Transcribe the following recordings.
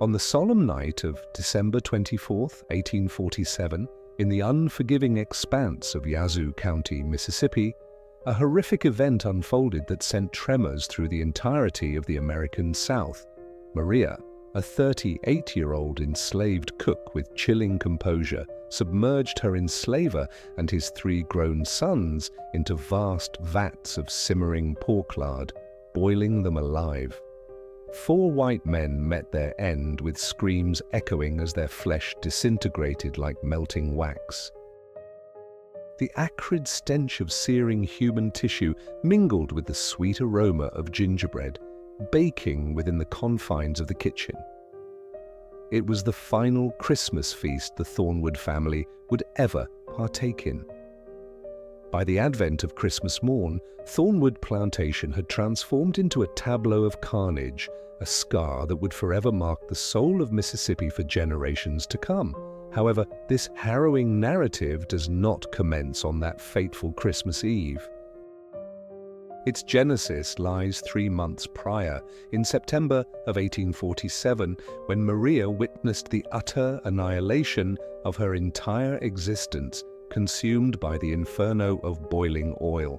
On the solemn night of December 24th, 1847, in the unforgiving expanse of Yazoo County, Mississippi, a horrific event unfolded that sent tremors through the entirety of the American South. Maria, a 38-year-old enslaved cook with chilling composure, submerged her enslaver and his 3 grown sons into vast vats of simmering pork lard, boiling them alive. 4 white men met their end with screams echoing as their flesh disintegrated like melting wax. The acrid stench of searing human tissue mingled with the sweet aroma of gingerbread, baking within the confines of the kitchen. It was the final Christmas feast the Thornwood family would ever partake in. By the advent of Christmas morn, Thornwood Plantation had transformed into a tableau of carnage, a scar that would forever mark the soul of Mississippi for generations to come. However, this harrowing narrative does not commence on that fateful Christmas Eve. Its genesis lies 3 months prior, in September of 1847, when Maria witnessed the utter annihilation of her entire existence, consumed by the inferno of boiling oil.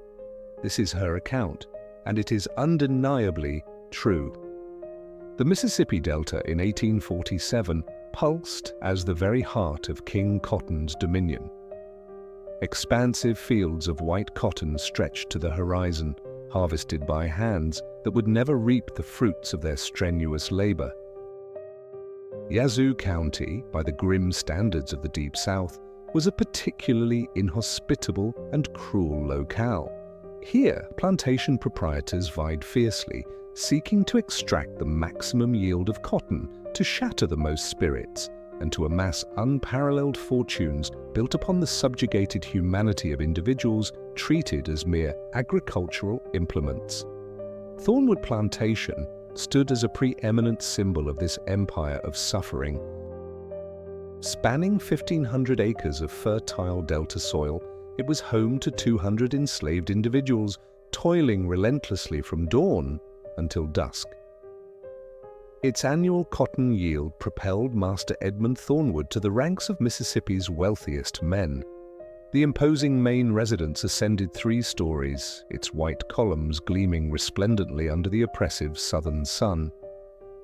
This is her account, and it is undeniably true. The Mississippi Delta in 1847 pulsed as the very heart of King Cotton's dominion. Expansive fields of white cotton stretched to the horizon, harvested by hands that would never reap the fruits of their strenuous labor. Yazoo County, by the grim standards of the Deep South, was a particularly inhospitable and cruel locale. Here, plantation proprietors vied fiercely, seeking to extract the maximum yield of cotton, to shatter the most spirits, and to amass unparalleled fortunes built upon the subjugated humanity of individuals treated as mere agricultural implements. Thornwood Plantation stood as a preeminent symbol of this empire of suffering. Spanning 1,500 acres of fertile delta soil, it was home to 200 enslaved individuals, toiling relentlessly from dawn until dusk. Its annual cotton yield propelled Master Edmund Thornwood to the ranks of Mississippi's wealthiest men. The imposing main residence ascended 3 stories, its white columns gleaming resplendently under the oppressive southern sun.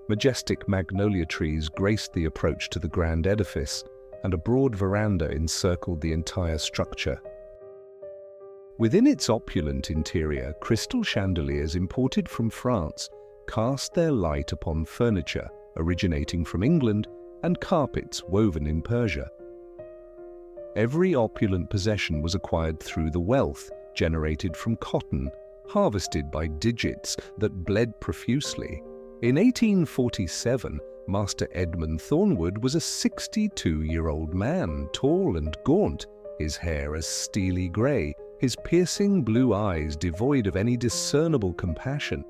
Majestic magnolia trees graced the approach to the grand edifice, and a broad veranda encircled the entire structure. Within its opulent interior, crystal chandeliers imported from France cast their light upon furniture originating from England and carpets woven in Persia. Every opulent possession was acquired through the wealth generated from cotton, harvested by digits that bled profusely. In 1847, Master Edmund Thornwood was a 62-year-old man, tall and gaunt, his hair a steely grey, his piercing blue eyes devoid of any discernible compassion.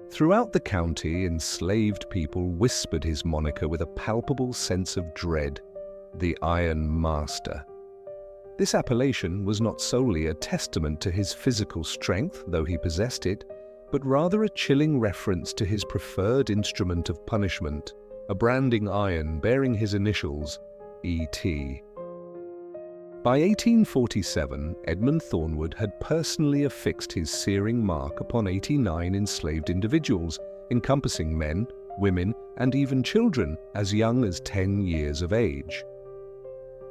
Throughout the county, enslaved people whispered his moniker with a palpable sense of dread: the Iron Master. This appellation was not solely a testament to his physical strength, though he possessed it, but rather a chilling reference to his preferred instrument of punishment, a branding iron bearing his initials, E.T. By 1847, Edmund Thornwood had personally affixed his searing mark upon 89 enslaved individuals, encompassing men, women, and even children as young as 10 years of age.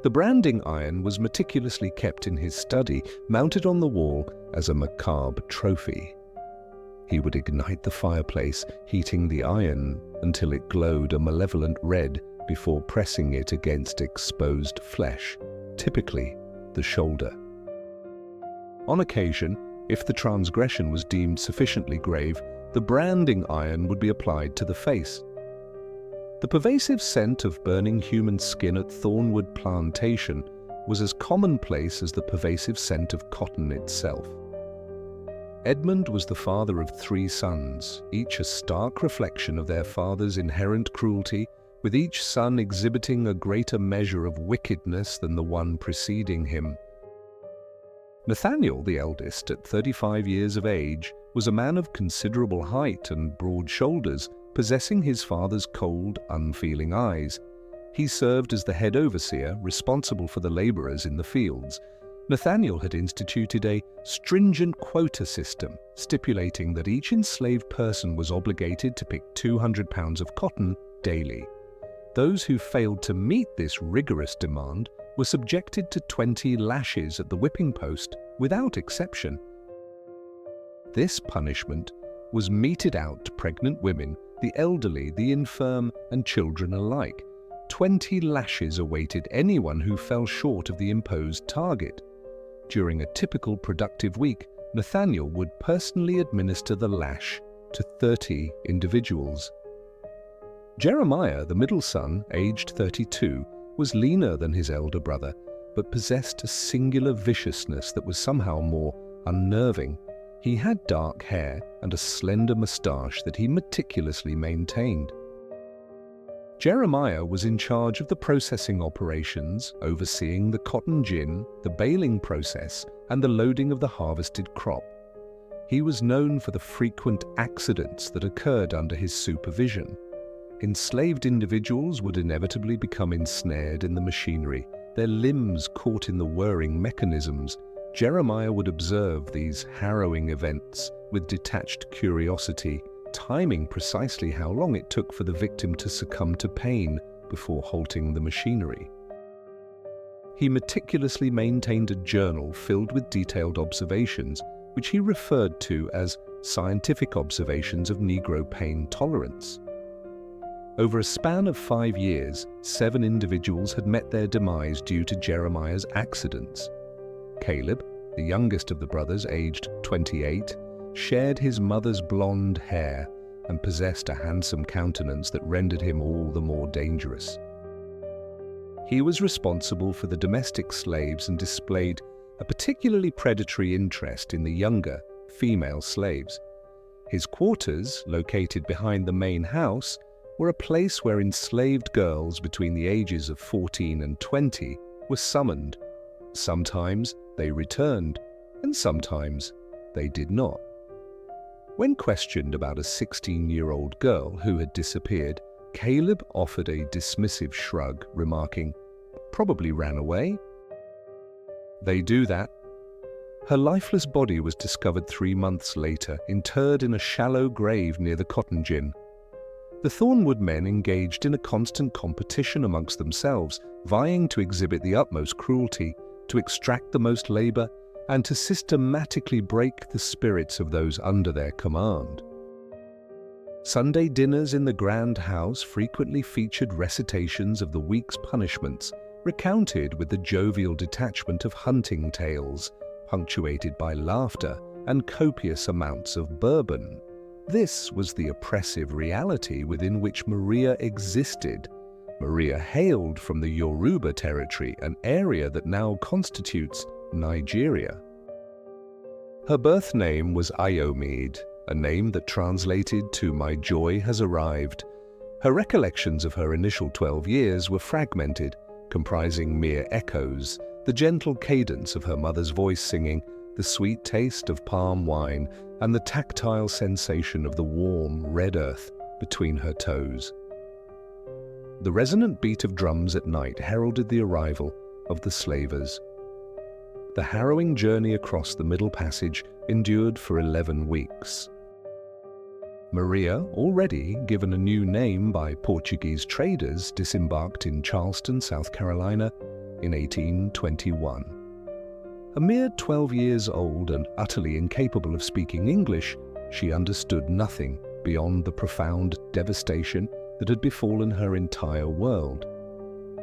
The branding iron was meticulously kept in his study, mounted on the wall as a macabre trophy. He would ignite the fireplace, heating the iron until it glowed a malevolent red before pressing it against exposed flesh, typically the shoulder. On occasion, if the transgression was deemed sufficiently grave, the branding iron would be applied to the face. The pervasive scent of burning human skin at Thornwood Plantation was as commonplace as the pervasive scent of cotton itself. Edmund was the father of 3 sons, each a stark reflection of their father's inherent cruelty, with each son exhibiting a greater measure of wickedness than the one preceding him. Nathaniel, the eldest, at 35 years of age, was a man of considerable height and broad shoulders, possessing his father's cold, unfeeling eyes. He served as the head overseer responsible for the laborers in the fields. Nathaniel had instituted a stringent quota system, stipulating that each enslaved person was obligated to pick 200 pounds of cotton daily. Those who failed to meet this rigorous demand were subjected to 20 lashes at the whipping post, without exception. This punishment was meted out to pregnant women, the elderly, the infirm, and children alike. 20 lashes awaited anyone who fell short of the imposed target. During a typical productive week, Nathaniel would personally administer the lash to 30 individuals. Jeremiah, the middle son, aged 32, was leaner than his elder brother, but possessed a singular viciousness that was somehow more unnerving. He had dark hair and a slender moustache that he meticulously maintained. Jeremiah was in charge of the processing operations, overseeing the cotton gin, the baling process, and the loading of the harvested crop. He was known for the frequent accidents that occurred under his supervision. Enslaved individuals would inevitably become ensnared in the machinery, their limbs caught in the whirring mechanisms. Jeremiah would observe these harrowing events with detached curiosity, timing precisely how long it took for the victim to succumb to pain before halting the machinery. He meticulously maintained a journal filled with detailed observations, which he referred to as scientific observations of Negro pain tolerance. Over a span of 5 years, 7 individuals had met their demise due to Jeremiah's accidents. Caleb, the youngest of the brothers, aged 28, shared his mother's blonde hair and possessed a handsome countenance that rendered him all the more dangerous. He was responsible for the domestic slaves and displayed a particularly predatory interest in the younger, female slaves. His quarters, located behind the main house, were a place where enslaved girls between the ages of 14 and 20 were summoned. Sometimes they returned, and sometimes they did not. When questioned about a 16-year-old girl who had disappeared, Caleb offered a dismissive shrug, remarking, "Probably ran away." "They do that." Her lifeless body was discovered 3 months later, interred in a shallow grave near the cotton gin. The Thornwood men engaged in a constant competition amongst themselves, vying to exhibit the utmost cruelty, to extract the most labor, and to systematically break the spirits of those under their command. Sunday dinners in the grand house frequently featured recitations of the week's punishments, recounted with the jovial detachment of hunting tales, punctuated by laughter and copious amounts of bourbon. This was the oppressive reality within which Maria existed. Maria hailed from the Yoruba territory, an area that now constitutes Nigeria. Her birth name was Ayomide, a name that translated to "My joy has arrived." Her recollections of her initial 12 years were fragmented, comprising mere echoes, the gentle cadence of her mother's voice singing, the sweet taste of palm wine, and the tactile sensation of the warm, red earth between her toes. The resonant beat of drums at night heralded the arrival of the slavers. The harrowing journey across the Middle Passage endured for 11 weeks. Maria, already given a new name by Portuguese traders, disembarked in Charleston, South Carolina in 1821. A mere 12 years old and utterly incapable of speaking English, she understood nothing beyond the profound devastation that had befallen her entire world.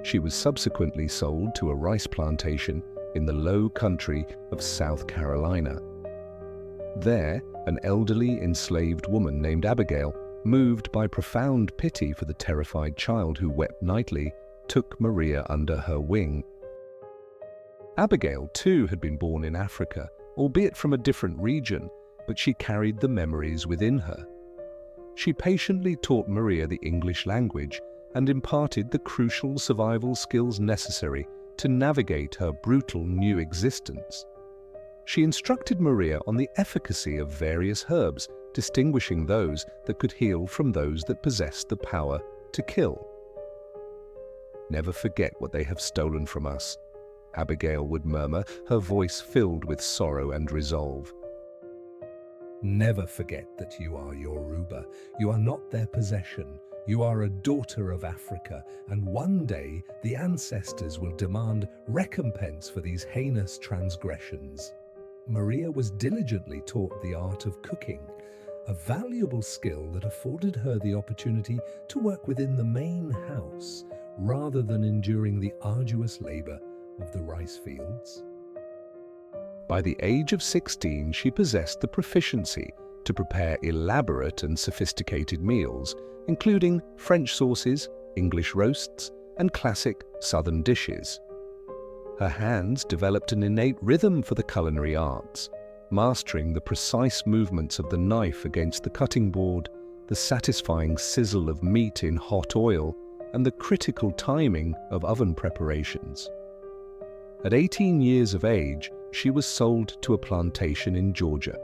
She was subsequently sold to a rice plantation in the low country of South Carolina. There, an elderly enslaved woman named Abigail, moved by profound pity for the terrified child who wept nightly, took Maria under her wing. Abigail, too, had been born in Africa, albeit from a different region, but she carried the memories within her. She patiently taught Maria the English language and imparted the crucial survival skills necessary to navigate her brutal new existence. She instructed Maria on the efficacy of various herbs distinguishing those that could heal from those that possessed the power to kill. "Never forget what they have stolen from us," Abigail would murmur, her voice filled with sorrow and resolve. "Never forget that you are Yoruba. You are not their possession. You are a daughter of Africa, and one day the ancestors will demand recompense for these heinous transgressions." Maria was diligently taught the art of cooking, a valuable skill that afforded her the opportunity to work within the main house rather than enduring the arduous labor of the rice fields. By the age of 16, she possessed the proficiency to prepare elaborate and sophisticated meals, including French sauces, English roasts, and classic Southern dishes. Her hands developed an innate rhythm for the culinary arts, mastering the precise movements of the knife against the cutting board, the satisfying sizzle of meat in hot oil, and the critical timing of oven preparations. At 18 years of age, she was sold to a plantation in Georgia.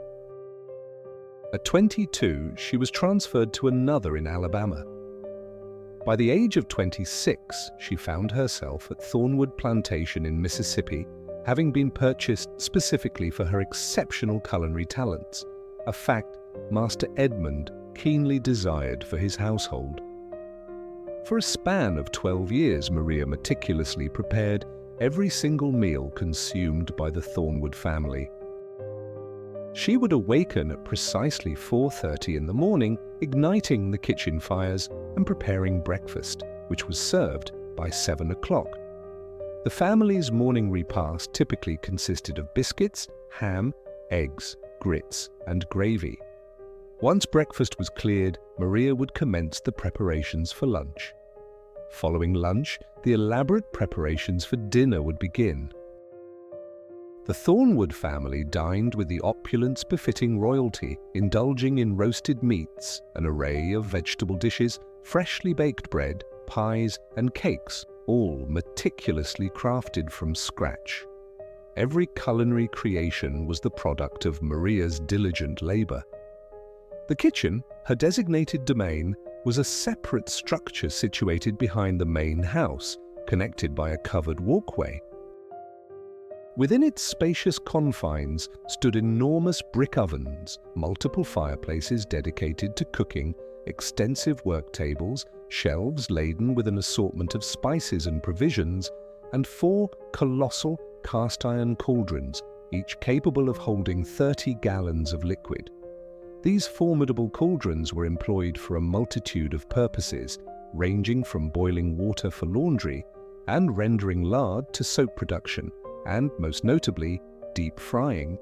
At 22, she was transferred to another in Alabama. By the age of 26, she found herself at Thornwood Plantation in Mississippi, having been purchased specifically for her exceptional culinary talents, a fact Master Edmund keenly desired for his household. For a span of 12 years, Maria meticulously prepared every single meal consumed by the Thornwood family. She would awaken at precisely 4:30 in the morning, igniting the kitchen fires and preparing breakfast, which was served by 7 o'clock. The family's morning repast typically consisted of biscuits, ham, eggs, grits, and gravy. Once breakfast was cleared, Maria would commence the preparations for lunch. Following lunch, the elaborate preparations for dinner would begin. The Thornwood family dined with the opulence befitting royalty, indulging in roasted meats, an array of vegetable dishes, freshly baked bread, pies, and cakes, all meticulously crafted from scratch. Every culinary creation was the product of Maria's diligent labor. The kitchen, her designated domain, was a separate structure situated behind the main house, connected by a covered walkway. Within its spacious confines stood enormous brick ovens, multiple fireplaces dedicated to cooking, extensive work tables, shelves laden with an assortment of spices and provisions, and 4 colossal cast-iron cauldrons, each capable of holding 30 gallons of liquid. These formidable cauldrons were employed for a multitude of purposes, ranging from boiling water for laundry and rendering lard to soap production, and, most notably, deep frying.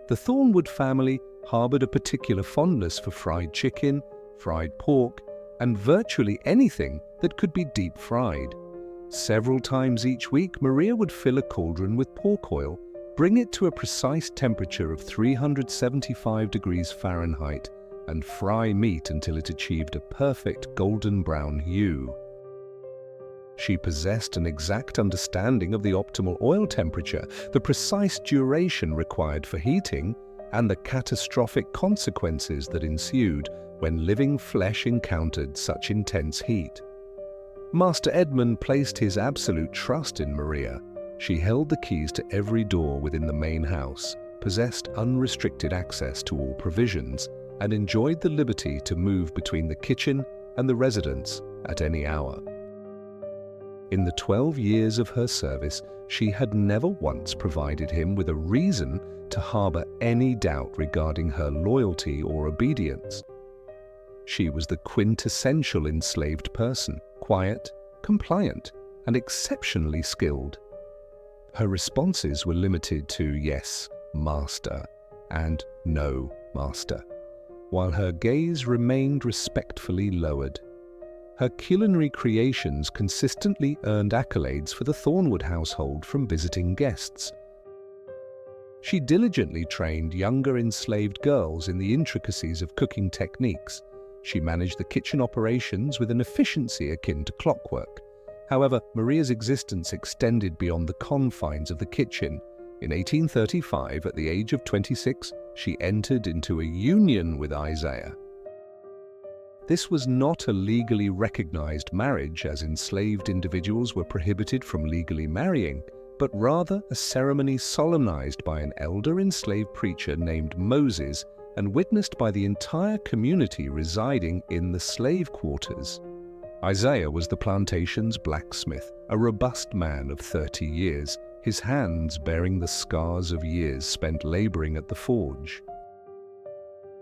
The Thornwood family harbored a particular fondness for fried chicken, fried pork, and virtually anything that could be deep fried. Several times each week, Maria would fill a cauldron with pork oil, bring it to a precise temperature of 375 degrees Fahrenheit, and fry meat until it achieved a perfect golden brown hue. She possessed an exact understanding of the optimal oil temperature, the precise duration required for heating, and the catastrophic consequences that ensued when living flesh encountered such intense heat. Master Edmund placed his absolute trust in Maria. She held the keys to every door within the main house, possessed unrestricted access to all provisions, and enjoyed the liberty to move between the kitchen and the residence at any hour. In the 12 years of her service, she had never once provided him with a reason to harbor any doubt regarding her loyalty or obedience. She was the quintessential enslaved person, quiet, compliant, and exceptionally skilled. Her responses were limited to yes, master, and no, master, while her gaze remained respectfully lowered. Her culinary creations consistently earned accolades for the Thornwood household from visiting guests. She diligently trained younger enslaved girls in the intricacies of cooking techniques. She managed the kitchen operations with an efficiency akin to clockwork. However, Maria's existence extended beyond the confines of the kitchen. In 1835, at the age of 26, she entered into a union with Isaiah. This was not a legally recognized marriage, as enslaved individuals were prohibited from legally marrying, but rather a ceremony solemnized by an elder enslaved preacher named Moses and witnessed by the entire community residing in the slave quarters. Isaiah was the plantation's blacksmith, a robust man of 30 years, his hands bearing the scars of years spent laboring at the forge.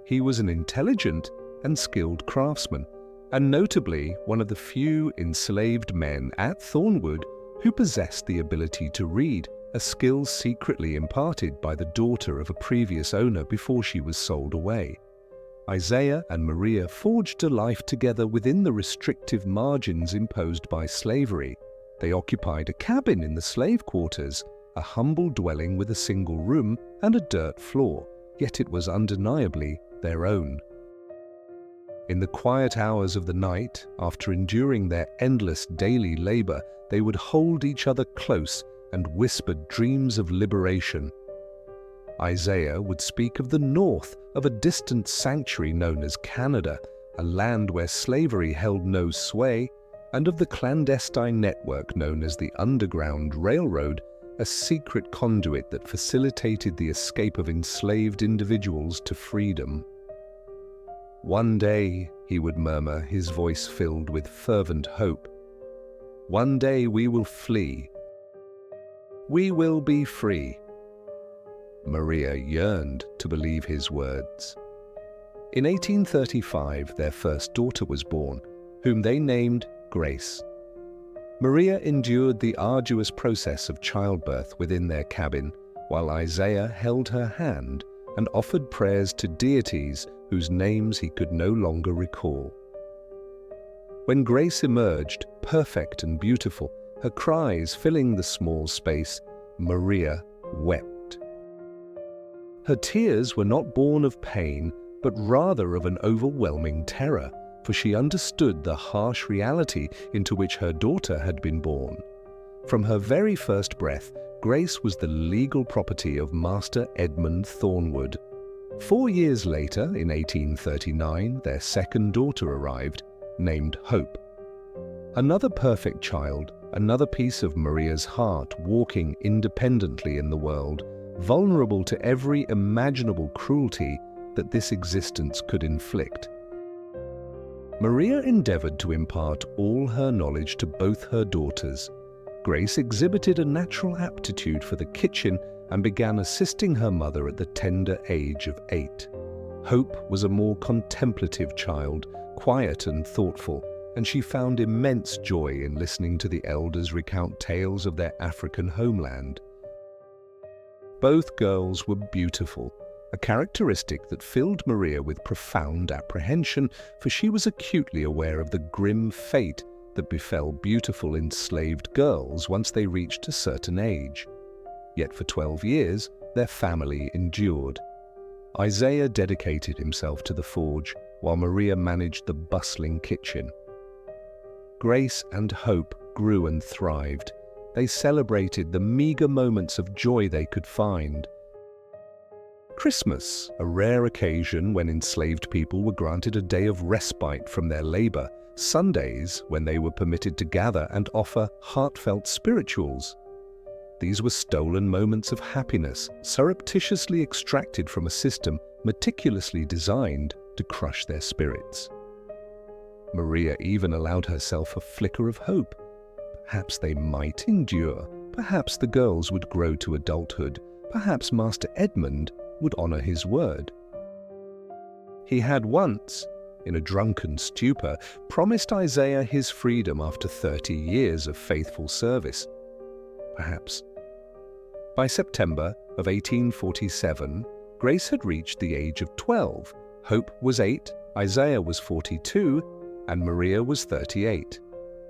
He was an intelligent and skilled craftsman, and notably one of the few enslaved men at Thornwood who possessed the ability to read, a skill secretly imparted by the daughter of a previous owner before she was sold away. Isaiah and Maria forged a life together within the restrictive margins imposed by slavery. They occupied a cabin in the slave quarters, a humble dwelling with a single room and a dirt floor, yet it was undeniably their own. In the quiet hours of the night, after enduring their endless daily labor, they would hold each other close and whisper dreams of liberation. Isaiah would speak of the north, of a distant sanctuary known as Canada, a land where slavery held no sway, and of the clandestine network known as the Underground Railroad, a secret conduit that facilitated the escape of enslaved individuals to freedom. "One day," he would murmur, his voice filled with fervent hope, "one day we will flee. We will be free." Maria yearned to believe his words. In 1835, their first daughter was born, whom they named Grace. Maria endured the arduous process of childbirth within their cabin, while Isaiah held her hand and offered prayers to deities whose names he could no longer recall. When Grace emerged, perfect and beautiful, her cries filling the small space, Maria wept. Her tears were not born of pain, but rather of an overwhelming terror, for she understood the harsh reality into which her daughter had been born. From her very first breath, Grace was the legal property of Master Edmund Thornwood. 4 years later, in 1839, their second daughter arrived, named Hope. Another perfect child, another piece of Maria's heart walking independently in the world, vulnerable to every imaginable cruelty that this existence could inflict. Maria endeavored to impart all her knowledge to both her daughters. Grace exhibited a natural aptitude for the kitchen and began assisting her mother at the tender age of 8. Hope was a more contemplative child, quiet and thoughtful, and she found immense joy in listening to the elders recount tales of their African homeland. Both girls were beautiful, a characteristic that filled Maria with profound apprehension, for she was acutely aware of the grim fate that befell beautiful enslaved girls once they reached a certain age. Yet for 12 years, their family endured. Isaiah dedicated himself to the forge, while Maria managed the bustling kitchen. Grace and Hope grew and thrived. They celebrated the meager moments of joy they could find. Christmas, a rare occasion when enslaved people were granted a day of respite from their labor. Sundays, when they were permitted to gather and offer heartfelt spirituals. These were stolen moments of happiness, surreptitiously extracted from a system meticulously designed to crush their spirits. Maria even allowed herself a flicker of hope. Perhaps they might endure. Perhaps the girls would grow to adulthood. Perhaps Master Edmund would honor his word. He had once, in a drunken stupor, promised Isaiah his freedom after 30 years of faithful service. Perhaps. By September of 1847, Grace had reached the age of 12. Hope was 8, Isaiah was 42, and Maria was 38.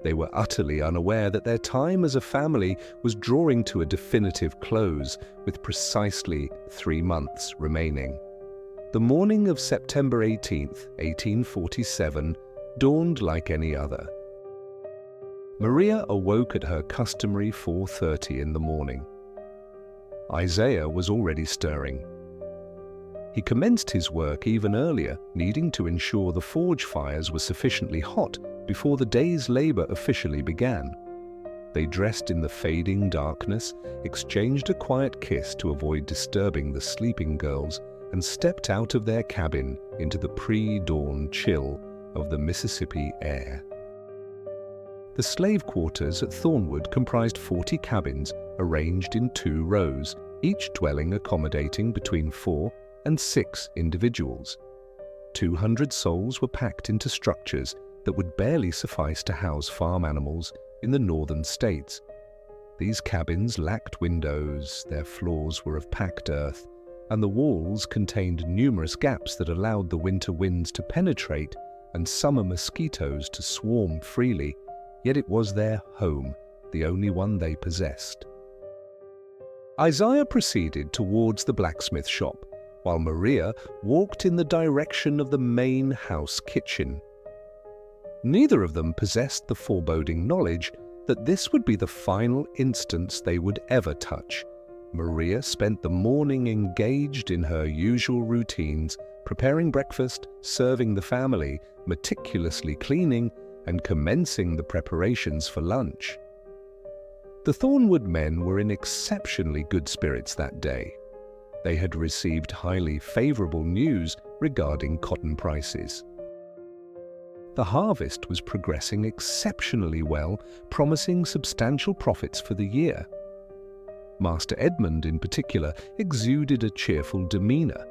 They were utterly unaware that their time as a family was drawing to a definitive close, with precisely 3 months remaining. The morning of September 18th, 1847, dawned like any other. Maria awoke at her customary 4:30 in the morning. Isaiah was already stirring. He commenced his work even earlier, needing to ensure the forge fires were sufficiently hot before the day's labor officially began. They dressed in the fading darkness, exchanged a quiet kiss to avoid disturbing the sleeping girls, and stepped out of their cabin into the pre-dawn chill of the Mississippi air. The slave quarters at Thornwood comprised 40 cabins arranged in 2 rows, each dwelling accommodating between 4 and 6 individuals. 200 souls were packed into structures that would barely suffice to house farm animals in the northern states. These cabins lacked windows, their floors were of packed earth, and the walls contained numerous gaps that allowed the winter winds to penetrate and summer mosquitoes to swarm freely, yet it was their home, the only one they possessed. Isaiah proceeded towards the blacksmith shop, while Maria walked in the direction of the main house kitchen. Neither of them possessed the foreboding knowledge that this would be the final instance they would ever touch. Maria spent the morning engaged in her usual routines, preparing breakfast, serving the family, meticulously cleaning, and commencing the preparations for lunch. The Thornwood men were in exceptionally good spirits that day. They had received highly favorable news regarding cotton prices. The harvest was progressing exceptionally well, promising substantial profits for the year. Master Edmund, in particular, exuded a cheerful demeanor.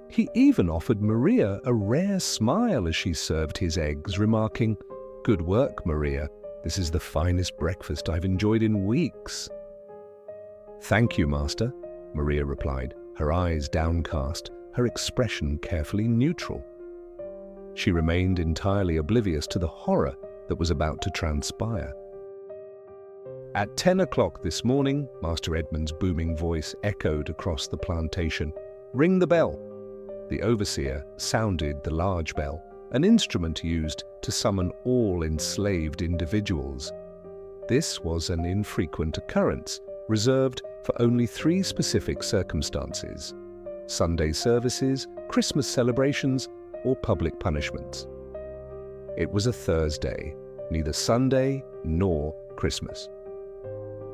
He even offered Maria a rare smile as she served his eggs, remarking, "Good work, Maria. This is the finest breakfast I've enjoyed in weeks." "Thank you, Master," Maria replied, her eyes downcast, her expression carefully neutral. She remained entirely oblivious to the horror that was about to transpire. At 10 o'clock this morning, Master Edmund's booming voice echoed across the plantation. "Ring the bell." The overseer sounded the large bell, an instrument used to summon all enslaved individuals. This was an infrequent occurrence, reserved for only 3 specific circumstances: Sunday services, Christmas celebrations, or public punishments. It was a Thursday, neither Sunday nor Christmas.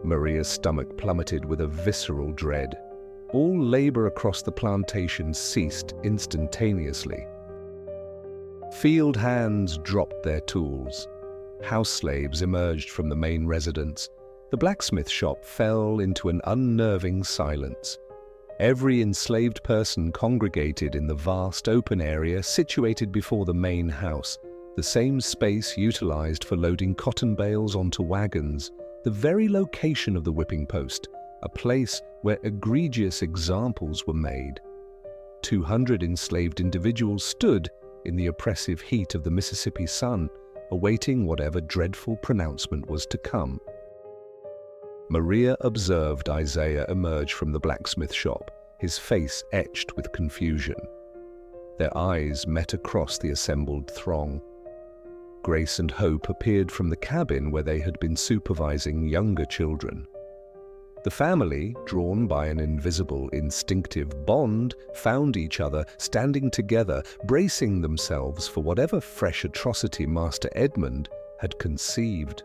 Maria's stomach plummeted with a visceral dread. All labor across the plantation ceased instantaneously. Field hands dropped their tools. House slaves emerged from the main residence. The blacksmith shop fell into an unnerving silence. Every enslaved person congregated in the vast open area situated before the main house, the same space utilized for loading cotton bales onto wagons, the very location of the whipping post, a place where egregious examples were made. 200 enslaved individuals stood in the oppressive heat of the Mississippi sun, awaiting whatever dreadful pronouncement was to come. Maria observed Isaiah emerge from the blacksmith shop, his face etched with confusion. Their eyes met across the assembled throng. Grace and Hope appeared from the cabin where they had been supervising younger children. The family, drawn by an invisible, instinctive bond, found each other standing together, bracing themselves for whatever fresh atrocity Master Edmund had conceived.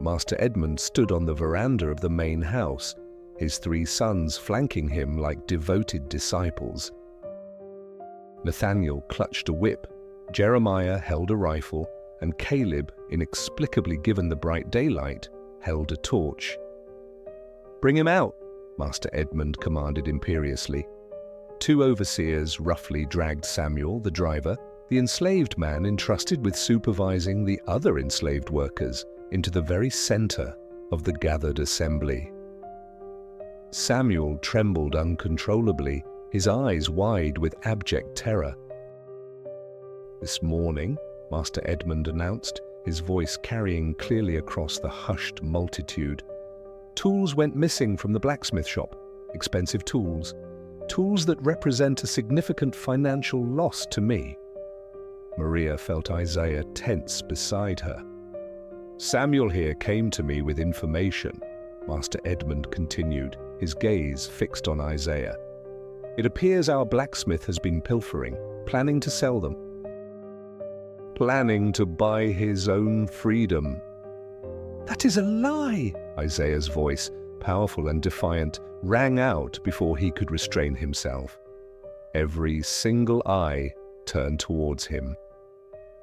Master Edmund stood on the veranda of the main house, his 3 sons flanking him like devoted disciples. Nathaniel clutched a whip, Jeremiah held a rifle, and Caleb, inexplicably given the bright daylight, held a torch. "Bring him out," Master Edmund commanded imperiously. 2 overseers roughly dragged Samuel, the driver, the enslaved man entrusted with supervising the other enslaved workers, into the very center of the gathered assembly. Samuel trembled uncontrollably, his eyes wide with abject terror. "This morning," Master Edmund announced, his voice carrying clearly across the hushed multitude, "tools went missing from the blacksmith shop, expensive tools that represent a significant financial loss to me." Maria felt Isaiah tense beside her. "Samuel here came to me with information," Master Edmund continued, his gaze fixed on Isaiah. It appears our blacksmith has been pilfering, planning to sell them. Planning to buy his own freedom. That is a lie! Isaiah's voice, powerful and defiant, rang out before he could restrain himself. Every single eye turned towards him.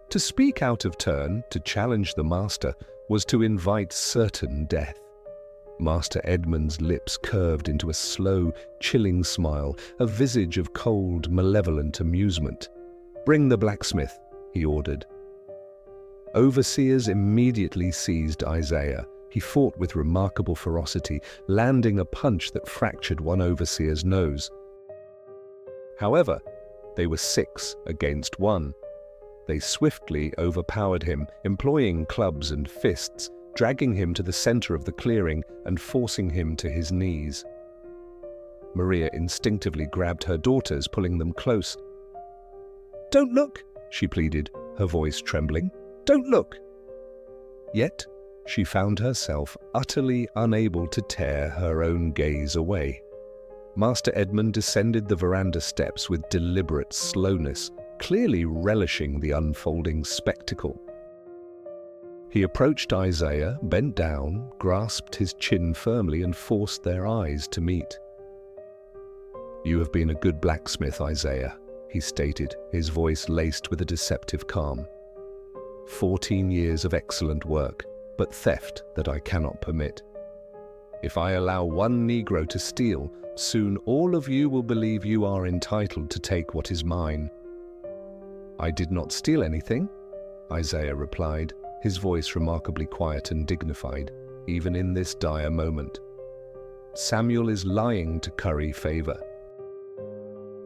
To speak out of turn, to challenge the master, was to invite certain death. Master Edmund's lips curved into a slow, chilling smile, a visage of cold, malevolent amusement. "Bring the blacksmith," he ordered. Overseers immediately seized Isaiah. He fought with remarkable ferocity, landing a punch that fractured one overseer's nose. However, they were 6 against 1. They swiftly overpowered him, employing clubs and fists, dragging him to the center of the clearing and forcing him to his knees. Maria instinctively grabbed her daughters, pulling them close. "Don't look," she pleaded, her voice trembling. "Don't look." Yet, she found herself utterly unable to tear her own gaze away. Master Edmund descended the veranda steps with deliberate slowness, clearly relishing the unfolding spectacle. He approached Isaiah, bent down, grasped his chin firmly, and forced their eyes to meet. "You have been a good blacksmith, Isaiah," he stated, his voice laced with a deceptive calm. 14 years of excellent work, but theft that I cannot permit. If I allow one Negro to steal, soon all of you will believe you are entitled to take what is mine." "I did not steal anything," Isaiah replied, his voice remarkably quiet and dignified, even in this dire moment. "Samuel is lying to curry favor."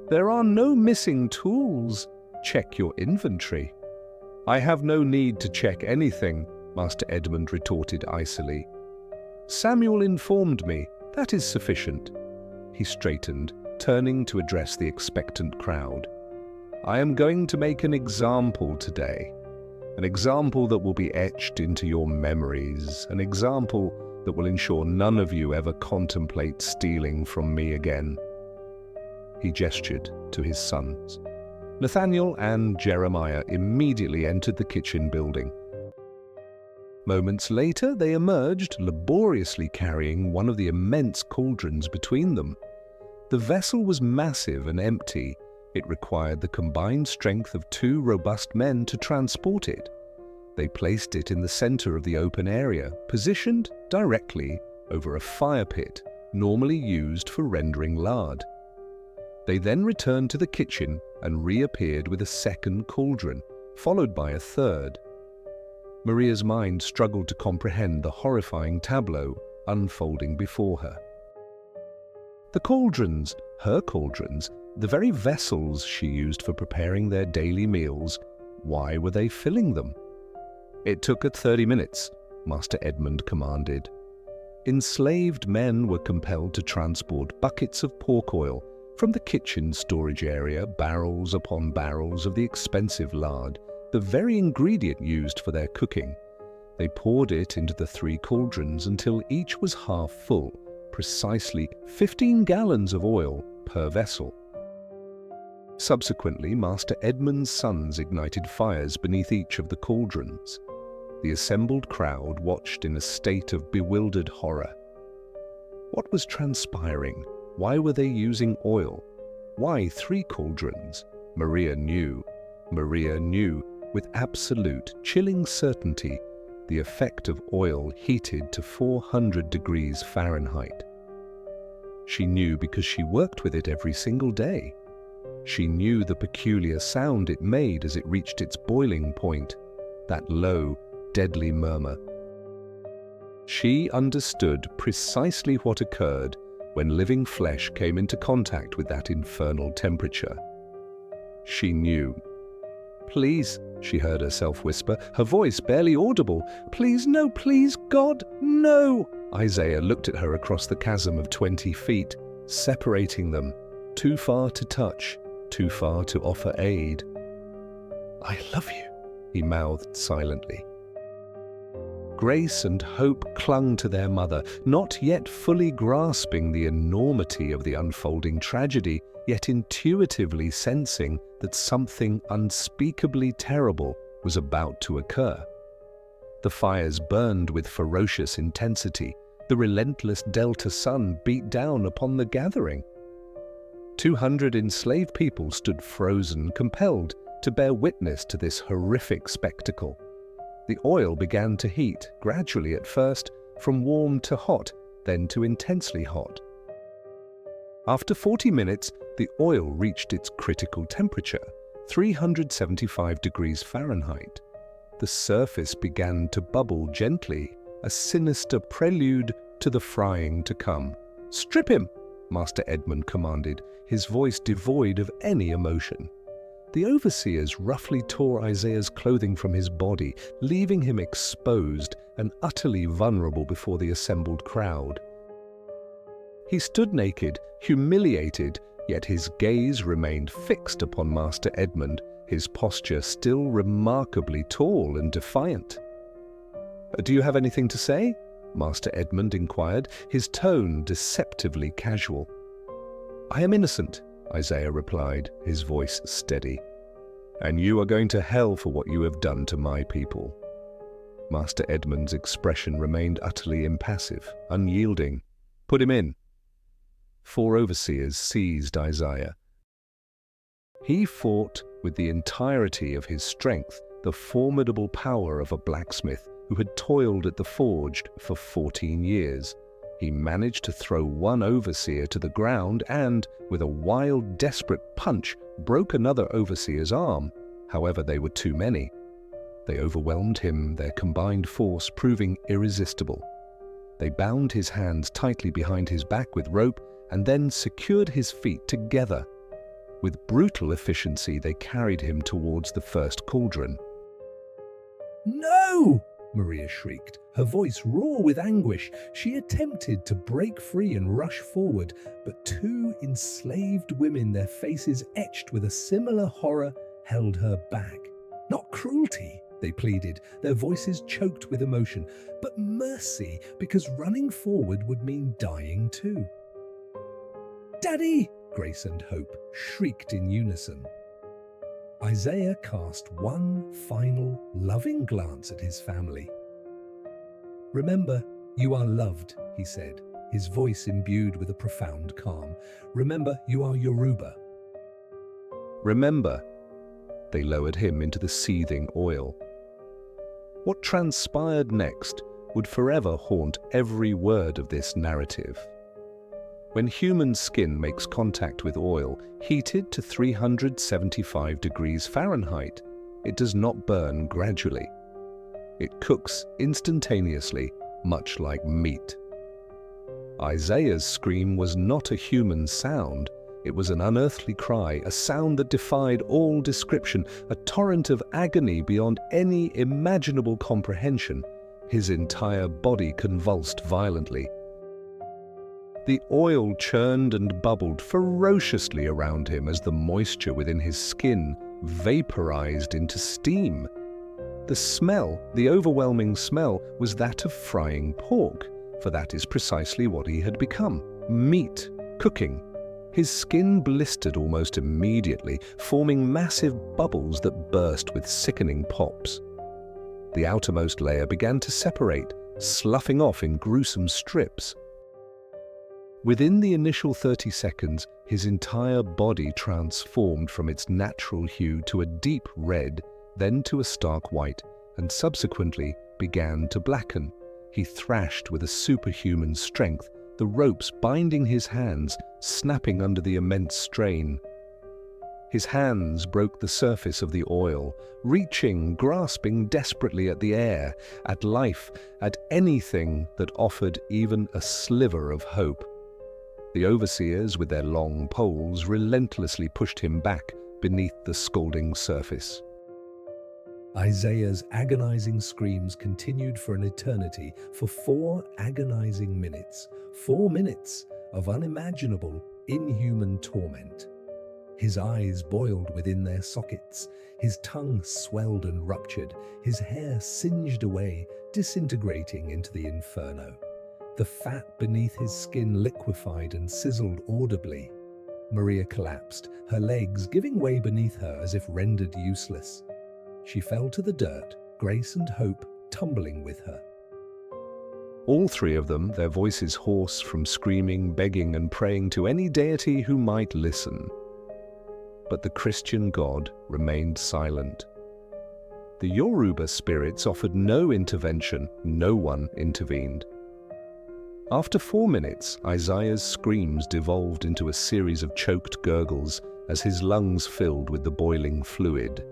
"There are no missing tools. Check your inventory." "I have no need to check anything," Master Edmund retorted icily. "Samuel informed me. That is sufficient." He straightened, turning to address the expectant crowd. "I am going to make an example today. An example that will be etched into your memories. An example that will ensure none of you ever contemplate stealing from me again." He gestured to his sons. Nathaniel and Jeremiah immediately entered the kitchen building. Moments later, they emerged, laboriously carrying one of the immense cauldrons between them. The vessel was massive and empty. It required the combined strength of 2 robust men to transport it. They placed it in the center of the open area, positioned directly over a fire pit, normally used for rendering lard. They then returned to the kitchen and reappeared with a second cauldron, followed by a third. Maria's mind struggled to comprehend the horrifying tableau unfolding before her. The cauldrons, her cauldrons, the very vessels she used for preparing their daily meals, why were they filling them? "It took 30 minutes, Master Edmund commanded. Enslaved men were compelled to transport buckets of pork oil from the kitchen storage area, barrels upon barrels of the expensive lard, the very ingredient used for their cooking. They poured it into the 3 cauldrons until each was half full, precisely 15 gallons of oil per vessel. Subsequently, Master Edmund's sons ignited fires beneath each of the cauldrons. The assembled crowd watched in a state of bewildered horror. What was transpiring? Why were they using oil? Why 3 cauldrons? Maria knew. Maria knew with absolute, chilling certainty the effect of oil heated to 400 degrees Fahrenheit. She knew because she worked with it every single day. She knew the peculiar sound it made as it reached its boiling point, that low, deadly murmur. She understood precisely what occurred when living flesh came into contact with that infernal temperature. She knew. "Please," she heard herself whisper, her voice barely audible. "Please, no, please, God, no!" Isaiah looked at her across the chasm of 20 feet, separating them, too far to touch, too far to offer aid. "I love you," he mouthed silently. Grace and Hope clung to their mother, not yet fully grasping the enormity of the unfolding tragedy, yet intuitively sensing that something unspeakably terrible was about to occur. The fires burned with ferocious intensity. The relentless Delta sun beat down upon the gathering. 200 enslaved people stood frozen, compelled to bear witness to this horrific spectacle. The oil began to heat, gradually at first, from warm to hot, then to intensely hot. After 40 minutes, the oil reached its critical temperature, 375 degrees Fahrenheit. The surface began to bubble gently, a sinister prelude to the frying to come. "Strip him!" Master Edmund commanded, his voice devoid of any emotion. The overseers roughly tore Isaiah's clothing from his body, leaving him exposed and utterly vulnerable before the assembled crowd. He stood naked, humiliated, yet his gaze remained fixed upon Master Edmund, his posture still remarkably tall and defiant. "Do you have anything to say?" Master Edmund inquired, his tone deceptively casual. "I am innocent," Isaiah replied, his voice steady. "And you are going to hell for what you have done to my people." Master Edmund's expression remained utterly impassive, unyielding. "Put him in." 4 overseers seized Isaiah. He fought with the entirety of his strength, the formidable power of a blacksmith who had toiled at the forge for 14 years. He managed to throw one overseer to the ground and, with a wild, desperate punch, broke another overseer's arm. However, they were too many. They overwhelmed him, their combined force proving irresistible. They bound his hands tightly behind his back with rope and then secured his feet together. With brutal efficiency, they carried him towards the first cauldron. "No!" Maria shrieked, her voice raw with anguish. She attempted to break free and rush forward, but 2 enslaved women, their faces etched with a similar horror, held her back. "Not cruelty," they pleaded, their voices choked with emotion, "but mercy, because running forward would mean dying too." "Daddy!" Grace and Hope shrieked in unison. Isaiah cast one final, loving glance at his family. "Remember, you are loved," he said, his voice imbued with a profound calm. "Remember, you are Yoruba." "Remember." They lowered him into the seething oil. What transpired next would forever haunt every word of this narrative. When human skin makes contact with oil, heated to 375 degrees Fahrenheit, it does not burn gradually. It cooks instantaneously, much like meat. Isaiah's scream was not a human sound. It was an unearthly cry, a sound that defied all description, a torrent of agony beyond any imaginable comprehension. His entire body convulsed violently. The oil churned and bubbled ferociously around him as the moisture within his skin vaporized into steam. The smell, the overwhelming smell, was that of frying pork, for that is precisely what he had become: meat, cooking. His skin blistered almost immediately, forming massive bubbles that burst with sickening pops. The outermost layer began to separate, sloughing off in gruesome strips. Within the initial 30 seconds, his entire body transformed from its natural hue to a deep red, then to a stark white, and subsequently began to blacken. He thrashed with a superhuman strength, the ropes binding his hands, snapping under the immense strain. His hands broke the surface of the oil, reaching, grasping desperately at the air, at life, at anything that offered even a sliver of hope. The overseers, with their long poles, relentlessly pushed him back beneath the scalding surface. Isaiah's agonizing screams continued for an eternity, for 4 agonizing minutes, 4 minutes of unimaginable, inhuman torment. His eyes boiled within their sockets, his tongue swelled and ruptured, his hair singed away, disintegrating into the inferno. The fat beneath his skin liquefied and sizzled audibly. Maria collapsed, her legs giving way beneath her as if rendered useless. She fell to the dirt, Grace and Hope tumbling with her. All three of them, their voices hoarse from screaming, begging and praying to any deity who might listen. But the Christian God remained silent. The Yoruba spirits offered no intervention, no one intervened. After 4 minutes, Isaiah's screams devolved into a series of choked gurgles as his lungs filled with the boiling fluid.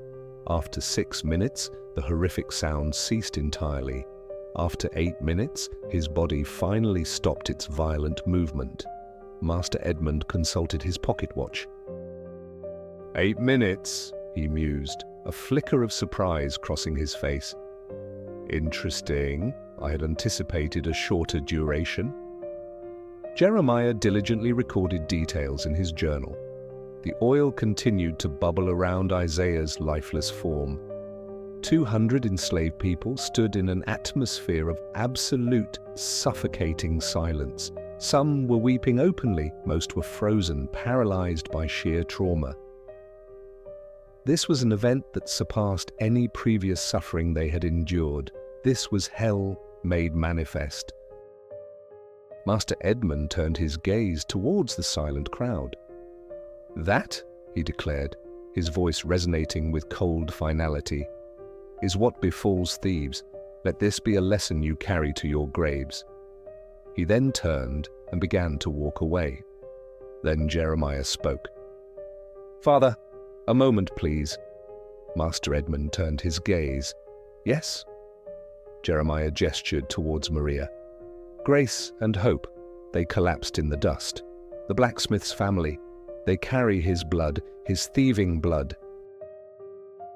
After 6 minutes, the horrific sound ceased entirely. After 8 minutes, his body finally stopped its violent movement. Master Edmund consulted his pocket watch. 8 minutes, he mused, a flicker of surprise crossing his face. Interesting. I had anticipated a shorter duration. Jeremiah diligently recorded details in his journal. The oil continued to bubble around Isaiah's lifeless form. 200 enslaved people stood in an atmosphere of absolute, suffocating silence. Some were weeping openly, most were frozen, paralyzed by sheer trauma. This was an event that surpassed any previous suffering they had endured. This was hell made manifest. Master Edmund turned his gaze towards the silent crowd. That, he declared, his voice resonating with cold finality, is what befalls thieves. Let this be a lesson you carry to your graves. He then turned and began to walk away. Then Jeremiah spoke. Father, a moment, please. Master Edmund turned his gaze. Yes? Jeremiah gestured towards Maria. Grace and Hope, they collapsed in the dust. The blacksmith's family, they carry his blood, his thieving blood.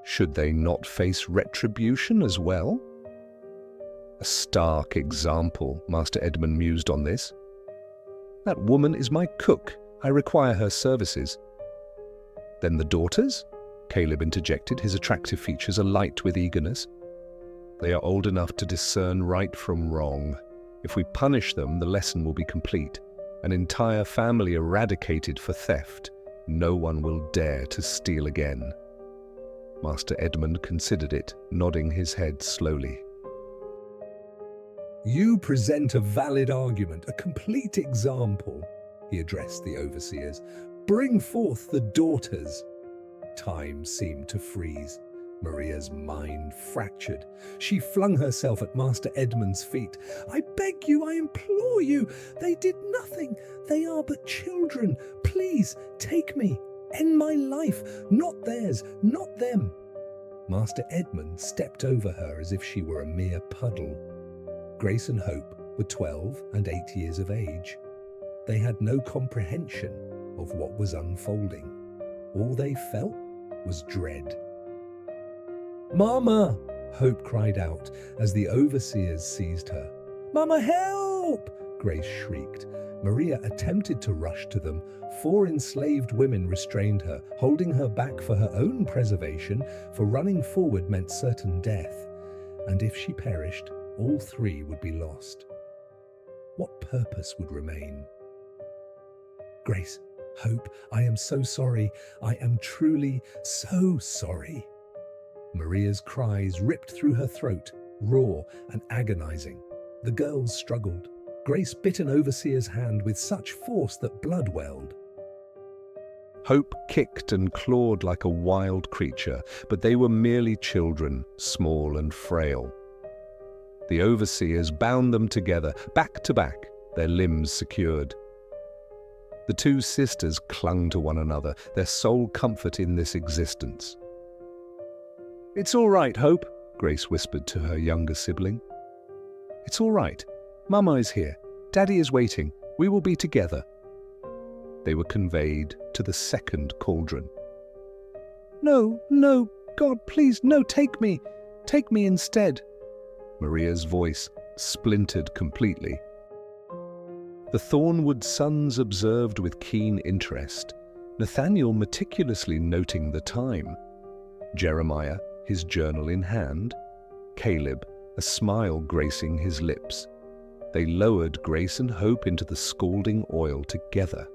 Should they not face retribution as well? A stark example, Master Edmund mused on this. That woman is my cook. I require her services. Then the daughters? Caleb interjected, his attractive features alight with eagerness. They are old enough to discern right from wrong. If we punish them, the lesson will be complete. An entire family eradicated for theft. No one will dare to steal again. Master Edmund considered it, nodding his head slowly. You present a valid argument, a complete example, he addressed the overseers. Bring forth the daughters. Time seemed to freeze. Maria's mind fractured. She flung herself at Master Edmund's feet. I beg you, I implore you. They did nothing. They are but children. Please, take me. End my life. Not theirs, not them. Master Edmund stepped over her as if she were a mere puddle. Grace and Hope were 12 and 8 years of age. They had no comprehension of what was unfolding. All they felt was dread. Mama! Hope cried out as the overseers seized her. Mama, help! Grace shrieked. Maria attempted to rush to them. 4 enslaved women restrained her, holding her back for her own preservation, for running forward meant certain death. And if she perished, all 3 would be lost. What purpose would remain? Grace, Hope, I am so sorry. I am truly so sorry. Maria's cries ripped through her throat, raw and agonizing. The girls struggled. Grace bit an overseer's hand with such force that blood welled. Hope kicked and clawed like a wild creature, but they were merely children, small and frail. The overseers bound them together, back to back, their limbs secured. The 2 sisters clung to one another, their sole comfort in this existence. It's all right, Hope, Grace whispered to her younger sibling. It's all right. Mama is here. Daddy is waiting. We will be together. They were conveyed to the second cauldron. No, no, God, please, no, take me. Take me instead. Maria's voice splintered completely. The Thornwood sons observed with keen interest. Nathaniel meticulously noting the time, Jeremiah, his journal in hand, Caleb, a smile gracing his lips. They lowered grace and hope into the scalding oil together.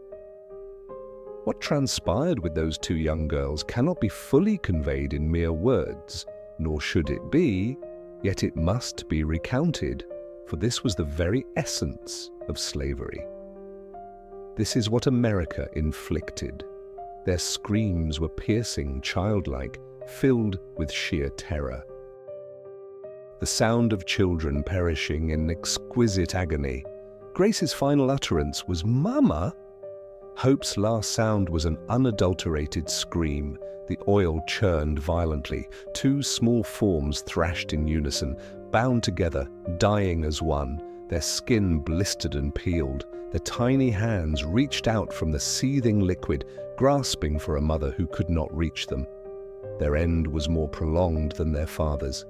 What transpired with those two young girls cannot be fully conveyed in mere words, nor should it be, yet it must be recounted, for this was the very essence of slavery. This is what America inflicted. Their screams were piercing, childlike, filled with sheer terror. The sound of children perishing in exquisite agony. Grace's final utterance was, "Mama!" Hope's last sound was an unadulterated scream. The oil churned violently. Two small forms thrashed in unison, bound together, dying as one. Their skin blistered and peeled. Their tiny hands reached out from the seething liquid, grasping for a mother who could not reach them. Their end was more prolonged than their father's.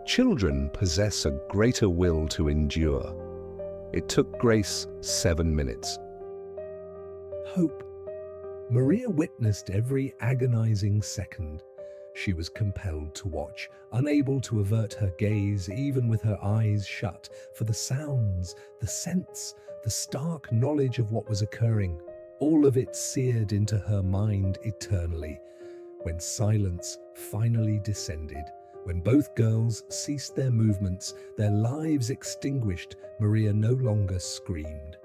Children possess a greater will to endure. It took Grace 7 minutes. Hope. Maria witnessed every agonizing second. She was compelled to watch, unable to avert her gaze even with her eyes shut, for the sounds, the scents, the stark knowledge of what was occurring, all of it seared into her mind eternally. When silence finally descended, when both girls ceased their movements, their lives extinguished, Maria no longer screamed.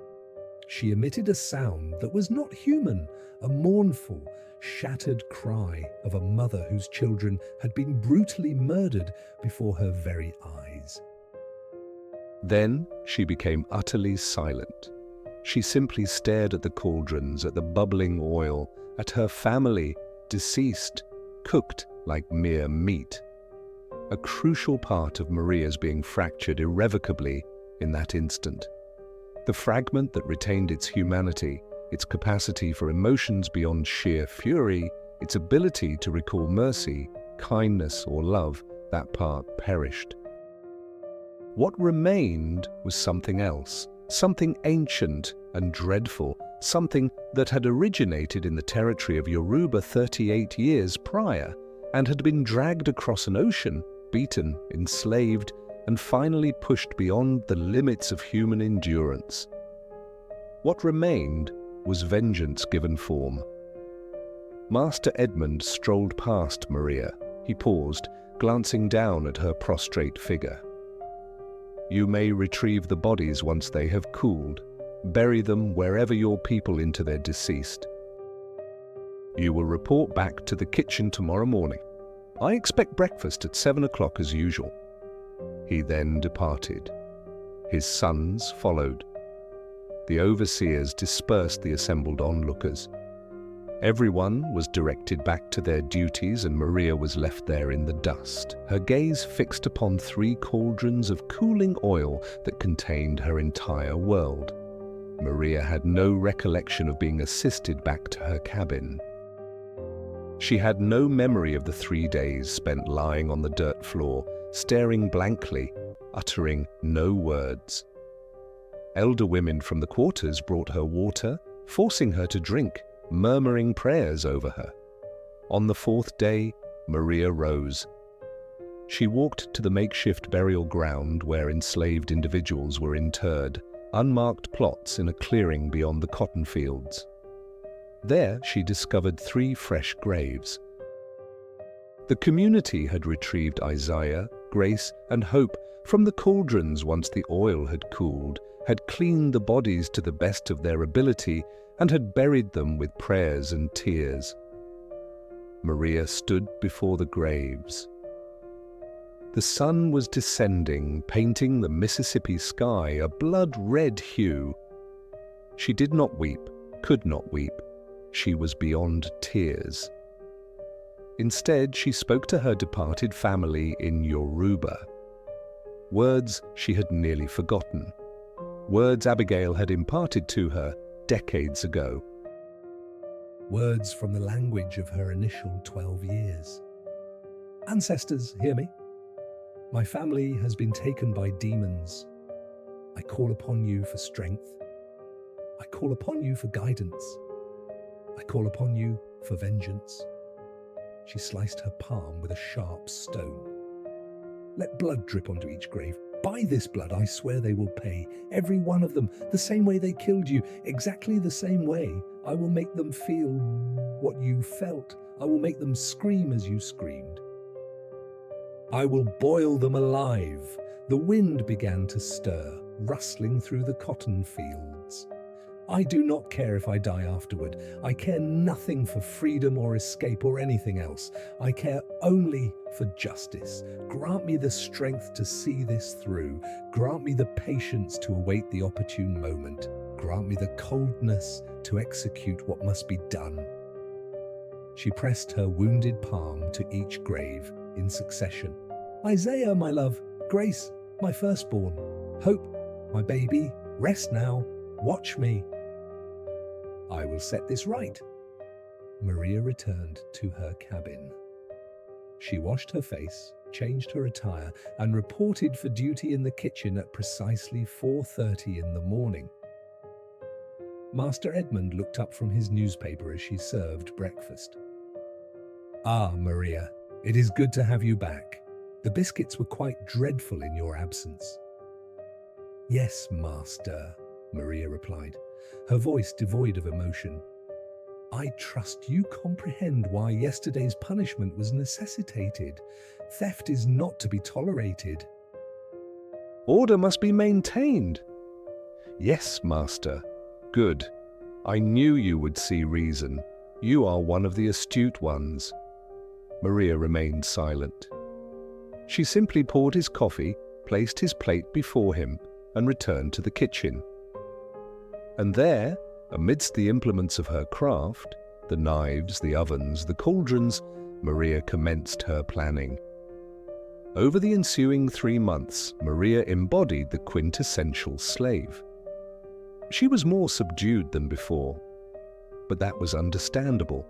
She emitted a sound that was not human, a mournful, shattered cry of a mother whose children had been brutally murdered before her very eyes. Then she became utterly silent. She simply stared at the cauldrons, at the bubbling oil, at her family, deceased, cooked like mere meat. A crucial part of Maria's being fractured irrevocably in that instant. The fragment that retained its humanity, its capacity for emotions beyond sheer fury, its ability to recall mercy, kindness, or love, that part perished. What remained was something else, something ancient and dreadful, something that had originated in the territory of Yoruba 38 years prior and had been dragged across an ocean, beaten, enslaved, and finally pushed beyond the limits of human endurance. What remained was vengeance given form. Master Edmund strolled past Maria. He paused, glancing down at her prostrate figure. "You may retrieve the bodies once they have cooled. Bury them wherever your people inter their deceased. You will report back to the kitchen tomorrow morning. I expect breakfast at 7 o'clock as usual." He then departed. His sons followed. The overseers dispersed the assembled onlookers. Everyone was directed back to their duties, and Maria was left there in the dust, her gaze fixed upon 3 cauldrons of cooling oil that contained her entire world. Maria had no recollection of being assisted back to her cabin. She had no memory of the 3 days spent lying on the dirt floor, staring blankly, uttering no words. Elder women from the quarters brought her water, forcing her to drink, murmuring prayers over her. On the 4th day, Maria rose. She walked to the makeshift burial ground where enslaved individuals were interred, unmarked plots in a clearing beyond the cotton fields. There she discovered 3 fresh graves. The community had retrieved Isaiah, Grace, and Hope from the cauldrons once the oil had cooled, had cleaned the bodies to the best of their ability, and had buried them with prayers and tears. Maria stood before the graves. The sun was descending, painting the Mississippi sky a blood-red hue. She did not weep, could not weep. She was beyond tears. Instead, she spoke to her departed family in Yoruba. Words she had nearly forgotten. Words Abigail had imparted to her decades ago. Words from the language of her initial 12 years. Ancestors, hear me. My family has been taken by demons. I call upon you for strength. I call upon you for guidance. I call upon you for vengeance." She sliced her palm with a sharp stone. "Let blood drip onto each grave. By this blood, I swear they will pay, every one of them, the same way they killed you, exactly the same way. I will make them feel what you felt. I will make them scream as you screamed. I will boil them alive." The wind began to stir, rustling through the cotton fields. "I do not care if I die afterward. I care nothing for freedom or escape or anything else. I care only for justice. Grant me the strength to see this through. Grant me the patience to await the opportune moment. Grant me the coldness to execute what must be done." She pressed her wounded palm to each grave in succession. "Isaiah, my love. Grace, my firstborn. Hope, my baby. Rest now. Watch me. I will set this right." Maria returned to her cabin. She washed her face, changed her attire, and reported for duty in the kitchen at precisely 4:30 in the morning. Master Edmund looked up from his newspaper as she served breakfast. "Ah, Maria, it is good to have you back. The biscuits were quite dreadful in your absence." "Yes, master," Maria replied, her voice devoid of emotion. "I trust you comprehend why yesterday's punishment was necessitated. Theft is not to be tolerated." "Order must be maintained." "Yes, master. Good. I knew you would see reason. You are one of the astute ones." Maria remained silent. She simply poured his coffee, placed his plate before him, and returned to the kitchen. And there, amidst the implements of her craft, the knives, the ovens, the cauldrons, Maria commenced her planning. Over the ensuing 3 months, Maria embodied the quintessential slave. She was more subdued than before, but that was understandable.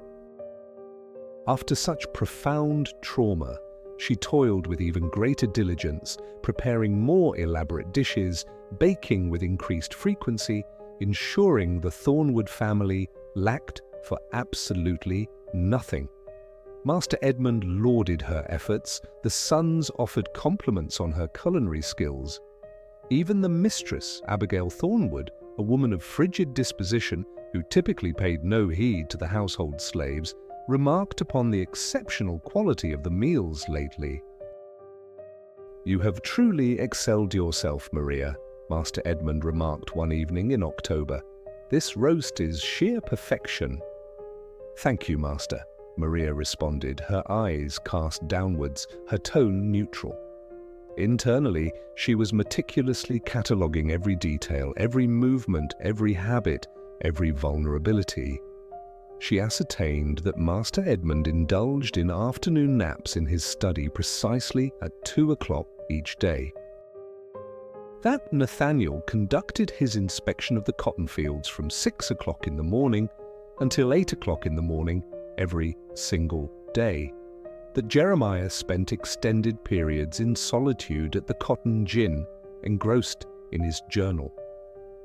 After such profound trauma, she toiled with even greater diligence, preparing more elaborate dishes, baking with increased frequency, ensuring the Thornwood family lacked for absolutely nothing. Master Edmund lauded her efforts, the sons offered compliments on her culinary skills. Even the mistress, Abigail Thornwood, a woman of frigid disposition who typically paid no heed to the household slaves, remarked upon the exceptional quality of the meals lately. "You have truly excelled yourself, Maria," Master Edmund remarked one evening in October. "This roast is sheer perfection." "Thank you, Master," Maria responded, her eyes cast downwards, her tone neutral. Internally, she was meticulously cataloguing every detail, every movement, every habit, every vulnerability. She ascertained that Master Edmund indulged in afternoon naps in his study precisely at 2 o'clock each day. That Nathaniel conducted his inspection of the cotton fields from 6 o'clock in the morning until 8 o'clock in the morning every single day. That Jeremiah spent extended periods in solitude at the cotton gin, engrossed in his journal.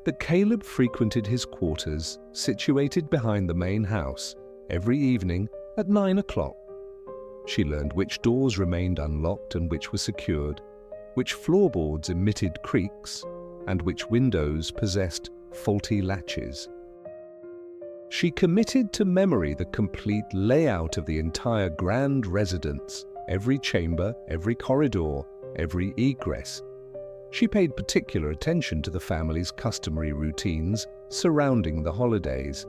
That Caleb frequented his quarters, situated behind the main house, every evening at 9 o'clock. She learned which doors remained unlocked and which were secured, which floorboards emitted creaks, and which windows possessed faulty latches. She committed to memory the complete layout of the entire grand residence, every chamber, every corridor, every egress. She paid particular attention to the family's customary routines surrounding the holidays.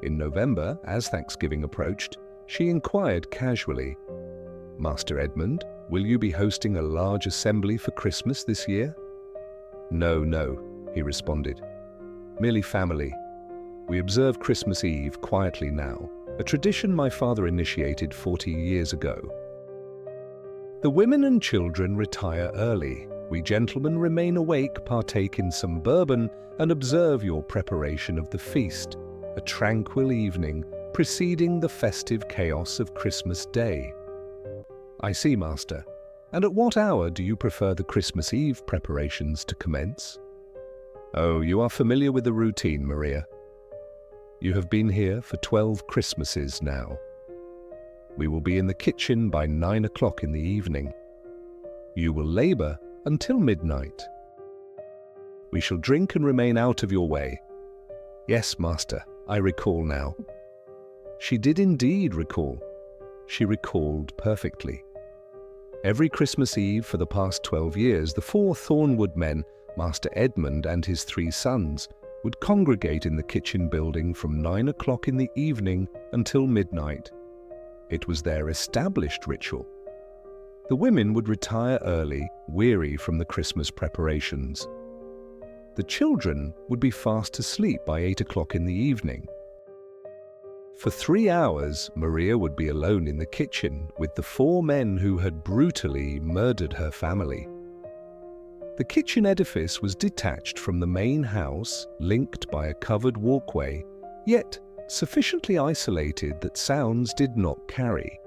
In November, as Thanksgiving approached, she inquired casually, "Master Edmund, will you be hosting a large assembly for Christmas this year?" No, he responded. "Merely family. We observe Christmas Eve quietly now, a tradition my father initiated 40 years ago. The women and children retire early. We gentlemen remain awake, partake in some bourbon, and observe your preparation of the feast, a tranquil evening preceding the festive chaos of Christmas Day." "I see, Master. And at what hour do you prefer the Christmas Eve preparations to commence?" "Oh, you are familiar with the routine, Maria." You have been here for 12 Christmases now. We will be in the kitchen by 9 o'clock in the evening. You will labor until midnight. We shall drink and remain out of your way. Yes, master, I recall now. She did indeed recall. She recalled perfectly. Every Christmas Eve for the past 12 years, the 4 Thornwood men, Master Edmund and his 3 sons, would congregate in the kitchen building from 9 o'clock in the evening until midnight. It was their established ritual. The women would retire early, weary from the Christmas preparations. The children would be fast asleep by 8 o'clock in the evening. For 3 hours, Maria would be alone in the kitchen with the 4 men who had brutally murdered her family. The kitchen edifice was detached from the main house, linked by a covered walkway, yet sufficiently isolated that sounds did not carry.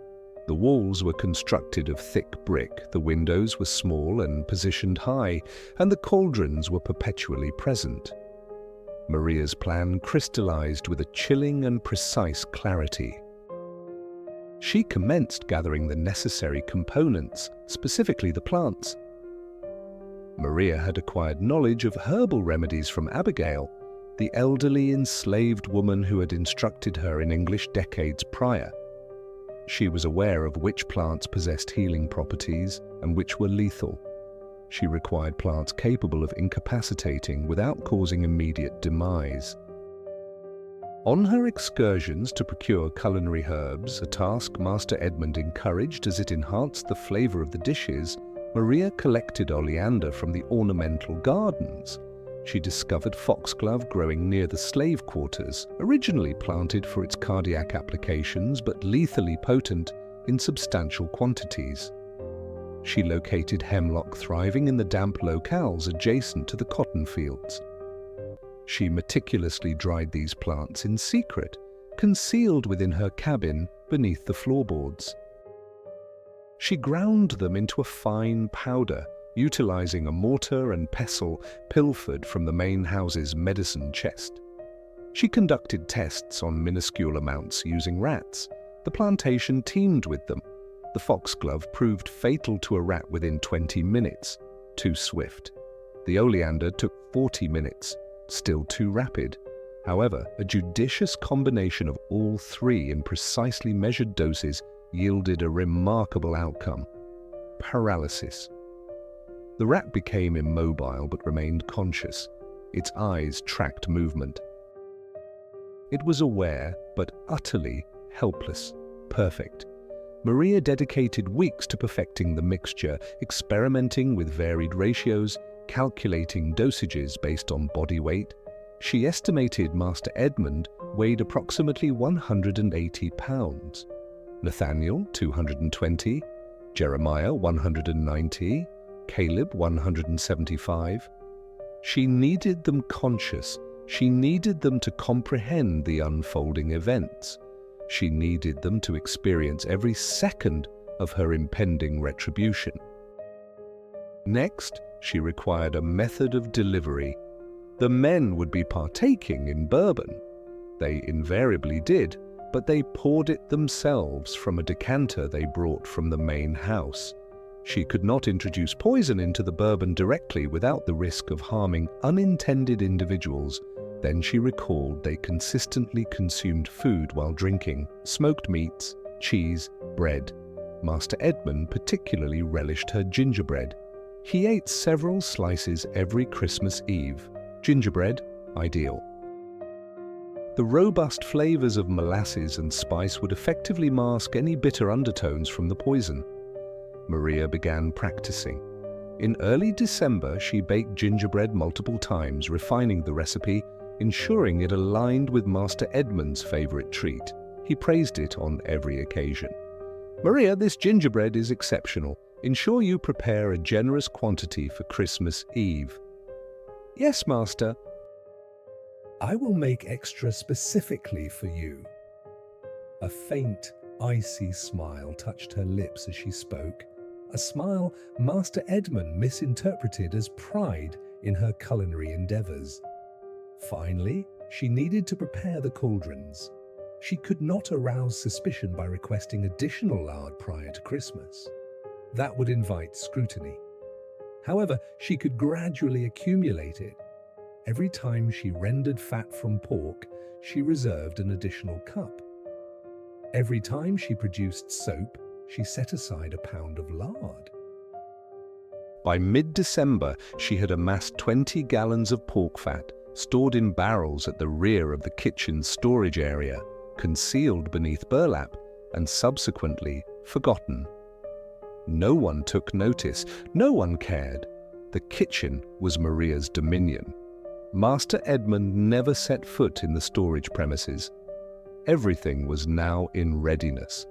The walls were constructed of thick brick, the windows were small and positioned high, and the cauldrons were perpetually present. Maria's plan crystallized with a chilling and precise clarity. She commenced gathering the necessary components, specifically the plants. Maria had acquired knowledge of herbal remedies from Abigail, the elderly enslaved woman who had instructed her in English decades prior. She was aware of which plants possessed healing properties and which were lethal. She required plants capable of incapacitating without causing immediate demise. On her excursions to procure culinary herbs, a task Master Edmund encouraged as it enhanced the flavor of the dishes, Maria collected oleander from the ornamental gardens. She discovered foxglove growing near the slave quarters, originally planted for its cardiac applications but lethally potent in substantial quantities. She located hemlock thriving in the damp locales adjacent to the cotton fields. She meticulously dried these plants in secret, concealed within her cabin beneath the floorboards. She ground them into a fine powder, utilizing a mortar and pestle pilfered from the main house's medicine chest. She conducted tests on minuscule amounts using rats. The plantation teemed with them. The foxglove proved fatal to a rat within 20 minutes, too swift. The oleander took 40 minutes, still too rapid. However, a judicious combination of all 3 in precisely measured doses yielded a remarkable outcome: paralysis. The rat became immobile but remained conscious. Its eyes tracked movement. It was aware but utterly helpless, perfect. Maria dedicated weeks to perfecting the mixture, experimenting with varied ratios, calculating dosages based on body weight. She estimated Master Edmund weighed approximately 180 pounds, Nathaniel 220, Jeremiah 190, Caleb 175. She needed them conscious. She needed them to comprehend the unfolding events. She needed them to experience every second of her impending retribution. Next, she required a method of delivery. The men would be partaking in bourbon. They invariably did, but they poured it themselves from a decanter they brought from the main house. She could not introduce poison into the bourbon directly without the risk of harming unintended individuals. Then she recalled they consistently consumed food while drinking: smoked meats, cheese, bread. Master Edmund particularly relished her gingerbread. He ate several slices every Christmas Eve. Gingerbread, ideal. The robust flavors of molasses and spice would effectively mask any bitter undertones from the poison. Maria began practicing. In early December, she baked gingerbread multiple times, refining the recipe, ensuring it aligned with Master Edmund's favorite treat. He praised it on every occasion. "Maria, this gingerbread is exceptional. Ensure you prepare a generous quantity for Christmas Eve." "Yes, Master." "I will make extra specifically for you." A faint, icy smile touched her lips as she spoke, a smile Master Edmund misinterpreted as pride in her culinary endeavors. Finally, She needed to prepare the cauldrons. She could not arouse suspicion by requesting additional lard prior to Christmas. That would invite scrutiny. However, she could gradually accumulate it. Every time she rendered fat from pork, she reserved an additional cup. Every time she produced soap, she set aside a pound of lard. By mid-December, she had amassed 20 gallons of pork fat, stored in barrels at the rear of the kitchen storage area, concealed beneath burlap, and subsequently forgotten. No one took notice, no one cared. The kitchen was Maria's dominion. Master Edmund never set foot in the storage premises. Everything was now in readiness.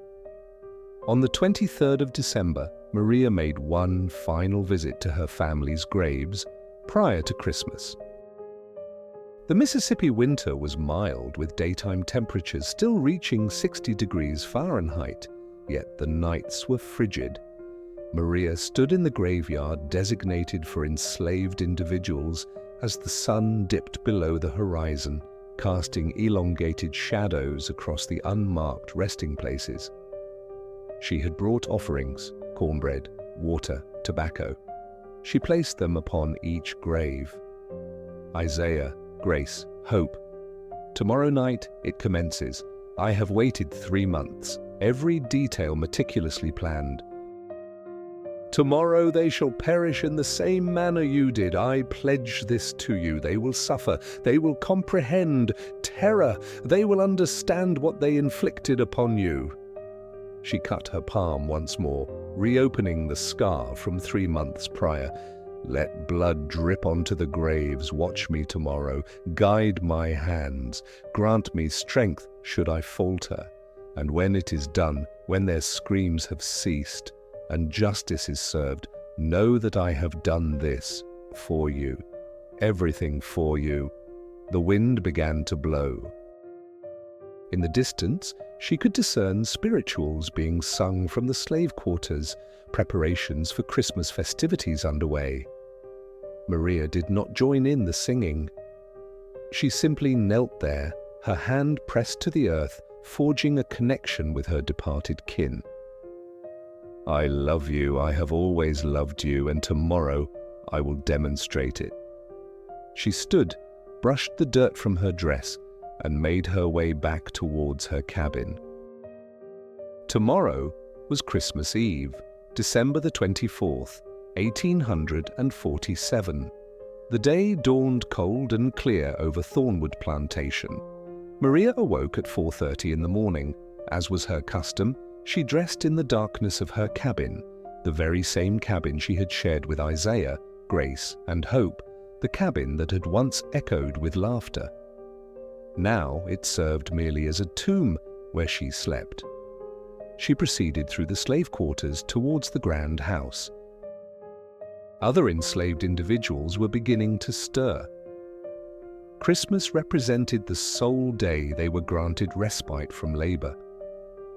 On the 23rd of December, Maria made one final visit to her family's graves prior to Christmas. The Mississippi winter was mild, with daytime temperatures still reaching 60 degrees Fahrenheit, yet the nights were frigid. Maria stood in the graveyard designated for enslaved individuals as the sun dipped below the horizon, casting elongated shadows across the unmarked resting places. She had brought offerings, cornbread, water, tobacco. She placed them upon each grave. Isaiah, Grace, Hope. Tomorrow night it commences. I have waited 3 months, every detail meticulously planned. Tomorrow they shall perish in the same manner you did. I pledge this to you. They will suffer. They will comprehend terror. They will understand what they inflicted upon you. She cut her palm once more, reopening the scar from 3 months prior. Let blood drip onto the graves. Watch me tomorrow. Guide my hands. Grant me strength should I falter. And when it is done, when their screams have ceased, and justice is served, know that I have done this for you, everything for you. The wind began to blow. In the distance, she could discern spirituals being sung from the slave quarters, preparations for Christmas festivities underway. Maria did not join in the singing. She simply knelt there, her hand pressed to the earth, forging a connection with her departed kin. I love you, I have always loved you, and tomorrow I will demonstrate it. She stood, brushed the dirt from her dress, and made her way back towards her cabin. Tomorrow was Christmas Eve, December the 24th, 1847. The day dawned cold and clear over Thornwood plantation. Maria awoke at 4:30 in the morning. As was her custom, she dressed in the darkness of her cabin, the very same cabin she had shared with Isaiah, Grace, and Hope, the cabin that had once echoed with laughter. Now it served merely as a tomb where she slept. She proceeded through the slave quarters towards the grand house. Other enslaved individuals were beginning to stir. Christmas represented the sole day they were granted respite from labor.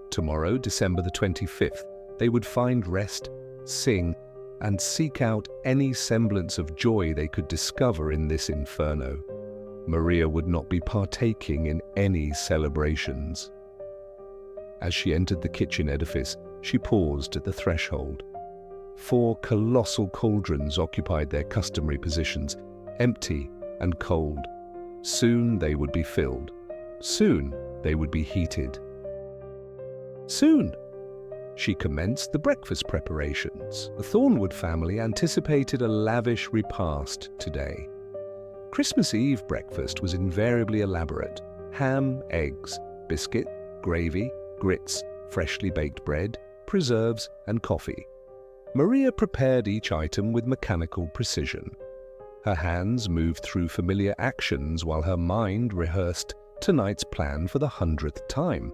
Tomorrow, December the 25th, they would find rest, sing, and seek out any semblance of joy they could discover in this inferno. Maria would not be partaking in any celebrations. As she entered the kitchen edifice, she paused at the threshold. 4 colossal cauldrons occupied their customary positions, empty and cold. Soon they would be filled. Soon they would be heated. Soon, she commenced the breakfast preparations. The Thornwood family anticipated a lavish repast today. Christmas Eve breakfast was invariably elaborate: ham, eggs, biscuit, gravy, grits, freshly baked bread, preserves, and coffee. Maria prepared each item with mechanical precision. Her hands moved through familiar actions while her mind rehearsed tonight's plan for the 100th time.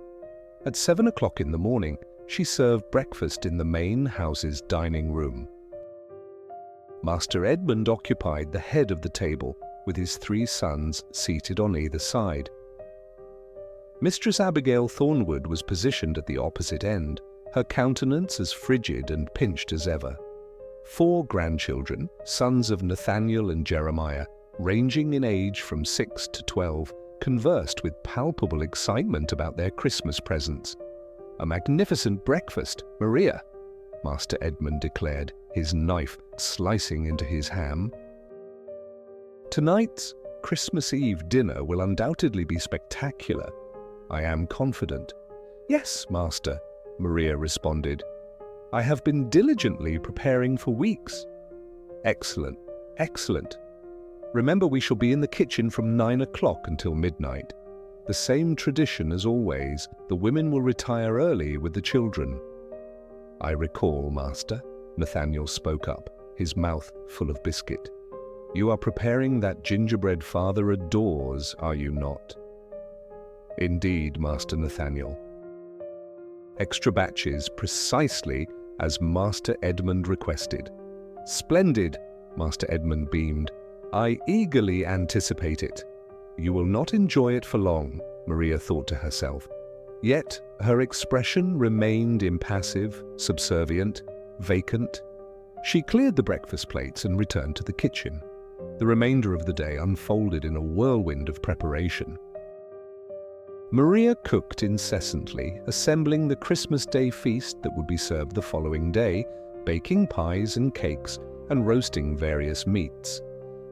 At 7 o'clock in the morning, she served breakfast in the main house's dining room. Master Edmund occupied the head of the table, with his 3 sons seated on either side. Mistress Abigail Thornwood was positioned at the opposite end, her countenance as frigid and pinched as ever. 4 grandchildren, sons of Nathaniel and Jeremiah, ranging in age from 6 to 12, conversed with palpable excitement about their Christmas presents. "A magnificent breakfast, Maria," Master Edmund declared, his knife slicing into his ham. "Tonight's Christmas Eve dinner will undoubtedly be spectacular. I am confident." "Yes, Master," Maria responded. "I have been diligently preparing for weeks." "Excellent, excellent. Remember, we shall be in the kitchen from 9 o'clock until midnight. The same tradition as always, the women will retire early with the children." "I recall, Master," Nathaniel spoke up, his mouth full of biscuit. "You are preparing that gingerbread Father adores, are you not?" "Indeed, Master Nathaniel." "Extra batches, precisely as Master Edmund requested." "Splendid," Master Edmund beamed. "I eagerly anticipate it." "You will not enjoy it for long," Maria thought to herself. Yet her expression remained impassive, subservient, vacant. She cleared the breakfast plates and returned to the kitchen. The remainder of the day unfolded in a whirlwind of preparation. Maria cooked incessantly, assembling the Christmas Day feast that would be served the following day, baking pies and cakes, and roasting various meats.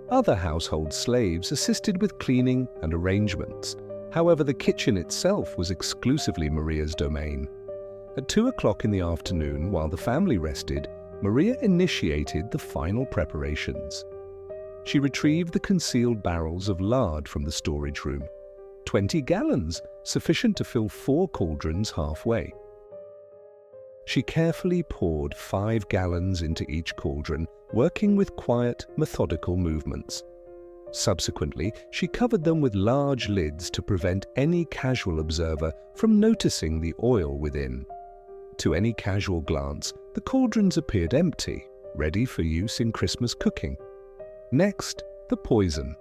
Other household slaves assisted with cleaning and arrangements. However, the kitchen itself was exclusively Maria's domain. At 2 o'clock in the afternoon, while the family rested, Maria initiated the final preparations. She retrieved the concealed barrels of lard from the storage room. 20 gallons, sufficient to fill 4 cauldrons halfway. She carefully poured 5 gallons into each cauldron, working with quiet, methodical movements. Subsequently, she covered them with large lids to prevent any casual observer from noticing the oil within. To any casual glance, the cauldrons appeared empty, ready for use in Christmas cooking. Next, the poison.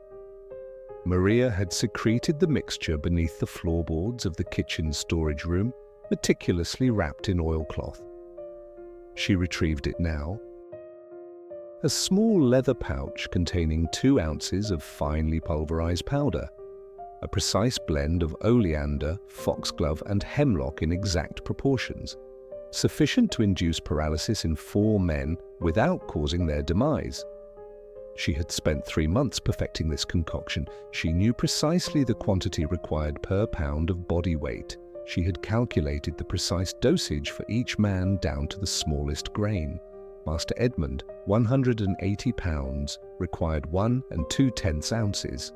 Maria had secreted the mixture beneath the floorboards of the kitchen storage room, meticulously wrapped in oilcloth. She retrieved it now. A small leather pouch containing 2 ounces of finely pulverized powder, a precise blend of oleander, foxglove, and hemlock in exact proportions, sufficient to induce paralysis in 4 men without causing their demise. She had spent 3 months perfecting this concoction. She knew precisely the quantity required per pound of body weight. She had calculated the precise dosage for each man down to the smallest grain. Master Edmund, 180 pounds, required 1 2/10 ounces.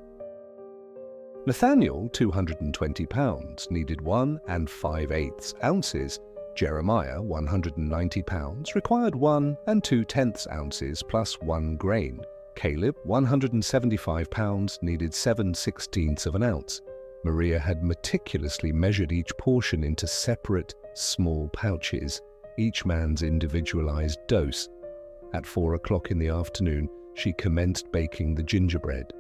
Nathaniel, 220 pounds, needed 1 5/8 ounces. Jeremiah, 190 pounds, required 1 2/10 ounces plus 1 grain. Caleb, 175 pounds, needed 7/16 of an ounce. Maria had meticulously measured each portion into separate, small pouches, each man's individualized dose. At 4 o'clock in the afternoon, she commenced baking the gingerbread.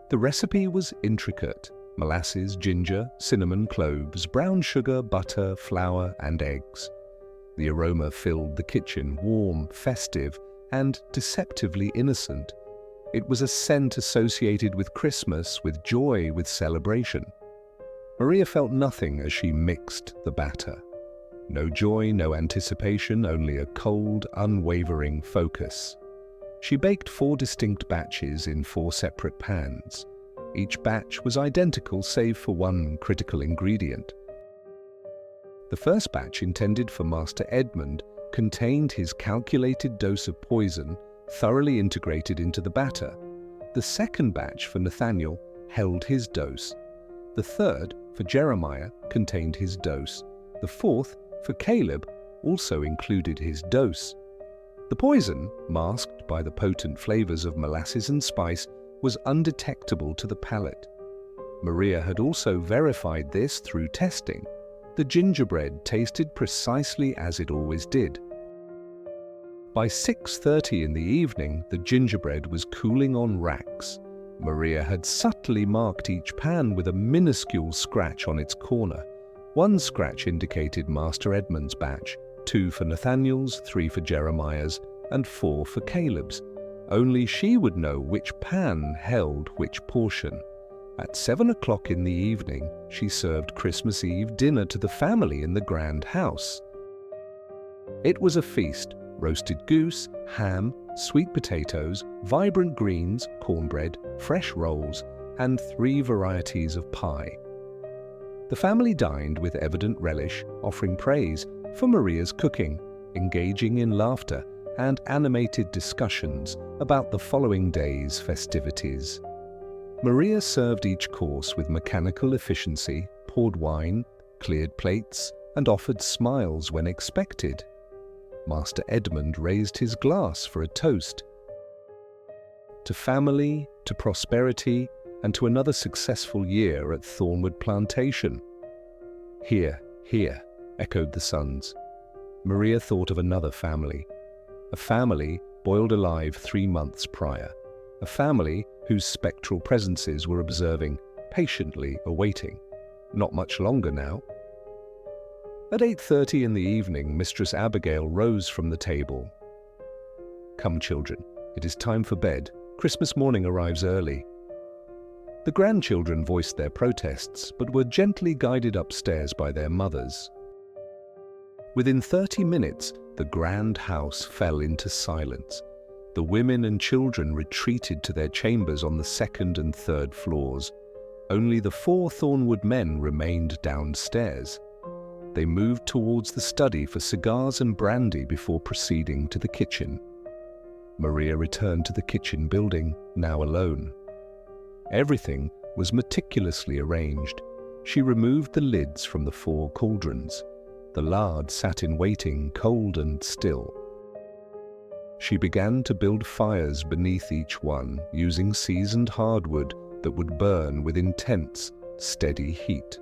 The recipe was intricate: molasses, ginger, cinnamon, cloves, brown sugar, butter, flour, and eggs. The aroma filled the kitchen, warm, festive, and deceptively innocent. It was a scent associated with Christmas, with joy, with celebration. Maria felt nothing as she mixed the batter. No joy, no anticipation, only a cold, unwavering focus. She baked 4 distinct batches in 4 separate pans. Each batch was identical save for one critical ingredient. The first batch, intended for Master Edmund, contained his calculated dose of poison, thoroughly integrated into the batter. The second batch, for Nathaniel, held his dose. The third, for Jeremiah, contained his dose. The fourth, for Caleb, also included his dose. The poison, masked by the potent flavors of molasses and spice, was undetectable to the palate. Maria had also verified this through testing. The gingerbread tasted precisely as it always did. By 6:30 in the evening, the gingerbread was cooling on racks. Maria had subtly marked each pan with a minuscule scratch on its corner. 1 scratch indicated Master Edmund's batch, 2 for Nathaniel's, 3 for Jeremiah's, and 4 for Caleb's. Only she would know which pan held which portion. At 7 o'clock in the evening, she served Christmas Eve dinner to the family in the grand house. It was a feast: roasted goose, ham, sweet potatoes, vibrant greens, cornbread, fresh rolls, and 3 varieties of pie. The family dined with evident relish, offering praise for Maria's cooking, engaging in laughter and animated discussions about the following day's festivities. Maria served each course with mechanical efficiency, poured wine, cleared plates, and offered smiles when expected. Master Edmund raised his glass for a toast. To family, to prosperity, and to another successful year at Thornwood Plantation. "Here, here," echoed the sons. Maria thought of another family. A family boiled alive 3 months prior. A family whose spectral presences were observing, patiently awaiting. Not much longer now. At 8:30 in the evening, Mistress Abigail rose from the table. "Come, children, it is time for bed. Christmas morning arrives early." The grandchildren voiced their protests, but were gently guided upstairs by their mothers. Within 30 minutes, the grand house fell into silence. The women and children retreated to their chambers on the 2nd and 3rd floors. Only the 4 Thornwood men remained downstairs. They moved towards the study for cigars and brandy before proceeding to the kitchen. Maria returned to the kitchen building, now alone. Everything was meticulously arranged. She removed the lids from the 4 cauldrons. The lard sat in waiting, cold and still. She began to build fires beneath each one, using seasoned hardwood that would burn with intense, steady heat.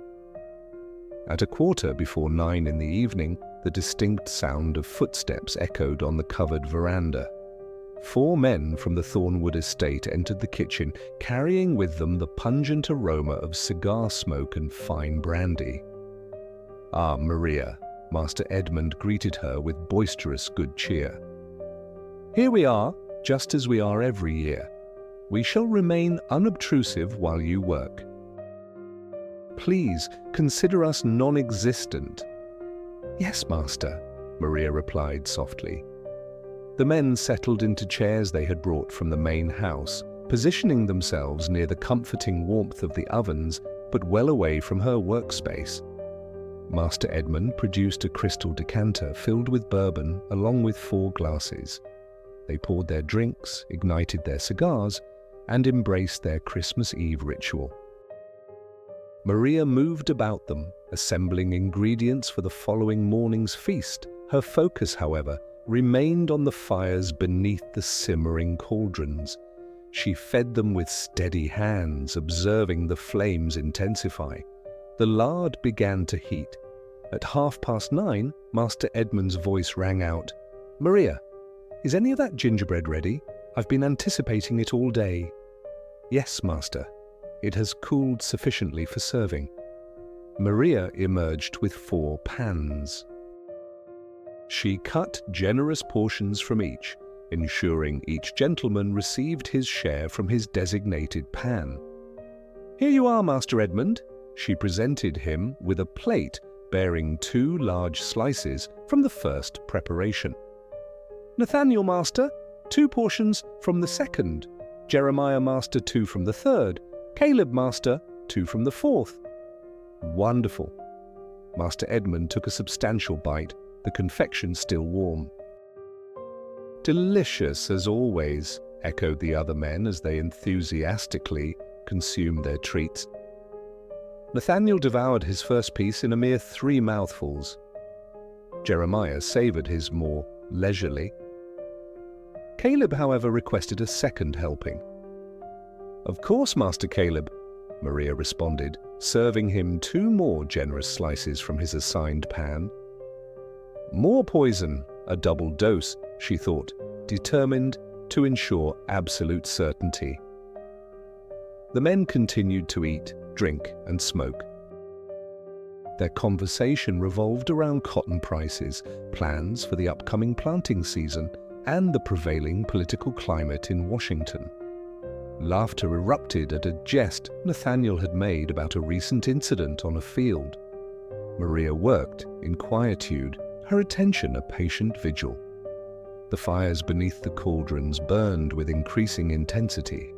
At 9:15 in the evening, the distinct sound of footsteps echoed on the covered veranda. 4 men from the Thornwood estate entered the kitchen, carrying with them the pungent aroma of cigar smoke and fine brandy. "Ah, Maria," Master Edmund greeted her with boisterous good cheer. "Here we are, just as we are every year. We shall remain unobtrusive while you work. Please consider us non-existent." "Yes, Master," Maria replied softly. The men settled into chairs they had brought from the main house, positioning themselves near the comforting warmth of the ovens, but well away from her workspace. Master Edmund produced a crystal decanter filled with bourbon along with 4 glasses. They poured their drinks, ignited their cigars, and embraced their Christmas Eve ritual. Maria moved about them, assembling ingredients for the following morning's feast. Her focus, however, remained on the fires beneath the simmering cauldrons. She fed them with steady hands, observing the flames intensify. The lard began to heat. At 9:30, Master Edmund's voice rang out, "Maria, is any of that gingerbread ready? I've been anticipating it all day." "Yes, Master. It has cooled sufficiently for serving." Maria emerged with 4 pans. She cut generous portions from each, ensuring each gentleman received his share from his designated pan. "Here you are, Master Edmund." She presented him with a plate bearing 2 large slices from the first preparation. "Nathaniel, Master, 2 portions from the 2nd. Jeremiah, Master, 2 from the 3rd. Caleb, Master, 2 from the 4th. "Wonderful." Master Edmund took a substantial bite, the confection still warm. "Delicious as always," echoed the other men as they enthusiastically consumed their treats. Nathaniel devoured his first piece in a mere 3 mouthfuls. Jeremiah savoured his more leisurely. Caleb, however, requested a second helping. "Of course, Master Caleb," Maria responded, serving him 2 more generous slices from his assigned pan. More poison, a double dose, she thought, determined to ensure absolute certainty. The men continued to eat, drink, and smoke. Their conversation revolved around cotton prices, plans for the upcoming planting season, and the prevailing political climate in Washington. Laughter erupted at a jest Nathaniel had made about a recent incident on a field. Maria worked in quietude, her attention a patient vigil. The fires beneath the cauldrons burned with increasing intensity.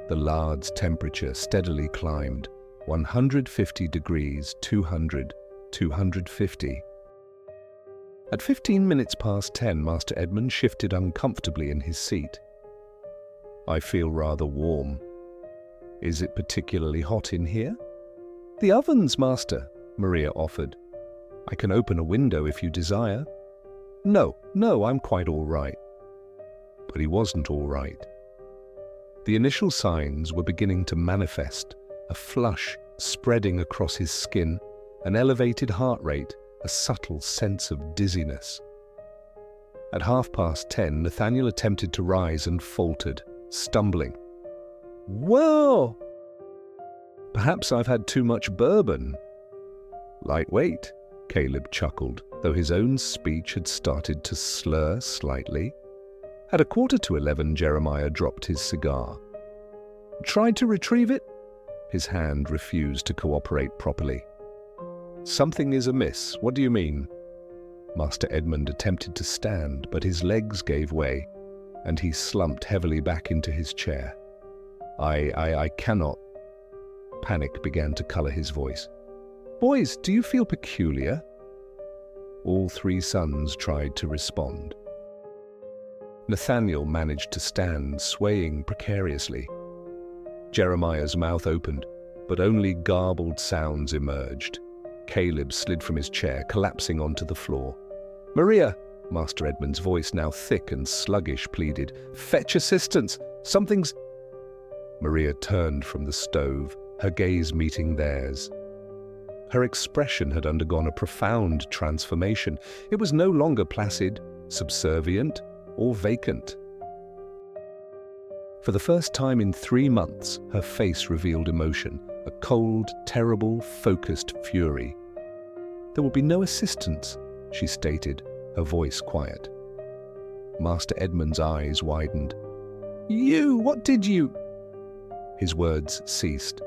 The lard's temperature steadily climbed, 150 degrees, 200, 250. At 15 minutes past 10, Master Edmund shifted uncomfortably in his seat. "I feel rather warm. Is it particularly hot in here?" "The ovens, Master," Maria offered. "I can open a window if you desire." No, I'm quite all right." But he wasn't all right. The initial signs were beginning to manifest, a flush spreading across his skin, an elevated heart rate, a subtle sense of dizziness. At 10:30, Nathaniel attempted to rise and faltered, stumbling. "Whoa! Perhaps I've had too much bourbon." "Lightweight," Caleb chuckled, though his own speech had started to slur slightly. At 11:15, Jeremiah dropped his cigar. "Tried to retrieve it?" His hand refused to cooperate properly. "Something is amiss. What do you mean?" Master Edmund attempted to stand, but his legs gave way, and he slumped heavily back into his chair. I cannot." Panic began to color his voice. "Boys, do you feel peculiar?" All three sons tried to respond. Nathaniel managed to stand, swaying precariously. Jeremiah's mouth opened, but only garbled sounds emerged. Caleb slid from his chair, collapsing onto the floor. "Maria," Master Edmund's voice, now thick and sluggish, pleaded, "fetch assistance! Something's—" Maria turned from the stove, her gaze meeting theirs. Her expression had undergone a profound transformation. It was no longer placid, subservient, or vacant. For the first time in 3 months, her face revealed emotion, a cold, terrible, focused fury. "There will be no assistance," she stated, her voice quiet. Master Edmund's eyes widened. What did you—" His words ceased.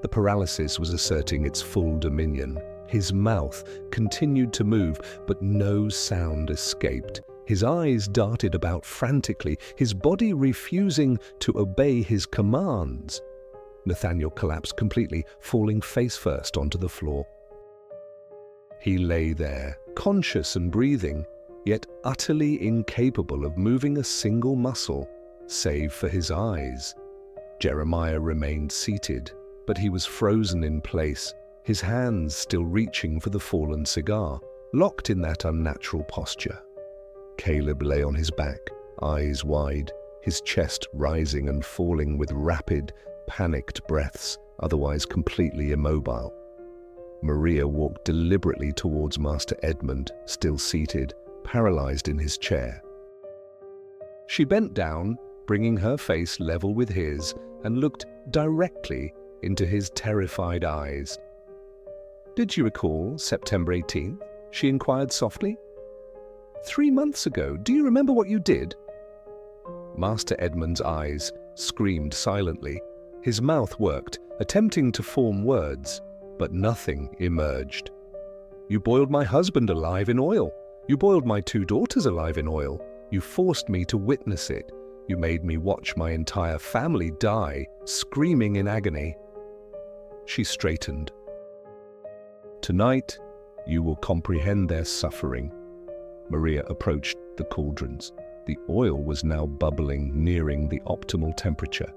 The paralysis was asserting its full dominion. His mouth continued to move, but no sound escaped. His eyes darted about frantically, his body refusing to obey his commands. Nathaniel collapsed completely, falling face first onto the floor. He lay there, conscious and breathing, yet utterly incapable of moving a single muscle, save for his eyes. Jeremiah remained seated, but he was frozen in place, his hands still reaching for the fallen cigar, locked in that unnatural posture. Caleb lay on his back, eyes wide, his chest rising and falling with rapid, panicked breaths, otherwise completely immobile. Maria walked deliberately towards Master Edmund, still seated, paralyzed in his chair. She bent down, bringing her face level with his, and looked directly into his terrified eyes. "Did you recall September 18th?" she inquired softly. 3 months ago, do you remember what you did?" Master Edmund's eyes screamed silently. His mouth worked, attempting to form words, but nothing emerged. "You boiled my husband alive in oil. You boiled my 2 daughters alive in oil. You forced me to witness it. You made me watch my entire family die, screaming in agony." She straightened. "Tonight, you will comprehend their suffering." Maria approached the cauldrons. The oil was now bubbling, nearing the optimal temperature.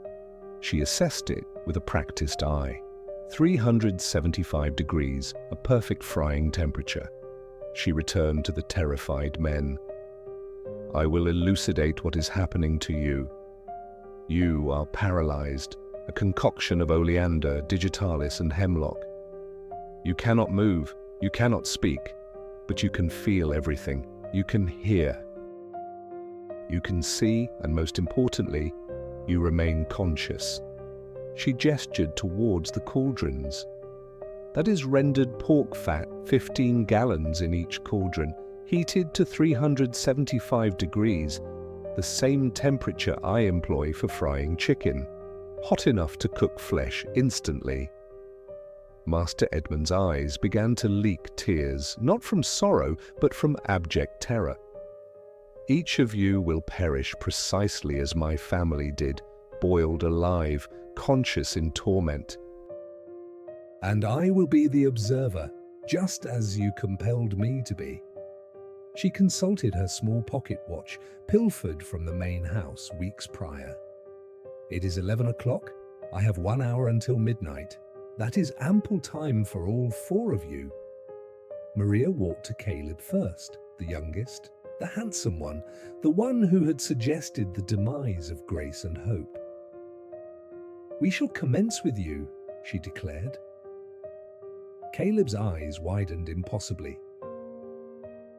She assessed it with a practiced eye. 375 degrees, a perfect frying temperature. She returned to the terrified men. "I will elucidate what is happening to you. You are paralyzed, a concoction of oleander, digitalis, and hemlock. You cannot move, you cannot speak, but you can feel everything. You can hear. You can see, and most importantly, you remain conscious." She gestured towards the cauldrons. "That is rendered pork fat, 15 gallons in each cauldron, heated to 375 degrees. the same temperature I employ for frying chicken, hot enough to cook flesh instantly. Master Edmund's eyes began to leak tears, not from sorrow, but from abject terror. Each of you will perish precisely as my family did, boiled alive, conscious in torment. And I will be the observer, just as you compelled me to be. She consulted her small pocket watch, pilfered from the main house weeks prior. It is 11 o'clock. I have 1 hour until midnight. That is ample time for all 4 of you. Maria walked to Caleb first, the youngest, the handsome one, the one who had suggested the demise of Grace and Hope. "We shall commence with you," she declared. Caleb's eyes widened impossibly.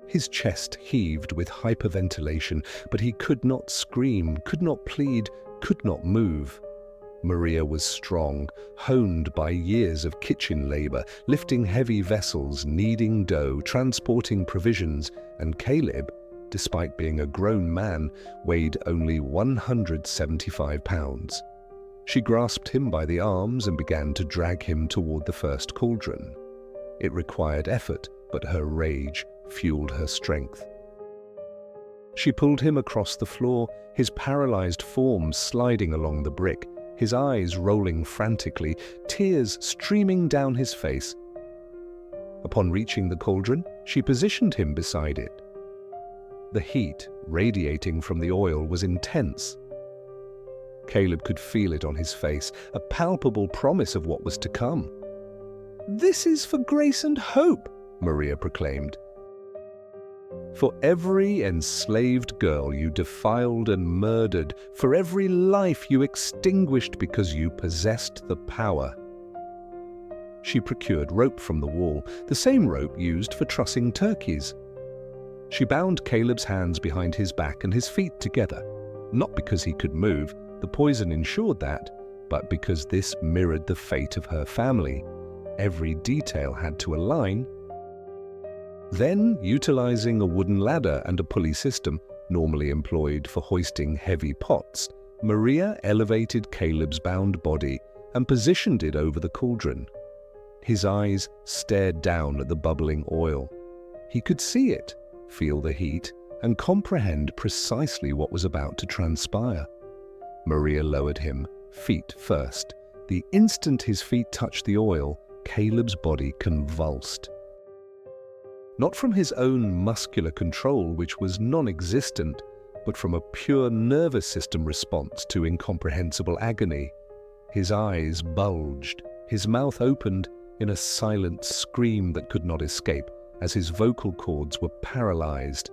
His chest heaved with hyperventilation, but he could not scream, could not plead, could not move. Maria was strong, honed by years of kitchen labor, lifting heavy vessels, kneading dough, transporting provisions, and Caleb, despite being a grown man, weighed only 175 pounds. She grasped him by the arms and began to drag him toward the first cauldron. It required effort, but her rage fueled her strength. She pulled him across the floor, his paralyzed form sliding along the brick, his eyes rolling frantically, tears streaming down his face. Upon reaching the cauldron, she positioned him beside it. The heat radiating from the oil was intense. Caleb could feel it on his face, a palpable promise of what was to come. "This is for Grace and Hope," Maria proclaimed. "For every enslaved girl you defiled and murdered, for every life you extinguished because you possessed the power." She procured rope from the wall, the same rope used for trussing turkeys. She bound Caleb's hands behind his back and his feet together, not because he could move, the poison ensured that, but because this mirrored the fate of her family. Every detail had to align. Then, utilizing a wooden ladder and a pulley system, normally employed for hoisting heavy pots, Maria elevated Caleb's bound body and positioned it over the cauldron. His eyes stared down at the bubbling oil. He could see it, feel the heat, and comprehend precisely what was about to transpire. Maria lowered him, feet first. The instant his feet touched the oil, Caleb's body convulsed. Not from his own muscular control, which was non-existent, but from a pure nervous system response to incomprehensible agony. His eyes bulged, his mouth opened in a silent scream that could not escape, as his vocal cords were paralyzed.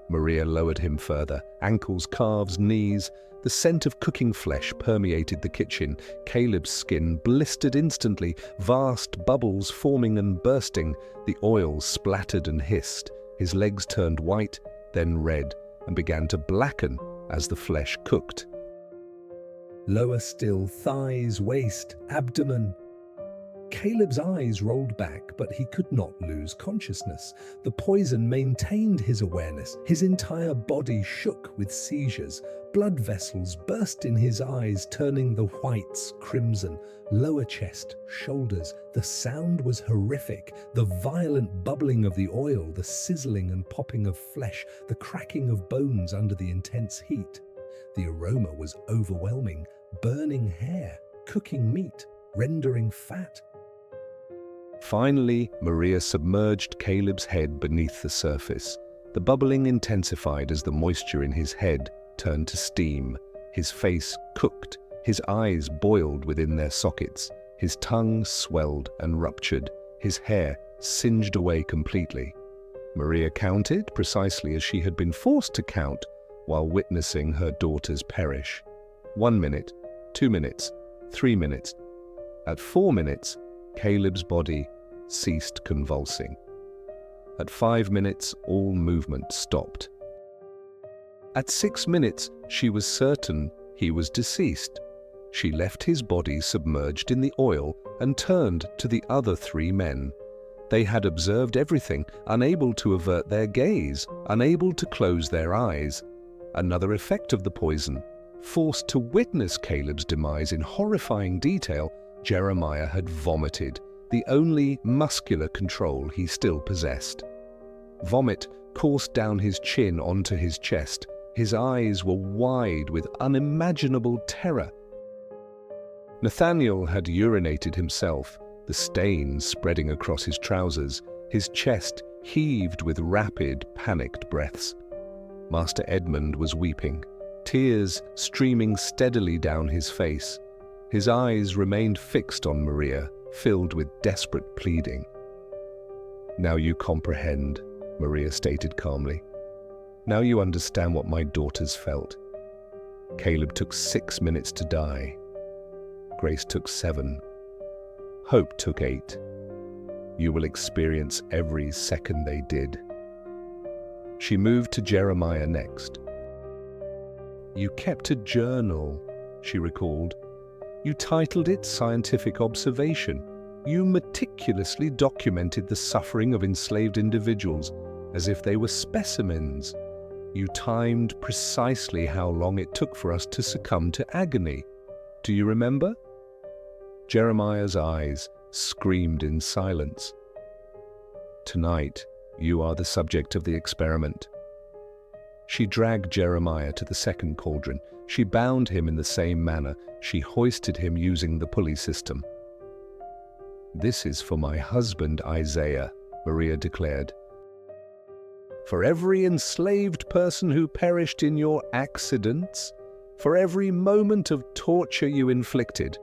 Maria lowered him further, ankles, calves, knees. The scent of cooking flesh permeated the kitchen. Caleb's skin blistered instantly, vast bubbles forming and bursting. The oil splattered and hissed. His legs turned white, then red, and began to blacken as the flesh cooked. Lower still, thighs, waist, abdomen. Caleb's eyes rolled back, but he could not lose consciousness. The poison maintained his awareness. His entire body shook with seizures. Blood vessels burst in his eyes, turning the whites crimson. Lower chest, shoulders. The sound was horrific. The violent bubbling of the oil, the sizzling and popping of flesh, the cracking of bones under the intense heat. The aroma was overwhelming. Burning hair, cooking meat, rendering fat. Finally, Maria submerged Caleb's head beneath the surface. The bubbling intensified as the moisture in his head turned to steam. His face cooked, his eyes boiled within their sockets, his tongue swelled and ruptured, his hair singed away completely. Maria counted precisely as she had been forced to count while witnessing her daughters perish. 1 minute, 2 minutes, 3 minutes. At 4 minutes, Caleb's body ceased convulsing. At 5 minutes, all movement stopped. At 6 minutes, she was certain he was deceased. She left his body submerged in the oil and turned to the other 3 men. They had observed everything, unable to avert their gaze, unable to close their eyes. Another effect of the poison. Forced to witness Caleb's demise in horrifying detail, Jeremiah had vomited, the only muscular control he still possessed. Vomit coursed down his chin onto his chest. His eyes were wide with unimaginable terror. Nathaniel had urinated himself, the stains spreading across his trousers. His chest heaved with rapid, panicked breaths. Master Edmund was weeping, tears streaming steadily down his face. His eyes remained fixed on Maria, filled with desperate pleading. "Now you comprehend," Maria stated calmly. "Now you understand what my daughters felt. Caleb took 6 minutes to die. Grace took 7. Hope took 8. You will experience every second they did." She moved to Jeremiah next. "You kept a journal," she recalled. "You titled it Scientific Observation. You meticulously documented the suffering of enslaved individuals as if they were specimens. You timed precisely how long it took for us to succumb to agony. Do you remember?" Jeremiah's eyes screamed in silence. "Tonight, you are the subject of the experiment." She dragged Jeremiah to the second cauldron. She bound him in the same manner. She hoisted him using the pulley system. "This is for my husband, Isaiah," Maria declared. "For every enslaved person who perished in your accidents, for every moment of torture you inflicted."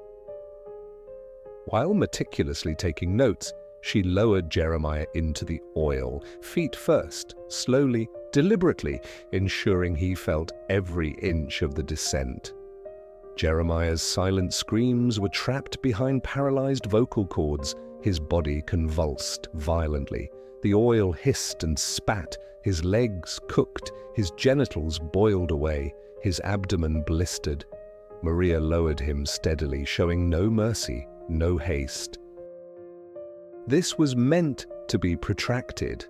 While meticulously taking notes, she lowered Jeremiah into the oil, feet first, slowly, deliberately, ensuring he felt every inch of the descent. Jeremiah's silent screams were trapped behind paralyzed vocal cords. His body convulsed violently. The oil hissed and spat. His legs cooked. His genitals boiled away. His abdomen blistered. Maria lowered him steadily, showing no mercy, no haste. This was meant to be protracted.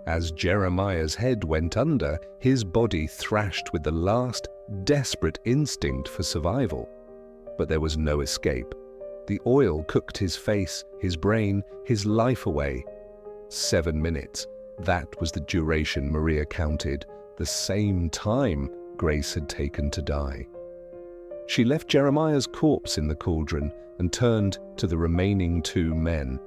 As Jeremiah's head went under, his body thrashed with the last, desperate instinct for survival. But there was no escape. The oil cooked his face, his brain, his life away. 7 minutes. That was the duration Maria counted, the same time Grace had taken to die. She left Jeremiah's corpse in the cauldron and turned to the remaining 2 men.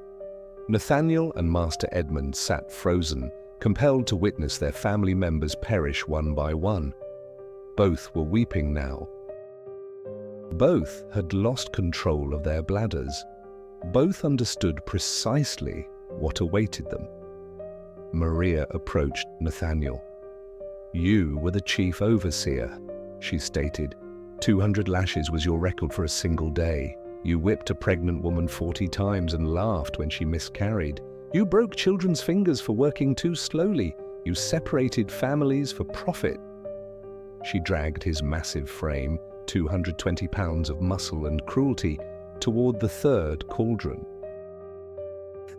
Nathaniel and Master Edmund sat frozen, compelled to witness their family members perish one by one. Both were weeping now. Both had lost control of their bladders. Both understood precisely what awaited them. Maria approached Nathaniel. "You were the chief overseer," she stated. 200 lashes was your record for a single day. You whipped a pregnant woman 40 times and laughed when she miscarried. You broke children's fingers for working too slowly. You separated families for profit. She dragged his massive frame, 220 pounds of muscle and cruelty, toward the third cauldron.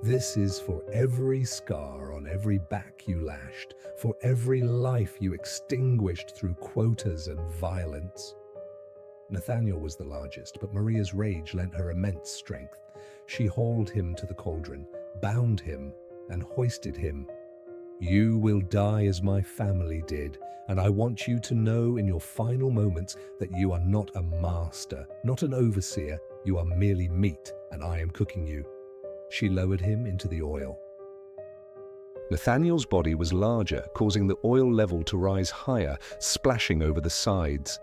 "This is for every scar on every back you lashed, for every life you extinguished through quotas and violence." Nathaniel was the largest, but Maria's rage lent her immense strength. She hauled him to the cauldron, bound him, and hoisted him. "You will die as my family did, and I want you to know in your final moments that you are not a master, not an overseer. You are merely meat, and I am cooking you." She lowered him into the oil. Nathaniel's body was larger, causing the oil level to rise higher, splashing over the sides.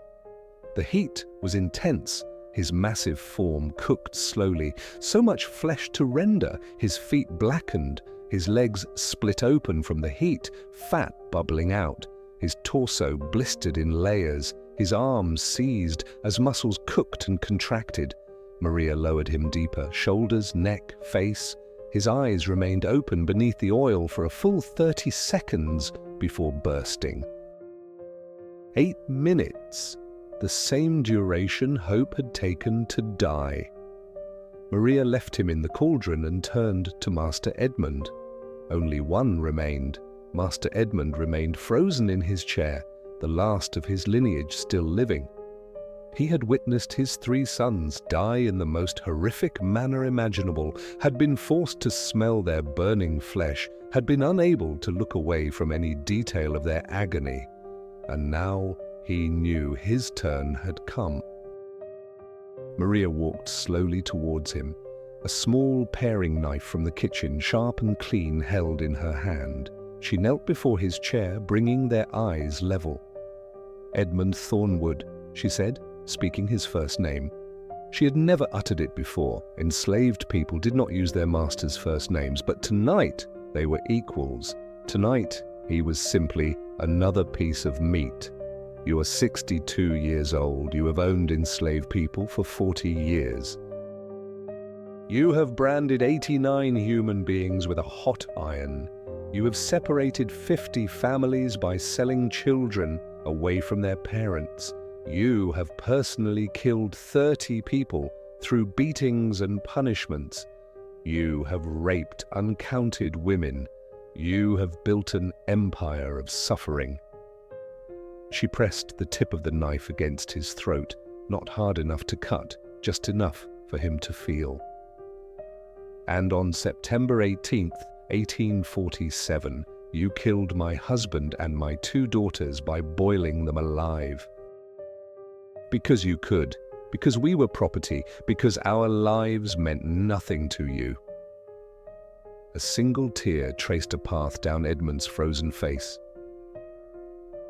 The heat was intense. His massive form cooked slowly, so much flesh to render. His feet blackened, his legs split open from the heat, fat bubbling out. His torso blistered in layers, his arms seized as muscles cooked and contracted. Maria lowered him deeper, shoulders, neck, face. His eyes remained open beneath the oil for a full 30 seconds before bursting. 8 minutes. The same duration Hope had taken to die. Maria left him in the cauldron and turned to Master Edmund. Only one remained. Master Edmund remained frozen in his chair, the last of his lineage still living. He had witnessed his 3 sons die in the most horrific manner imaginable, had been forced to smell their burning flesh, had been unable to look away from any detail of their agony. And now he knew his turn had come. Maria walked slowly towards him, a small paring knife from the kitchen, sharp and clean, held in her hand. She knelt before his chair, bringing their eyes level. "Edmund Thornwood," she said, speaking his first name. She had never uttered it before. Enslaved people did not use their masters' first names, but tonight they were equals. Tonight he was simply another piece of meat. "You are 62 years old. You have owned enslaved people for 40 years. You have branded 89 human beings with a hot iron. You have separated 50 families by selling children away from their parents. You have personally killed 30 people through beatings and punishments. You have raped uncounted women. You have built an empire of suffering." She pressed the tip of the knife against his throat, not hard enough to cut, just enough for him to feel. "And on September 18th, 1847, you killed my husband and my 2 daughters by boiling them alive. Because you could, because we were property, because our lives meant nothing to you." A single tear traced a path down Edmund's frozen face.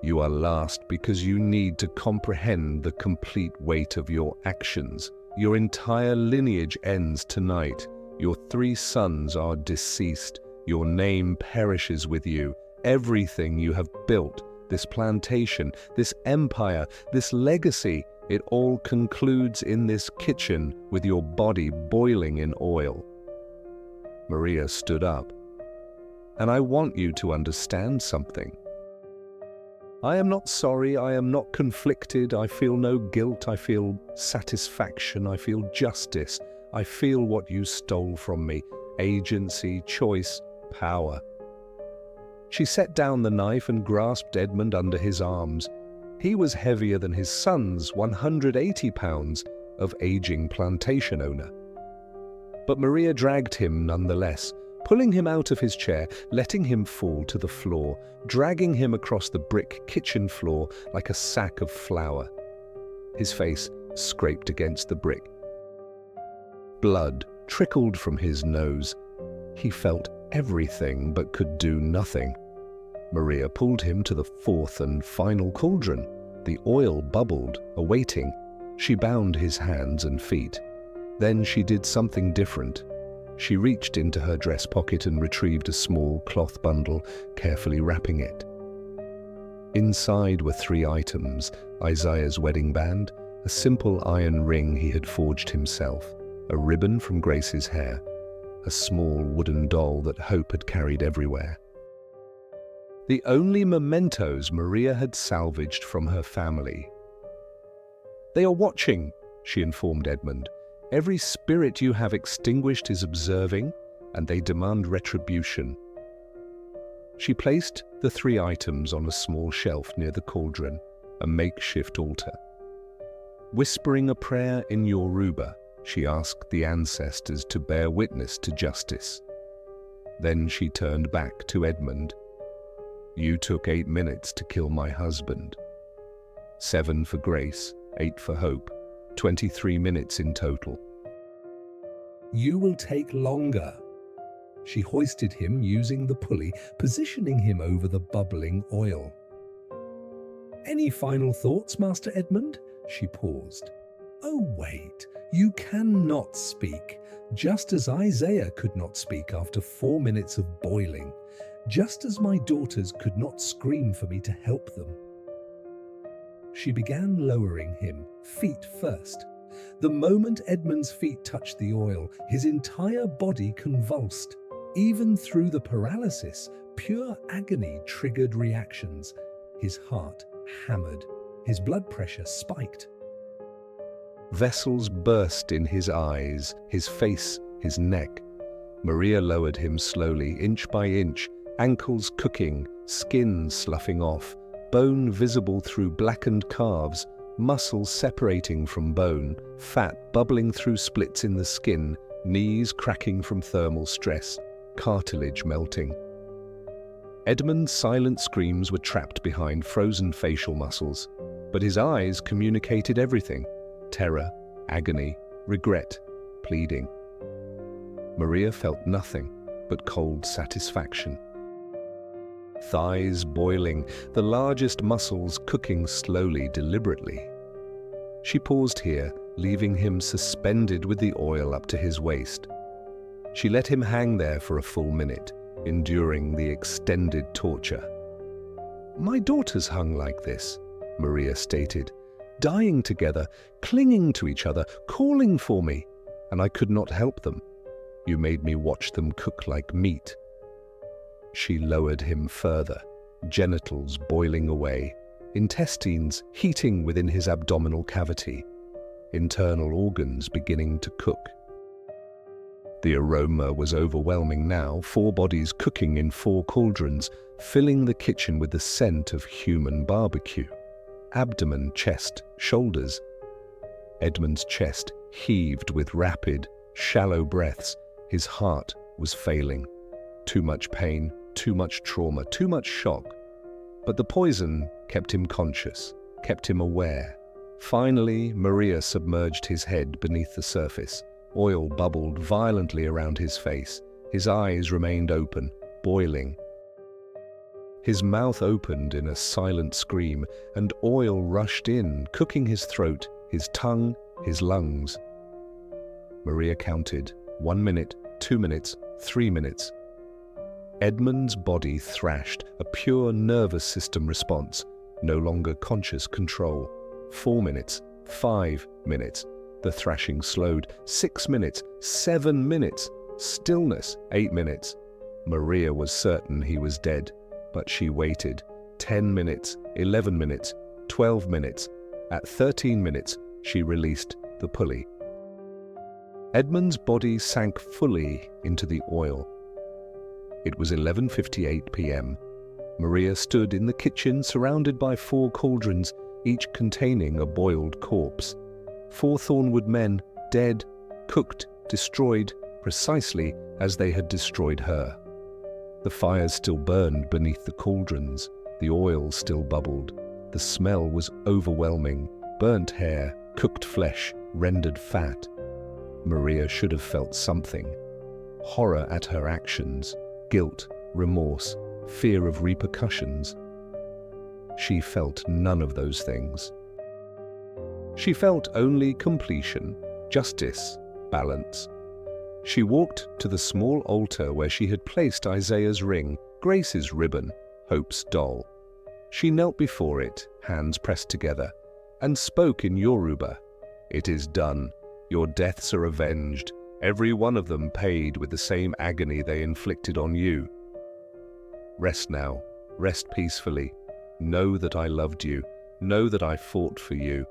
"You are last because you need to comprehend the complete weight of your actions. Your entire lineage ends tonight. Your 3 sons are deceased. Your name perishes with you. Everything you have built, this plantation, this empire, this legacy, it all concludes in this kitchen with your body boiling in oil." Maria stood up. "And I want you to understand something. I am not sorry, I am not conflicted, I feel no guilt, I feel satisfaction, I feel justice, I feel what you stole from me, agency, choice, power." She set down the knife and grasped Edmund under his arms. He was heavier than his sons, 180 pounds, of aging plantation owner. But Maria dragged him nonetheless, pulling him out of his chair, letting him fall to the floor, dragging him across the brick kitchen floor like a sack of flour. His face scraped against the brick. Blood trickled from his nose. He felt everything but could do nothing. Maria pulled him to the 4th and final cauldron. The oil bubbled, awaiting. She bound his hands and feet. Then she did something different. She reached into her dress pocket and retrieved a small cloth bundle, carefully wrapping it. Inside were 3 items: Isaiah's wedding band, a simple iron ring he had forged himself, a ribbon from Grace's hair, a small wooden doll that Hope had carried everywhere. The only mementos Maria had salvaged from her family. "They are watching," she informed Edmund. "Every spirit you have extinguished is observing, and they demand retribution." She placed the 3 items on a small shelf near the cauldron, a makeshift altar. Whispering a prayer in Yoruba, she asked the ancestors to bear witness to justice. Then she turned back to Edmund. "You took 8 minutes to kill my husband. 7 for Grace, 8 for Hope. 23 minutes in total. You will take longer." She hoisted him using the pulley, positioning him over the bubbling oil. "Any final thoughts, Master Edmund?" She paused. "Oh, wait, you cannot speak, just as Isaiah could not speak after 4 minutes of boiling, just as my daughters could not scream for me to help them." She began lowering him, feet first. The moment Edmund's feet touched the oil, his entire body convulsed. Even through the paralysis, pure agony triggered reactions. His heart hammered. His blood pressure spiked. Vessels burst in his eyes, his face, his neck. Maria lowered him slowly, inch by inch, ankles cooking, skin sloughing off, bone visible through blackened calves, muscles separating from bone, fat bubbling through splits in the skin, knees cracking from thermal stress, cartilage melting. Edmund's silent screams were trapped behind frozen facial muscles, but his eyes communicated everything: terror, agony, regret, pleading. Maria felt nothing but cold satisfaction. Thighs boiling, the largest muscles cooking slowly, deliberately. She paused here, leaving him suspended with the oil up to his waist. She let him hang there for a full minute, enduring the extended torture. "My daughters hung like this," Maria stated, "dying together, clinging to each other, calling for me, and I could not help them. You made me watch them cook like meat." She lowered him further, genitals boiling away, intestines heating within his abdominal cavity, internal organs beginning to cook. The aroma was overwhelming now, 4 bodies cooking in 4 cauldrons, filling the kitchen with the scent of human barbecue. Abdomen, chest, shoulders. Edmund's chest heaved with rapid, shallow breaths. His heart was failing. Too much pain, too much trauma, too much shock. But the poison kept him conscious, kept him aware. Finally, Maria submerged his head beneath the surface. Oil bubbled violently around his face. His eyes remained open, boiling. His mouth opened in a silent scream, and oil rushed in, cooking his throat, his tongue, his lungs. Maria counted 1 minute, 2 minutes, 3 minutes. Edmund's body thrashed, a pure nervous system response, no longer conscious control. 4 minutes, 5 minutes. The thrashing slowed. 6 minutes, 7 minutes. Stillness, 8 minutes. Maria was certain he was dead, but she waited. 10 minutes, 11 minutes, 12 minutes. At 13 minutes, she released the pulley. Edmund's body sank fully into the oil. It was 11:58 p.m. Maria stood in the kitchen surrounded by 4 cauldrons, each containing a boiled corpse. 4 Thornwood men, dead, cooked, destroyed, precisely as they had destroyed her. The fires still burned beneath the cauldrons. The oil still bubbled. The smell was overwhelming. Burnt hair, cooked flesh, rendered fat. Maria should have felt something. Horror at her actions, guilt, remorse, fear of repercussions. She felt none of those things. She felt only completion, justice, balance. She walked to the small altar where she had placed Isaiah's ring, Grace's ribbon, Hope's doll. She knelt before it, hands pressed together, and spoke in Yoruba. "It is done. Your deaths are avenged, every one of them paid with the same agony they inflicted on you. Rest now, rest peacefully. Know that I loved you. Know that I fought for you.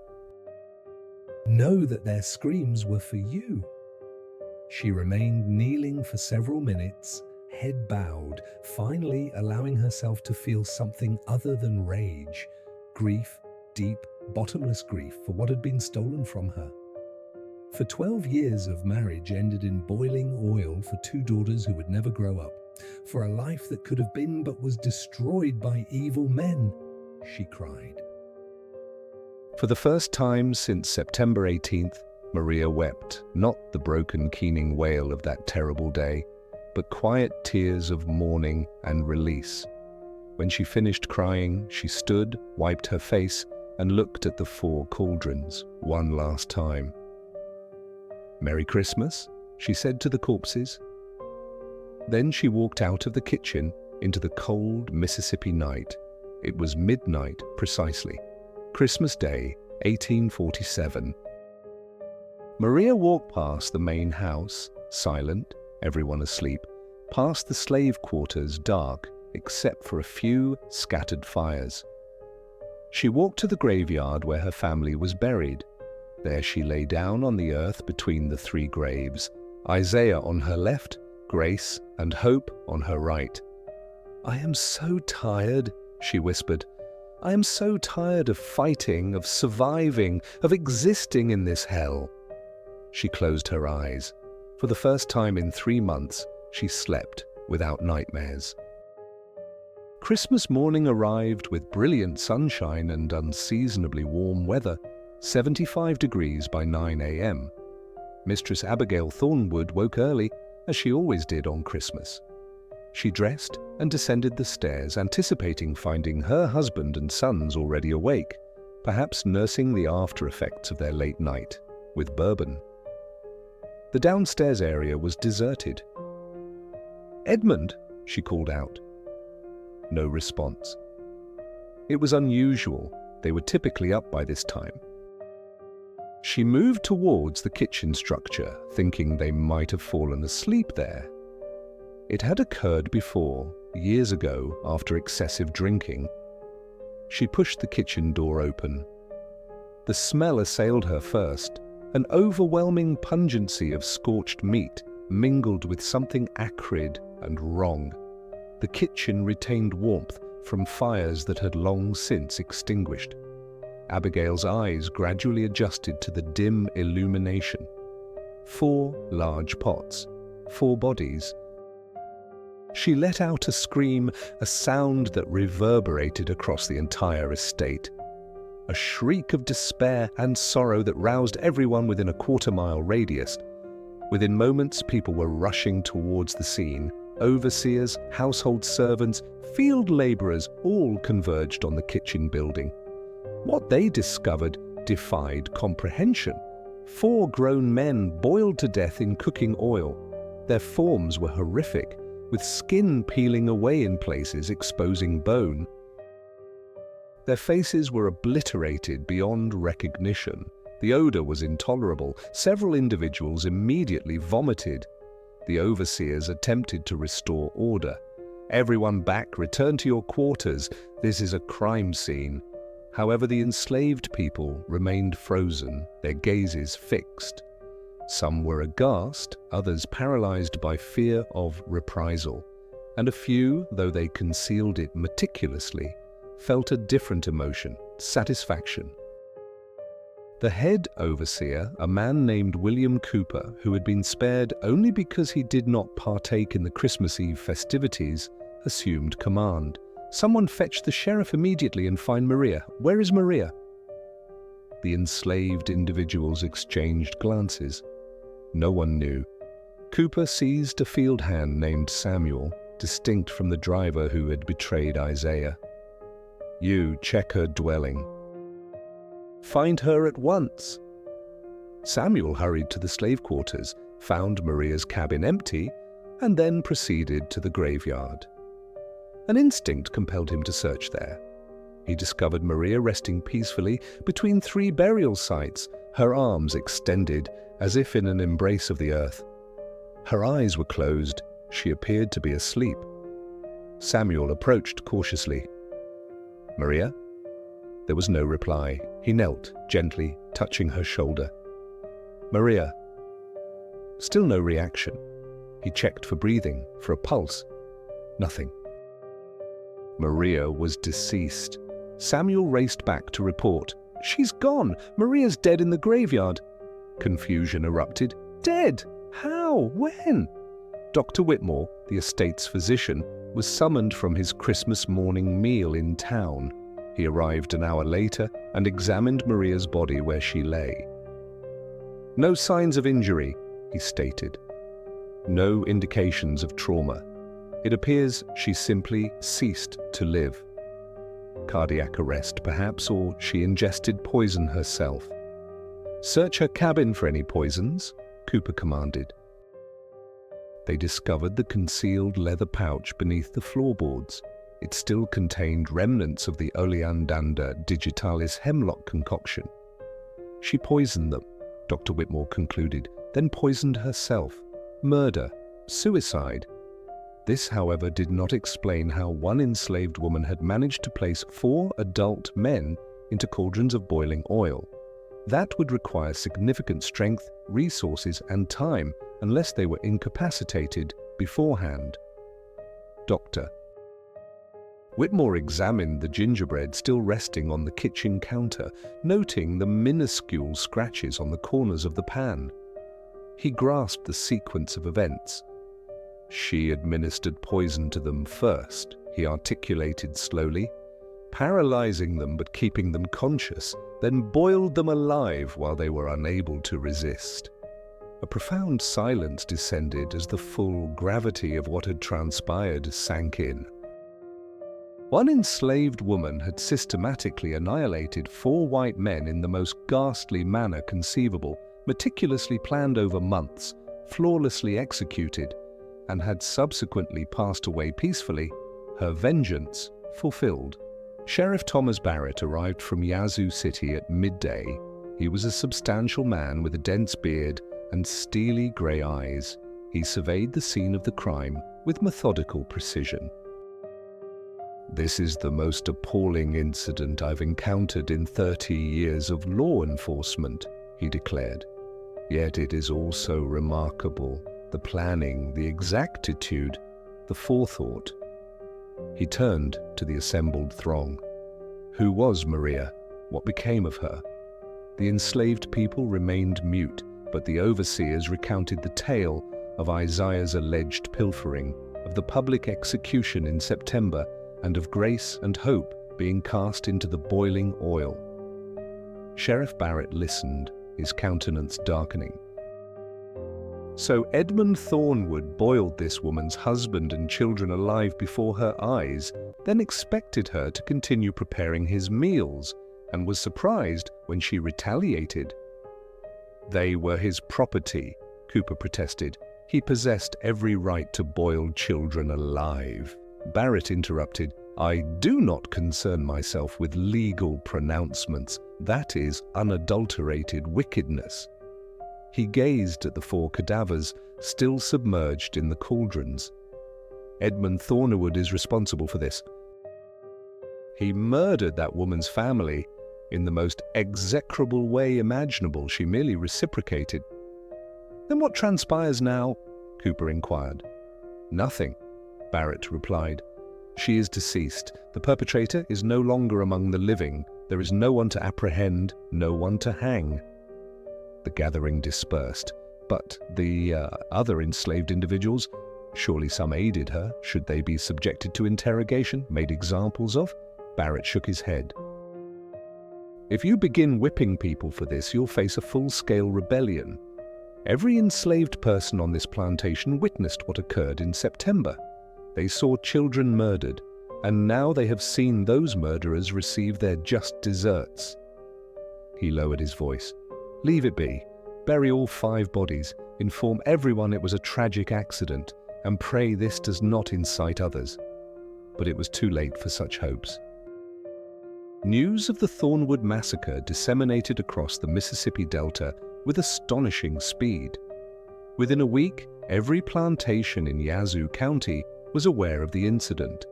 Know that their screams were for you." She remained kneeling for several minutes, head bowed, finally allowing herself to feel something other than rage, grief, deep, bottomless grief for what had been stolen from her. For 12 years of marriage ended in boiling oil for 2 daughters who would never grow up, for a life that could have been but was destroyed by evil men, she cried. For the first time since September 18th, Maria wept, not the broken, keening wail of that terrible day, but quiet tears of mourning and release. When she finished crying, she stood, wiped her face, and looked at the 4 cauldrons one last time. "Merry Christmas," she said to the corpses. Then she walked out of the kitchen into the cold Mississippi night. It was midnight precisely. Christmas Day, 1847. Maria walked past the main house, silent, everyone asleep, past the slave quarters, dark, except for a few scattered fires. She walked to the graveyard where her family was buried. There she lay down on the earth between the 3 graves, Isaiah on her left, Grace and Hope on her right. "I am so tired," she whispered. I am so tired of fighting, of surviving, of existing in this hell." She closed her eyes. For the first time in 3 months, she slept without nightmares. Christmas morning arrived with brilliant sunshine and unseasonably warm weather, 75 degrees by 9 a.m. Mistress Abigail Thornwood woke early, as she always did on Christmas. She dressed and descended the stairs, anticipating finding her husband and sons already awake, perhaps nursing the after-effects of their late night with bourbon. The downstairs area was deserted. "Edmund," she called out. No response. It was unusual. They were typically up by this time. She moved towards the kitchen structure, thinking they might have fallen asleep there. It had occurred before, years ago, after excessive drinking. She pushed the kitchen door open. The smell assailed her first, an overwhelming pungency of scorched meat mingled with something acrid and wrong. The kitchen retained warmth from fires that had long since extinguished. Abigail's eyes gradually adjusted to the dim illumination. 4 large pots, 4 bodies. She let out a scream, a sound that reverberated across the entire estate. A shriek of despair and sorrow that roused everyone within a quarter-mile radius. Within moments, people were rushing towards the scene. Overseers, household servants, field laborers all converged on the kitchen building. What they discovered defied comprehension. 4 grown men boiled to death in cooking oil. Their forms were horrific, with skin peeling away in places, exposing bone. Their faces were obliterated beyond recognition. The odor was intolerable. Several individuals immediately vomited. The overseers attempted to restore order. "Everyone back, return to your quarters. This is a crime scene." However, the enslaved people remained frozen, their gazes fixed. Some were aghast, others paralyzed by fear of reprisal, and a few, though they concealed it meticulously, felt a different emotion, satisfaction. The head overseer, a man named William Cooper, who had been spared only because he did not partake in the Christmas Eve festivities, assumed command. "Someone fetch the sheriff immediately and find Maria. Where is Maria?" The enslaved individuals exchanged glances. No one knew. Cooper seized a field hand named Samuel, distinct from the driver who had betrayed Isaiah. "You check her dwelling. Find her at once." Samuel hurried to the slave quarters, found Maria's cabin empty, and then proceeded to the graveyard. An instinct compelled him to search there. He discovered Maria resting peacefully between 3 burial sites, her arms extended as if in an embrace of the earth. Her eyes were closed. She appeared to be asleep. Samuel approached cautiously. "Maria?" There was no reply. He knelt, gently touching her shoulder. "Maria?" Still no reaction. He checked for breathing, for a pulse. Nothing. Maria was deceased. Samuel raced back to report. "She's gone! Maria's dead in the graveyard!" Confusion erupted. "Dead? How? When?" Dr. Whitmore, the estate's physician, was summoned from his Christmas morning meal in town. He arrived an hour later and examined Maria's body where she lay. "No signs of injury," he stated. "No indications of trauma. It appears she simply ceased to live. Cardiac arrest, perhaps, or she ingested poison herself." "Search her cabin for any poisons," Cooper commanded. They discovered the concealed leather pouch beneath the floorboards. It still contained remnants of the Oleandanda digitalis hemlock concoction. "She poisoned them," Dr. Whitmore concluded, "then poisoned herself. Murder. Suicide." This, however, did not explain how one enslaved woman had managed to place 4 adult men into cauldrons of boiling oil. That would require significant strength, resources, and time, unless they were incapacitated beforehand. "Doctor." Whitmore examined the gingerbread still resting on the kitchen counter, noting the minuscule scratches on the corners of the pan. He grasped the sequence of events. She administered poison to them first, he articulated slowly, paralyzing them but keeping them conscious, then boiled them alive while they were unable to resist. A profound silence descended as the full gravity of what had transpired sank in. One enslaved woman had systematically annihilated 4 white men in the most ghastly manner conceivable, meticulously planned over months, flawlessly executed, and had subsequently passed away peacefully, her vengeance fulfilled. Sheriff Thomas Barrett arrived from Yazoo City at midday. He was a substantial man with a dense beard and steely grey eyes. He surveyed the scene of the crime with methodical precision. "This is the most appalling incident I've encountered in 30 years of law enforcement," he declared. "Yet it is also remarkable, the planning, the exactitude, the forethought." He turned to the assembled throng. Who was Maria? What became of her? The enslaved people remained mute, but the overseers recounted the tale of Isaiah's alleged pilfering, of the public execution in September, and of grace and hope being cast into the boiling oil. Sheriff Barrett listened, his countenance darkening. So Edmund Thornwood boiled this woman's husband and children alive before her eyes, then expected her to continue preparing his meals, and was surprised when she retaliated. "They were his property," Cooper protested. "He possessed every right to boil children alive." Barrett interrupted. "I do not concern myself with legal pronouncements. That is unadulterated wickedness." He gazed at the 4 cadavers, still submerged in the cauldrons. "Edmund Thornwood is responsible for this. He murdered that woman's family in the most execrable way imaginable. She merely reciprocated." "Then what transpires now?" Cooper inquired. "Nothing," Barrett replied. "She is deceased. The perpetrator is no longer among the living. There is no one to apprehend, no one to hang." The gathering dispersed. But the other enslaved individuals? Surely some aided her. Should they be subjected to interrogation, made examples of? Barrett shook his head. "If you begin whipping people for this, you'll face a full-scale rebellion. Every enslaved person on this plantation witnessed what occurred in September. They saw children murdered, and now they have seen those murderers receive their just deserts." He lowered his voice. "Leave it be. Bury all 5 bodies. Inform everyone it was a tragic accident, and pray this does not incite others." But it was too late for such hopes. News of the Thornwood massacre disseminated across the Mississippi Delta with astonishing speed. Within a week, every plantation in Yazoo County was aware of the incident.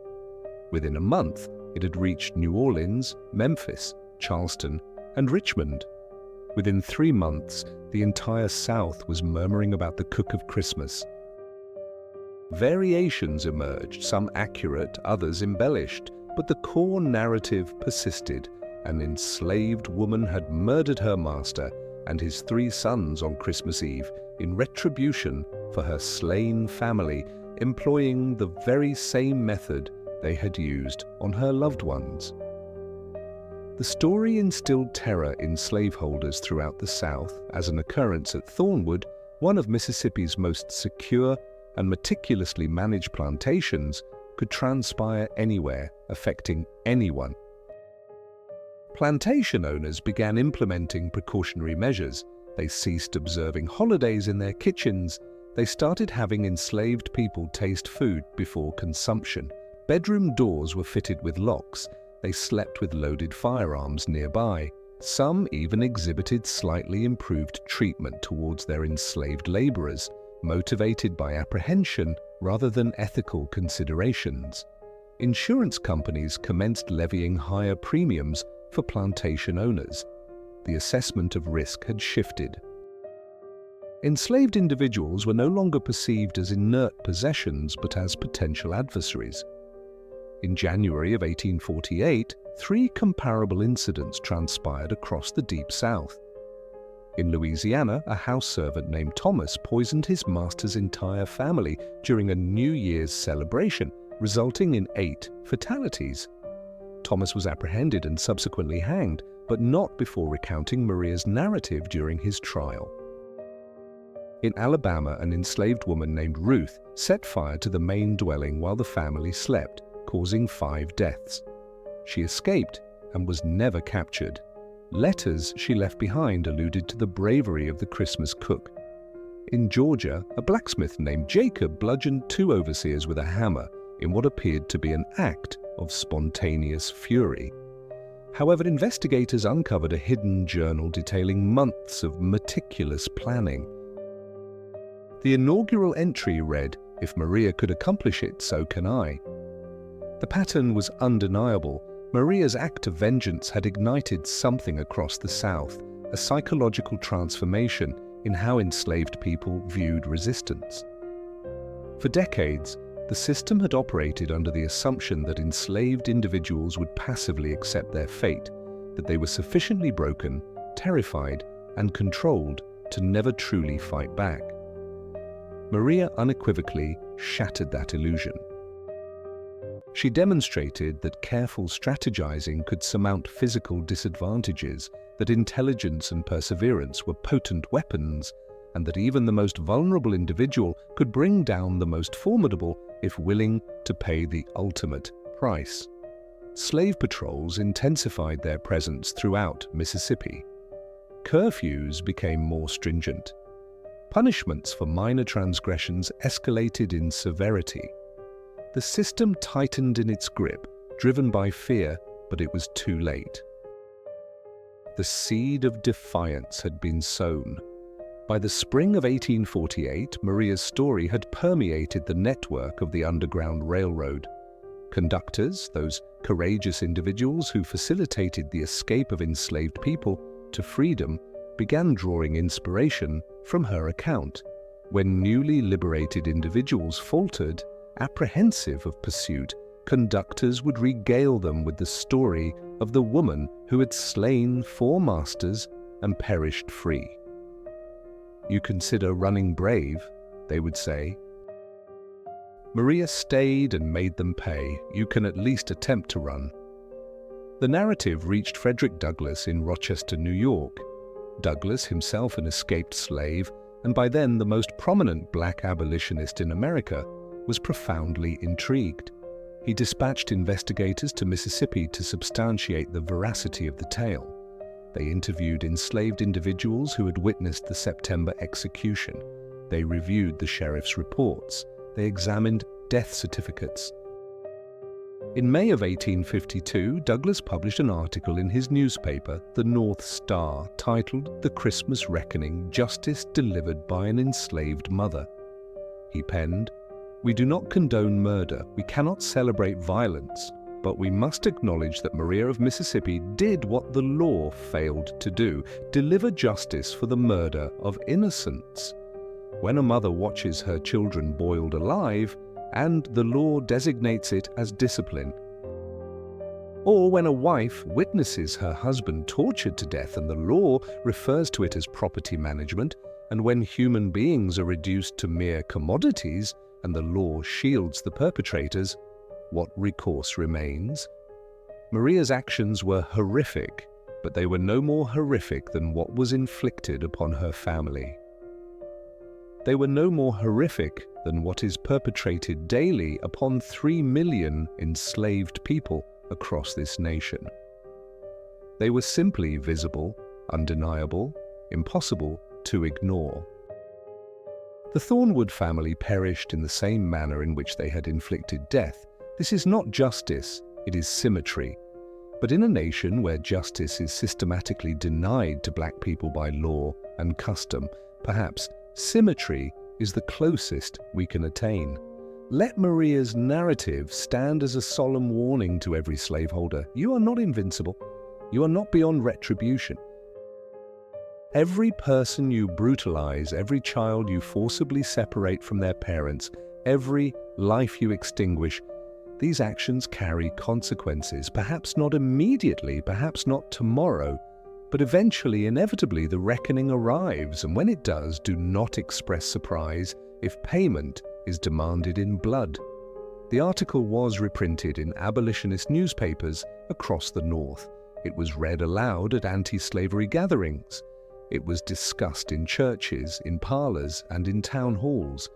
Within a month, it had reached New Orleans, Memphis, Charleston, and Richmond. Within 3 months, the entire South was murmuring about the cook of Christmas. Variations emerged, some accurate, others embellished, but the core narrative persisted. An enslaved woman had murdered her master and his 3 sons on Christmas Eve in retribution for her slain family, employing the very same method they had used on her loved ones. The story instilled terror in slaveholders throughout the South as an occurrence at Thornwood, one of Mississippi's most secure and meticulously managed plantations, could transpire anywhere, affecting anyone. Plantation owners began implementing precautionary measures. They ceased observing holidays in their kitchens. They started having enslaved people taste food before consumption. Bedroom doors were fitted with locks. They slept with loaded firearms nearby. Some even exhibited slightly improved treatment towards their enslaved laborers, motivated by apprehension rather than ethical considerations. Insurance companies commenced levying higher premiums for plantation owners. The assessment of risk had shifted. Enslaved individuals were no longer perceived as inert possessions but as potential adversaries. In January of 1848, 3 comparable incidents transpired across the Deep South. In Louisiana, a house servant named Thomas poisoned his master's entire family during a New Year's celebration, resulting in 8 fatalities. Thomas was apprehended and subsequently hanged, but not before recounting Maria's narrative during his trial. In Alabama, an enslaved woman named Ruth set fire to the main dwelling while the family slept, causing 5 deaths. She escaped and was never captured. Letters she left behind alluded to the bravery of the Christmas cook. In Georgia, a blacksmith named Jacob bludgeoned 2 overseers with a hammer in what appeared to be an act of spontaneous fury. However, investigators uncovered a hidden journal detailing months of meticulous planning. The inaugural entry read, "If Maria could accomplish it, so can I." The pattern was undeniable. Maria's act of vengeance had ignited something across the South, a psychological transformation in how enslaved people viewed resistance. For decades, the system had operated under the assumption that enslaved individuals would passively accept their fate, that they were sufficiently broken, terrified, and controlled to never truly fight back. Maria unequivocally shattered that illusion. She demonstrated that careful strategizing could surmount physical disadvantages, that intelligence and perseverance were potent weapons, and that even the most vulnerable individual could bring down the most formidable if willing to pay the ultimate price. Slave patrols intensified their presence throughout Mississippi. Curfews became more stringent. Punishments for minor transgressions escalated in severity. The system tightened in its grip, driven by fear, but it was too late. The seed of defiance had been sown. By the spring of 1848, Maria's story had permeated the network of the Underground Railroad. Conductors, those courageous individuals who facilitated the escape of enslaved people to freedom, began drawing inspiration from her account. When newly liberated individuals faltered, apprehensive of pursuit, conductors would regale them with the story of the woman who had slain 4 masters and perished free. "You consider running brave," they would say. "Maria stayed and made them pay. You can at least attempt to run." The narrative reached Frederick Douglass in Rochester, New York. Douglass, himself an escaped slave, and by then the most prominent black abolitionist in America, was profoundly intrigued. He dispatched investigators to Mississippi to substantiate the veracity of the tale. They interviewed enslaved individuals who had witnessed the September execution. They reviewed the sheriff's reports. They examined death certificates. In May of 1852, Douglass published an article in his newspaper, the North Star, titled "The Christmas Reckoning: Justice Delivered by an Enslaved Mother." He penned, "We do not condone murder, we cannot celebrate violence, but we must acknowledge that Maria of Mississippi did what the law failed to do, deliver justice for the murder of innocents. When a mother watches her children boiled alive, and the law designates it as discipline, or when a wife witnesses her husband tortured to death and the law refers to it as property management, and when human beings are reduced to mere commodities and the law shields the perpetrators, what recourse remains?" Maria's actions were horrific, but they were no more horrific than what was inflicted upon her family. They were no more horrific than what is perpetrated daily upon 3 million enslaved people across this nation. They were simply visible, undeniable, impossible to ignore. The Thornwood family perished in the same manner in which they had inflicted death. This is not justice, it is symmetry. But in a nation where justice is systematically denied to black people by law and custom, perhaps symmetry is the closest we can attain. Let Maria's narrative stand as a solemn warning to every slaveholder. You are not invincible. You are not beyond retribution. Every person you brutalize, every child you forcibly separate from their parents, every life you extinguish, These actions carry consequences, perhaps not immediately, perhaps not tomorrow, but eventually, inevitably, the reckoning arrives, and when it does, do not express surprise if payment is demanded in blood. The article was reprinted in abolitionist newspapers across the North. It was read aloud at anti-slavery gatherings. It was discussed in churches, in parlors, and in town halls.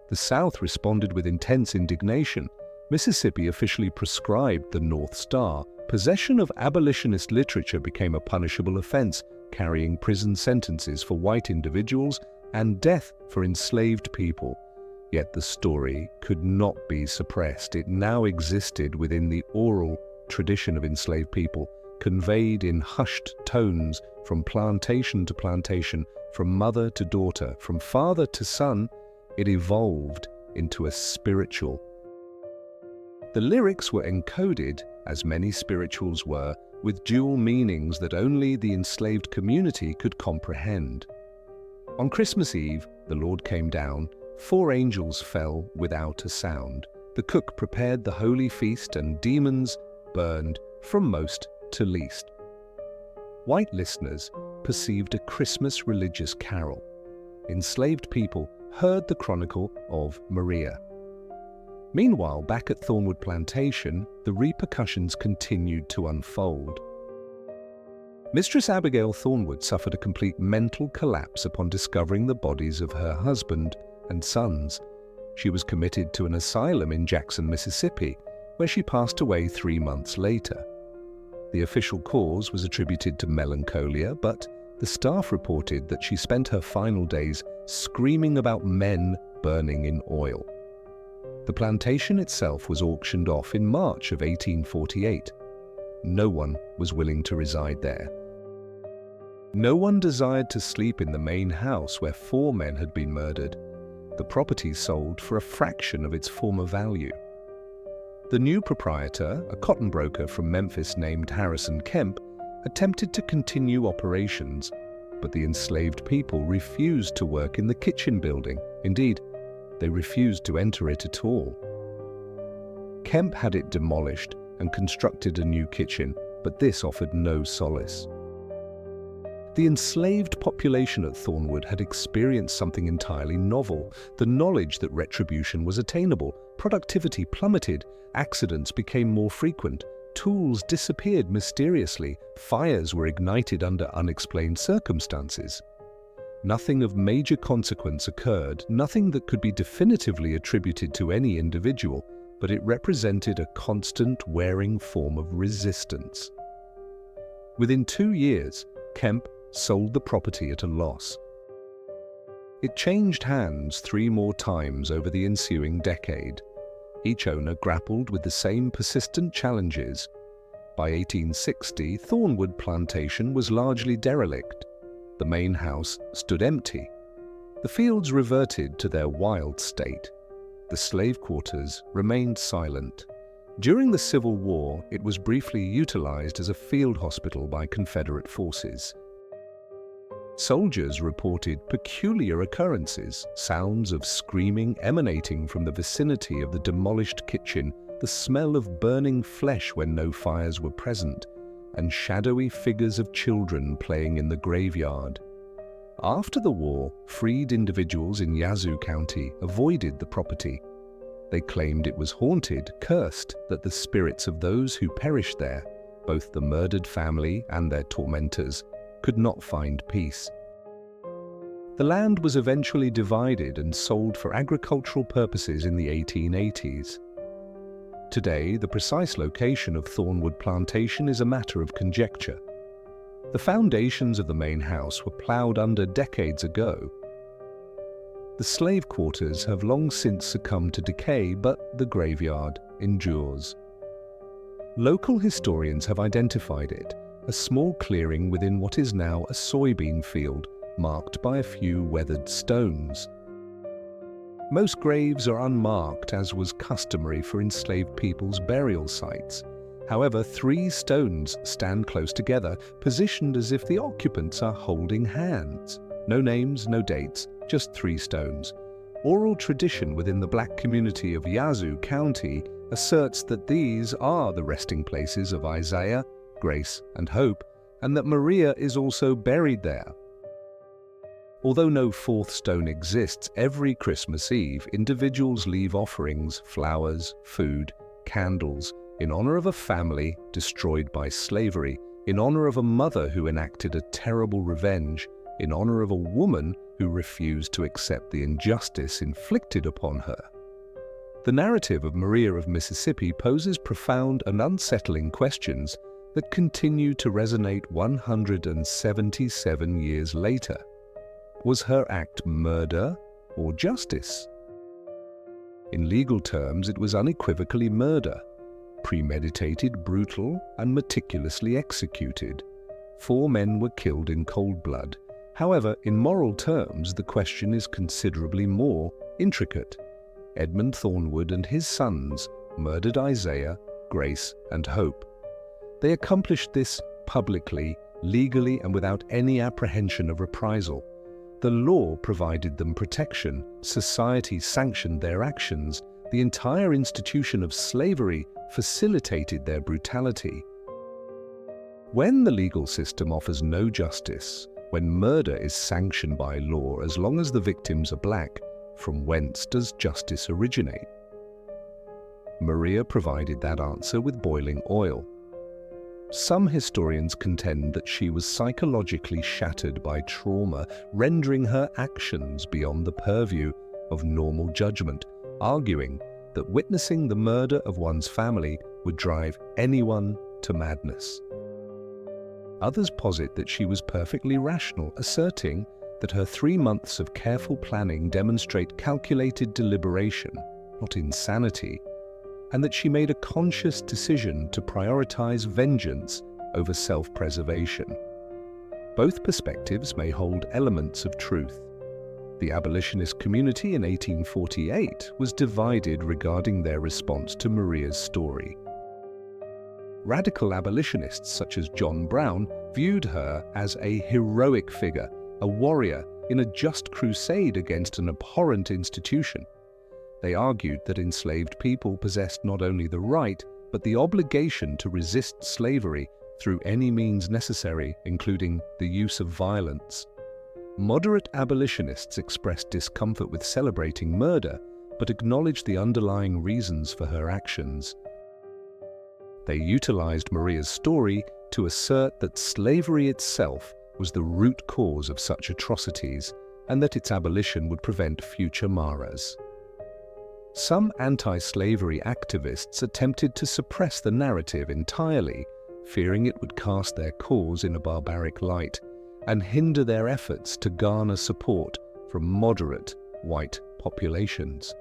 The South responded with intense indignation. Mississippi officially proscribed the North Star. Possession of abolitionist literature became a punishable offense, carrying prison sentences for white individuals and death for enslaved people. Yet the story could not be suppressed. It now existed within the oral tradition of enslaved people, conveyed in hushed tones from plantation to plantation, from mother to daughter, from father to son. It evolved into a spiritual. The lyrics were encoded, as many spirituals were, with dual meanings that only the enslaved community could comprehend. On Christmas Eve, the Lord came down. 4 angels fell without a sound. The cook prepared the holy feast, and demons burned from most to least. White listeners perceived a Christmas religious carol. Enslaved people heard the chronicle of Maria. Meanwhile, back at Thornwood Plantation, the repercussions continued to unfold. Mistress Abigail Thornwood suffered a complete mental collapse upon discovering the bodies of her husband and sons. She was committed to an asylum in Jackson, Mississippi, where she passed away 3 months later. The official cause was attributed to melancholia, but the staff reported that she spent her final days screaming about men burning in oil. The plantation itself was auctioned off in March of 1848. No one was willing to reside there. No one desired to sleep in the main house where 4 men had been murdered. The property sold for a fraction of its former value. The new proprietor, a cotton broker from Memphis named Harrison Kemp, attempted to continue operations, but the enslaved people refused to work in the kitchen building. Indeed, they refused to enter it at all. Kemp had it demolished and constructed a new kitchen, but this offered no solace. The enslaved population at Thornwood had experienced something entirely novel: the knowledge that retribution was attainable. Productivity plummeted, accidents became more frequent, tools disappeared mysteriously, fires were ignited under unexplained circumstances. Nothing of major consequence occurred, nothing that could be definitively attributed to any individual, but it represented a constant, wearing form of resistance. Within 2 years, Kemp sold the property at a loss. It changed hands 3 more times over the ensuing decade. Each owner grappled with the same persistent challenges. By 1860, Thornwood Plantation was largely derelict. The main house stood empty. The fields reverted to their wild state. The slave quarters remained silent. During the Civil War, it was briefly utilized as a field hospital by Confederate forces. Soldiers reported peculiar occurrences, sounds of screaming emanating from the vicinity of the demolished kitchen, the smell of burning flesh when no fires were present, and shadowy figures of children playing in the graveyard. After the war, freed individuals in Yazoo County avoided the property. They claimed it was haunted, cursed, that the spirits of those who perished there, both the murdered family and their tormentors, could not find peace. The land was eventually divided and sold for agricultural purposes in the 1880s. Today, the precise location of Thornwood Plantation is a matter of conjecture. The foundations of the main house were ploughed under decades ago. The slave quarters have long since succumbed to decay, but the graveyard endures. Local historians have identified it, a small clearing within what is now a soybean field, marked by a few weathered stones. Most graves are unmarked, as was customary for enslaved people's burial sites. However, 3 stones stand close together, positioned as if the occupants are holding hands. No names, no dates, just 3 stones. oral tradition within the black community of Yazoo County asserts that these are the resting places of Isaiah, Grace, and Hope, and that Maria is also buried there. Although no fourth stone exists, every Christmas Eve individuals leave offerings, flowers, food, candles, in honor of a family destroyed by slavery, in honor of a mother who enacted a terrible revenge, in honor of a woman who refused to accept the injustice inflicted upon her. The narrative of Maria of Mississippi poses profound and unsettling questions that continue to resonate 177 years later. Was her act murder or justice? In legal terms, it was unequivocally murder, premeditated, brutal, and meticulously executed. 4 men were killed in cold blood. However, in moral terms, the question is considerably more intricate. Edmund Thornwood and his sons murdered Isaiah, Grace, and Hope. They accomplished this publicly, legally, and without any apprehension of reprisal. The law provided them protection, society sanctioned their actions, the entire institution of slavery facilitated their brutality. When the legal system offers no justice, when murder is sanctioned by law as long as the victims are black, from whence does justice originate? Maria provided that answer with boiling oil. Some historians contend that she was psychologically shattered by trauma, rendering her actions beyond the purview of normal judgment, arguing that witnessing the murder of one's family would drive anyone to madness. Others posit that she was perfectly rational, asserting that her 3 months of careful planning demonstrate calculated deliberation, not insanity, and that she made a conscious decision to prioritize vengeance over self-preservation. Both perspectives may hold elements of truth. The abolitionist community in 1848 was divided regarding their response to Maria's story. Radical abolitionists such as John Brown viewed her as a heroic figure, a warrior in a just crusade against an abhorrent institution. They argued that enslaved people possessed not only the right, but the obligation to resist slavery through any means necessary, including the use of violence. Moderate abolitionists expressed discomfort with celebrating murder, but acknowledged the underlying reasons for her actions. They utilized Maria's story to assert that slavery itself was the root cause of such atrocities, and that its abolition would prevent future Maras. Some anti-slavery activists attempted to suppress the narrative entirely, fearing it would cast their cause in a barbaric light and hinder their efforts to garner support from moderate white populations.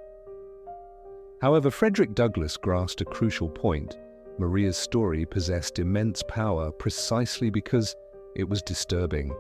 However, Frederick Douglass grasped a crucial point. Maria's story possessed immense power precisely because it was disturbing.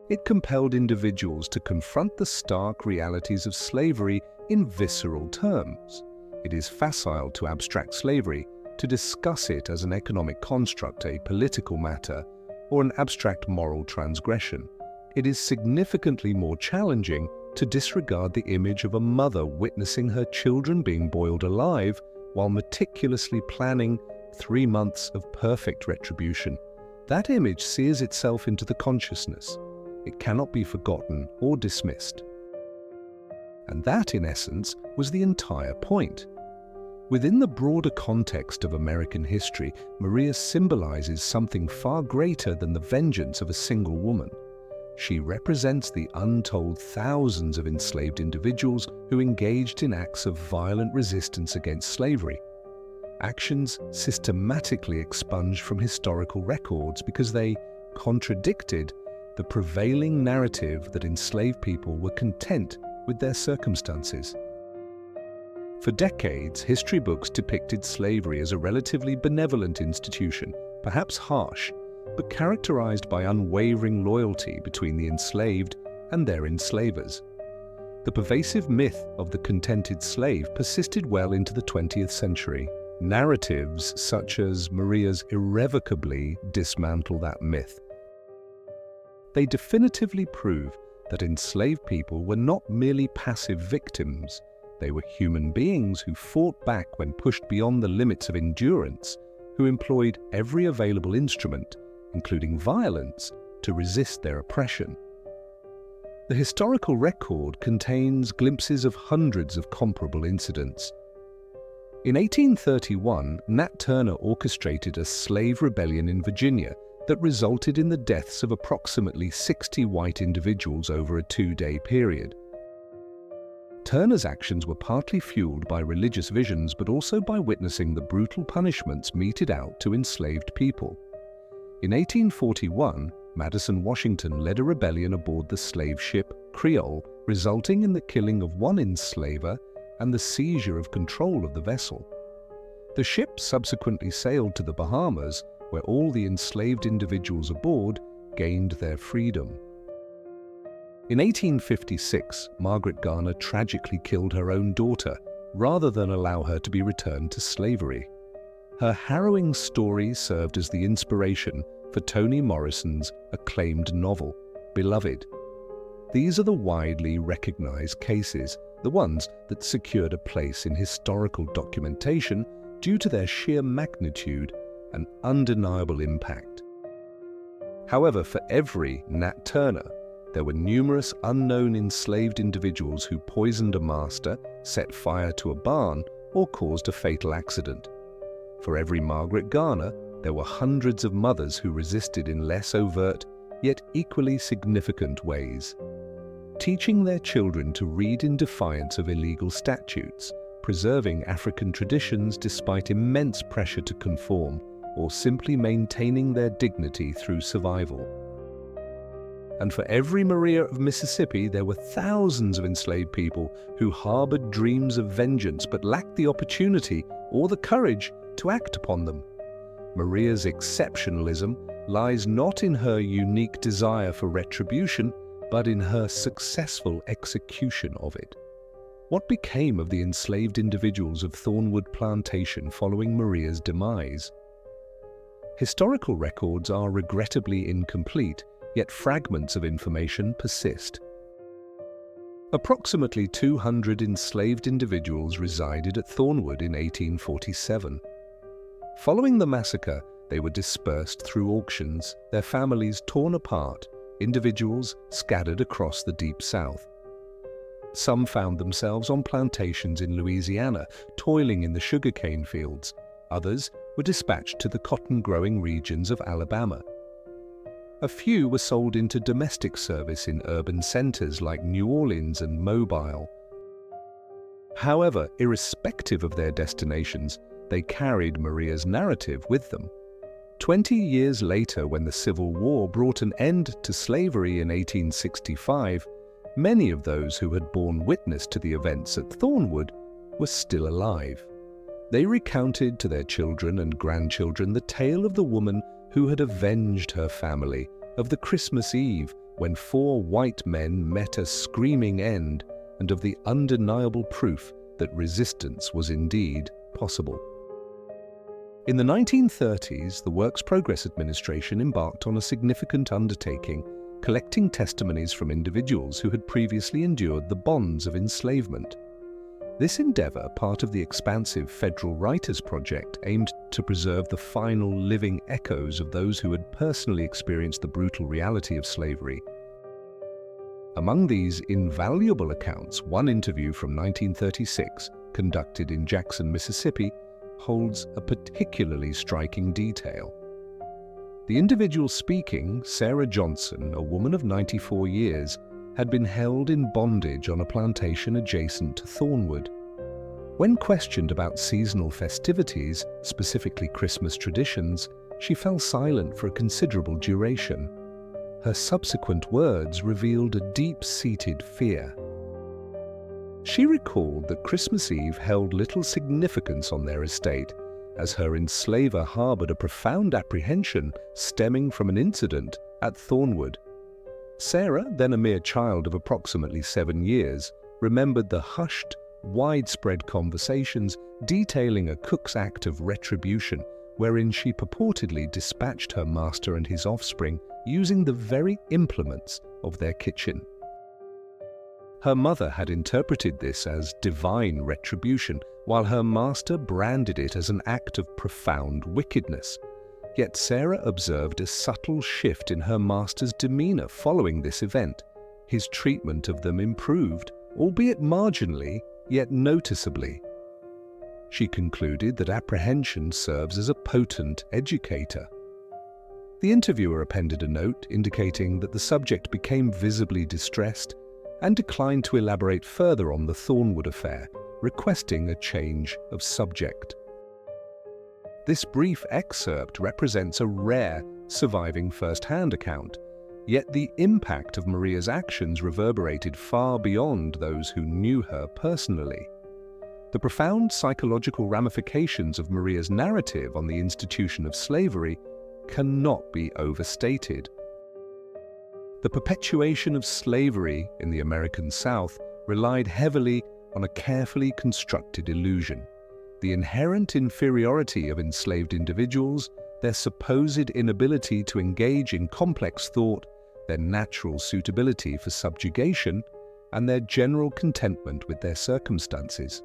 It compelled individuals to confront the stark realities of slavery in visceral terms. It is facile to abstract slavery, to discuss it as an economic construct, a political matter, or an abstract moral transgression. It is significantly more challenging to disregard the image of a mother witnessing her children being boiled alive while meticulously planning 3 months of perfect retribution. That image sears itself into the consciousness. It cannot be forgotten or dismissed. And that, in essence, was the entire point. Within the broader context of American history, Maria symbolizes something far greater than the vengeance of a single woman. She represents the untold thousands of enslaved individuals who engaged in acts of violent resistance against slavery. Actions systematically expunged from historical records because they contradicted the prevailing narrative that enslaved people were content with their circumstances. For decades, history books depicted slavery as a relatively benevolent institution, perhaps harsh, but characterized by unwavering loyalty between the enslaved and their enslavers. The pervasive myth of the contented slave persisted well into the 20th century. Narratives such as Maria's irrevocably dismantle that myth. They definitively prove that enslaved people were not merely passive victims. They were human beings who fought back when pushed beyond the limits of endurance, who employed every available instrument, including violence, to resist their oppression. The historical record contains glimpses of hundreds of comparable incidents. In 1831, Nat Turner orchestrated a slave rebellion in Virginia that resulted in the deaths of approximately 60 white individuals over a 2-day period. Turner's actions were partly fueled by religious visions, but also by witnessing the brutal punishments meted out to enslaved people. In 1841, Madison Washington led a rebellion aboard the slave ship Creole, resulting in the killing of one enslaver and the seizure of control of the vessel. The ship subsequently sailed to the Bahamas, where all the enslaved individuals aboard gained their freedom. In 1856, Margaret Garner tragically killed her own daughter, rather than allow her to be returned to slavery. Her harrowing story served as the inspiration for Toni Morrison's acclaimed novel, Beloved. These are the widely recognized cases, the ones that secured a place in historical documentation due to their sheer magnitude and undeniable impact. However, for every Nat Turner, there were numerous unknown enslaved individuals who poisoned a master, set fire to a barn, or caused a fatal accident. For every Margaret Garner, there were hundreds of mothers who resisted in less overt, yet equally significant ways. Teaching their children to read in defiance of illegal statutes, preserving African traditions despite immense pressure to conform, or simply maintaining their dignity through survival. And for every Maria of Mississippi, there were thousands of enslaved people who harbored dreams of vengeance but lacked the opportunity or the courage to act upon them. Maria's exceptionalism lies not in her unique desire for retribution, but in her successful execution of it. What became of the enslaved individuals of Thornwood Plantation following Maria's demise? Historical records are regrettably incomplete, yet fragments of information persist. Approximately 200 enslaved individuals resided at Thornwood in 1847. Following the massacre, they were dispersed through auctions, their families torn apart, individuals scattered across the Deep South. Some found themselves on plantations in Louisiana, toiling in the sugarcane fields. Others were dispatched to the cotton-growing regions of Alabama. A few were sold into domestic service in urban centers like New Orleans and Mobile. However, irrespective of their destinations, they carried Maria's narrative with them. 20 years later, when the Civil War brought an end to slavery in 1865, many of those who had borne witness to the events at Thornwood were still alive. They recounted to their children and grandchildren the tale of the woman who had avenged her family, of the Christmas Eve when 4 white men met a screaming end, and of the undeniable proof that resistance was indeed possible. In the 1930s, the Works Progress Administration embarked on a significant undertaking, collecting testimonies from individuals who had previously endured the bonds of enslavement. This endeavor, part of the expansive Federal Writers Project, aimed to preserve the final living echoes of those who had personally experienced the brutal reality of slavery. Among these invaluable accounts, one interview from 1936, conducted in Jackson, Mississippi, holds a particularly striking detail. The individual speaking, Sarah Johnson, a woman of 94 years, had been held in bondage on a plantation adjacent to Thornwood. When questioned about seasonal festivities, specifically Christmas traditions, she fell silent for a considerable duration. Her subsequent words revealed a deep-seated fear. She recalled that Christmas Eve held little significance on their estate, as her enslaver harbored a profound apprehension stemming from an incident at Thornwood. Sarah, then a mere child of approximately 7 years, remembered the hushed, widespread conversations detailing a cook's act of retribution, wherein she purportedly dispatched her master and his offspring using the very implements of their kitchen. Her mother had interpreted this as divine retribution, while her master branded it as an act of profound wickedness. Yet Sarah observed a subtle shift in her master's demeanor following this event. His treatment of them improved, albeit marginally, yet noticeably. She concluded that apprehension serves as a potent educator. The interviewer appended a note indicating that the subject became visibly distressed and declined to elaborate further on the Thornwood affair, requesting a change of subject. This brief excerpt represents a rare, surviving first-hand account, yet the impact of Maria's actions reverberated far beyond those who knew her personally. The profound psychological ramifications of Maria's narrative on the institution of slavery cannot be overstated. The perpetuation of slavery in the American South relied heavily on a carefully constructed illusion: the inherent inferiority of enslaved individuals, their supposed inability to engage in complex thought, their natural suitability for subjugation, and their general contentment with their circumstances.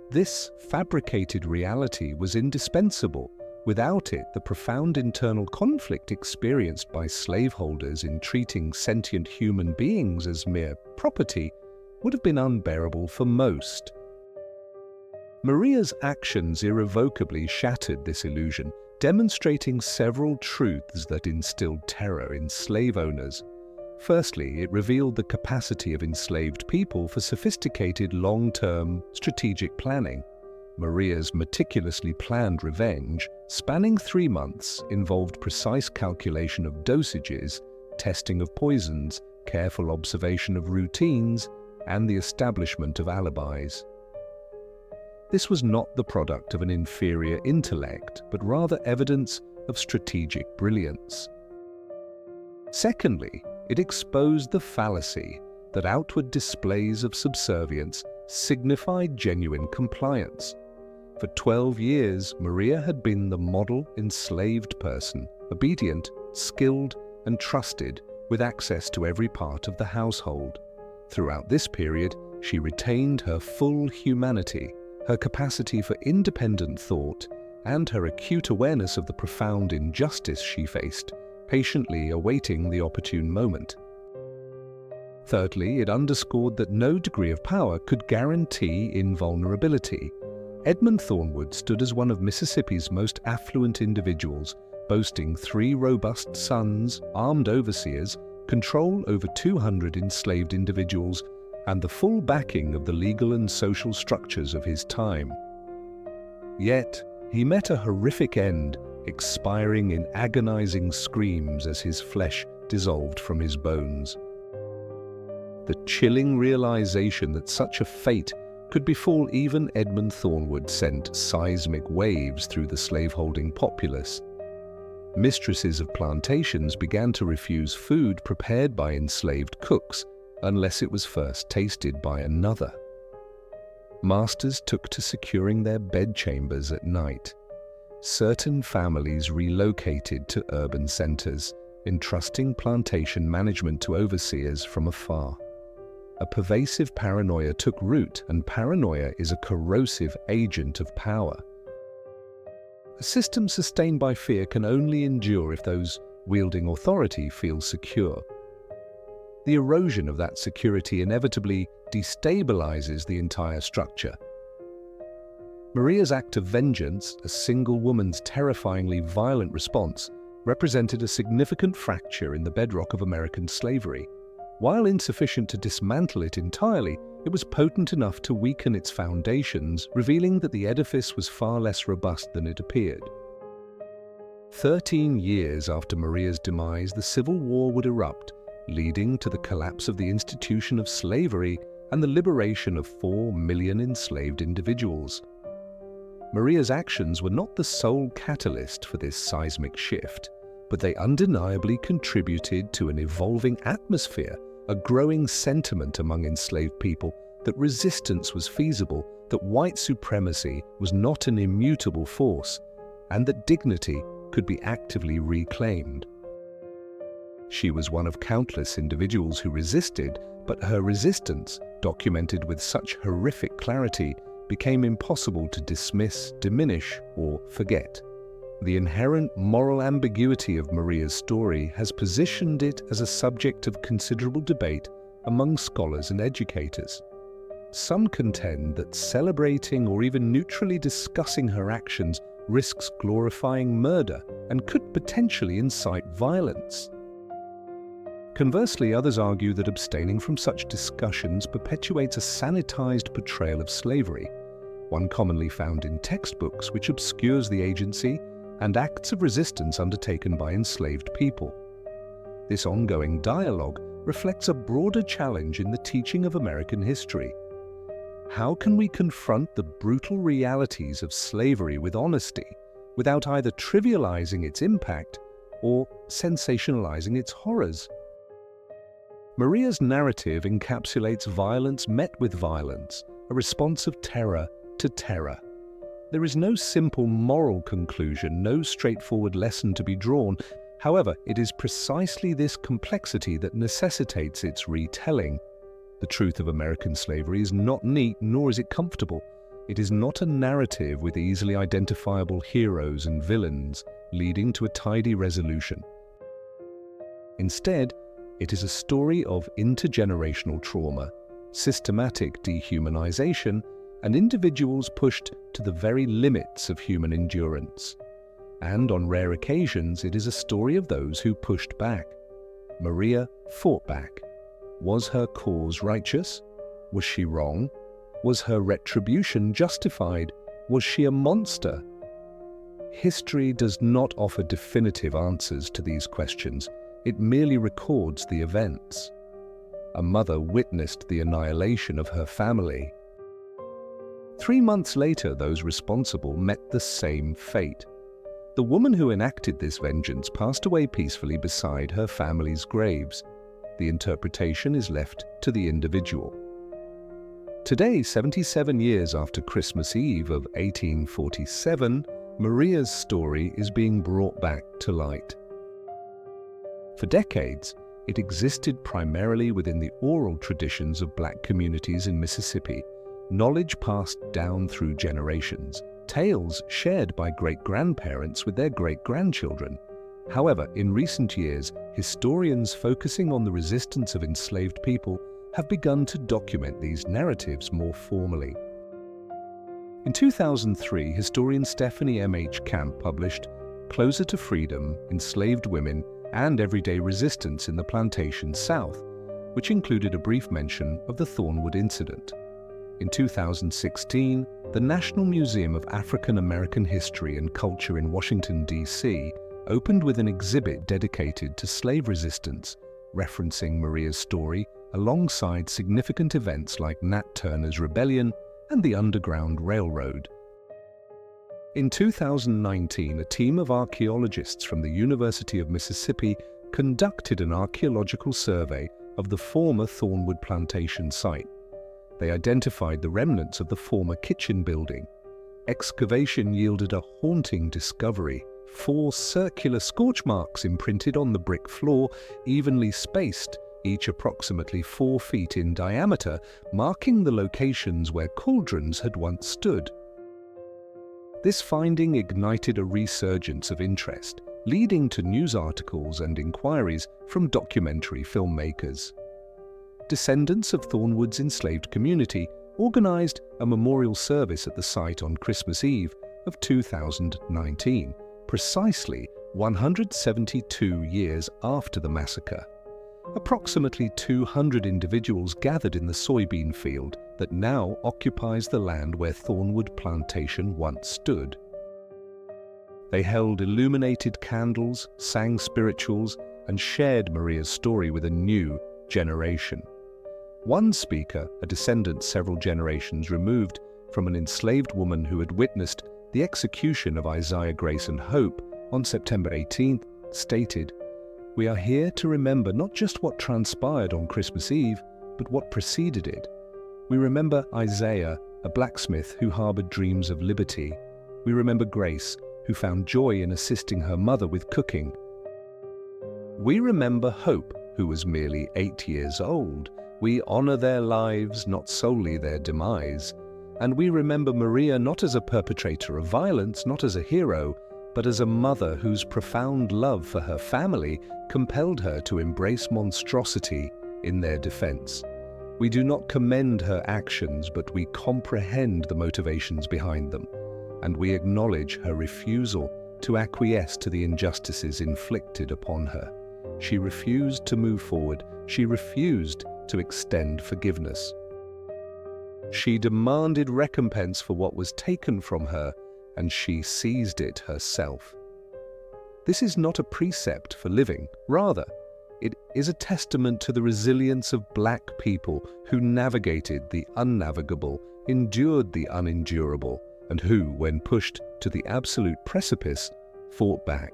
This fabricated reality was indispensable. Without it, the profound internal conflict experienced by slaveholders in treating sentient human beings as mere property would have been unbearable for most. Maria's actions irrevocably shattered this illusion, demonstrating several truths that instilled terror in slave owners. Firstly, it revealed the capacity of enslaved people for sophisticated long-term strategic planning. Maria's meticulously planned revenge, spanning 3 months, involved precise calculation of dosages, testing of poisons, careful observation of routines, and the establishment of alibis. This was not the product of an inferior intellect, but rather evidence of strategic brilliance. Secondly, it exposed the fallacy that outward displays of subservience signified genuine compliance. For 12 years, Maria had been the model enslaved person, obedient, skilled, and trusted, with access to every part of the household. Throughout this period, she retained her full humanity, her capacity for independent thought, and her acute awareness of the profound injustice she faced, patiently awaiting the opportune moment. Thirdly, it underscored that no degree of power could guarantee invulnerability. Edmund Thornwood stood as one of Mississippi's most affluent individuals, boasting 3 robust sons, armed overseers, control over 200 enslaved individuals, and the full backing of the legal and social structures of his time. Yet, he met a horrific end, expiring in agonizing screams as his flesh dissolved from his bones. The chilling realization that such a fate could befall even Edmund Thornwood sent seismic waves through the slaveholding populace. Mistresses of plantations began to refuse food prepared by enslaved cooks unless it was first tasted by another. Masters took to securing their bedchambers at night. Certain families relocated to urban centers, entrusting plantation management to overseers from afar. A pervasive paranoia took root, and paranoia is a corrosive agent of power. A system sustained by fear can only endure if those wielding authority feel secure. The erosion of that security inevitably destabilizes the entire structure. Maria's act of vengeance, a single woman's terrifyingly violent response, represented a significant fracture in the bedrock of American slavery. While insufficient to dismantle it entirely, it was potent enough to weaken its foundations, revealing that the edifice was far less robust than it appeared. 13 years after Maria's demise, the Civil War would erupt, leading to the collapse of the institution of slavery and the liberation of 4 million enslaved individuals. Maria's actions were not the sole catalyst for this seismic shift, but they undeniably contributed to an evolving atmosphere, a growing sentiment among enslaved people that resistance was feasible, that white supremacy was not an immutable force, and that dignity could be actively reclaimed. She was one of countless individuals who resisted, but her resistance, documented with such horrific clarity, became impossible to dismiss, diminish, or forget. The inherent moral ambiguity of Maria's story has positioned it as a subject of considerable debate among scholars and educators. Some contend that celebrating or even neutrally discussing her actions risks glorifying murder and could potentially incite violence. Conversely, others argue that abstaining from such discussions perpetuates a sanitized portrayal of slavery, one commonly found in textbooks, which obscures the agency and acts of resistance undertaken by enslaved people. This ongoing dialogue reflects a broader challenge in the teaching of American history. How can we confront the brutal realities of slavery with honesty, without either trivializing its impact or sensationalizing its horrors? Maria's narrative encapsulates violence met with violence, a response of terror to terror. There is no simple moral conclusion, no straightforward lesson to be drawn. However, it is precisely this complexity that necessitates its retelling. The truth of American slavery is not neat, nor is it comfortable. It is not a narrative with easily identifiable heroes and villains, leading to a tidy resolution. Instead, it is a story of intergenerational trauma, systematic dehumanization, and individuals pushed to the very limits of human endurance. And on rare occasions, it is a story of those who pushed back. Maria fought back. Was her cause righteous? Was she wrong? Was her retribution justified? Was she a monster? History does not offer definitive answers to these questions. It merely records the events. A mother witnessed the annihilation of her family. 3 months later, those responsible met the same fate. The woman who enacted this vengeance passed away peacefully beside her family's graves. The interpretation is left to the individual. Today, 77 years after Christmas Eve of 1847, Maria's story is being brought back to light. For decades, it existed primarily within the oral traditions of Black communities in Mississippi, knowledge passed down through generations, tales shared by great-grandparents with their great-grandchildren. However, in recent years, historians focusing on the resistance of enslaved people have begun to document these narratives more formally. In 2003, historian Stephanie M.H. Camp published Closer to Freedom: Enslaved Women and Everyday Resistance in the Plantation South, which included a brief mention of the Thornwood incident. In 2016, the National Museum of African American History and Culture in Washington, D.C., opened with an exhibit dedicated to slave resistance, referencing Maria's story alongside significant events like Nat Turner's Rebellion and the Underground Railroad. In 2019, a team of archaeologists from the University of Mississippi conducted an archaeological survey of the former Thornwood plantation site. They identified the remnants of the former kitchen building. Excavation yielded a haunting discovery: 4 circular scorch marks imprinted on the brick floor, evenly spaced, each approximately 4 feet in diameter, marking the locations where cauldrons had once stood. This finding ignited a resurgence of interest, leading to news articles and inquiries from documentary filmmakers. Descendants of Thornwood's enslaved community organized a memorial service at the site on Christmas Eve of 2019, precisely 172 years after the massacre. Approximately 200 individuals gathered in the soybean field that now occupies the land where Thornwood Plantation once stood. They held illuminated candles, sang spirituals, and shared Maria's story with a new generation. One speaker, a descendant several generations removed from an enslaved woman who had witnessed the execution of Isaiah Grace and Hope on September 18th, stated, "We are here to remember not just what transpired on Christmas Eve, but what preceded it. We remember Isaiah, a blacksmith who harbored dreams of liberty. We remember Grace, who found joy in assisting her mother with cooking. We remember Hope, who was merely 8 years old. We honor their lives, not solely their demise. And we remember Maria not as a perpetrator of violence, not as a hero, but as a mother whose profound love for her family compelled her to embrace monstrosity in their defense. We do not commend her actions, but we comprehend the motivations behind them, and we acknowledge her refusal to acquiesce to the injustices inflicted upon her. She refused to move forward. She refused to extend forgiveness. She demanded recompense for what was taken from her, and she seized it herself. This is not a precept for living. Rather, it is a testament to the resilience of Black people who navigated the unnavigable, endured the unendurable, and who, when pushed to the absolute precipice, fought back.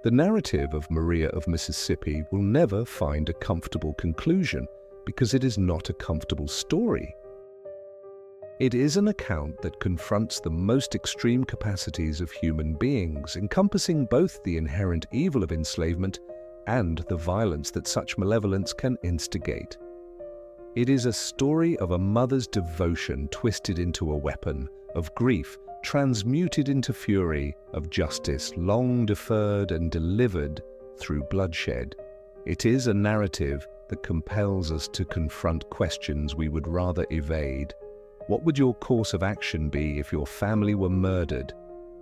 The narrative of Maria of Mississippi will never find a comfortable conclusion because it is not a comfortable story. It is an account that confronts the most extreme capacities of human beings, encompassing both the inherent evil of enslavement and the violence that such malevolence can instigate. It is a story of a mother's devotion twisted into a weapon, of grief transmuted into fury, of justice long deferred and delivered through bloodshed. It is a narrative that compels us to confront questions we would rather evade. What would your course of action be if your family were murdered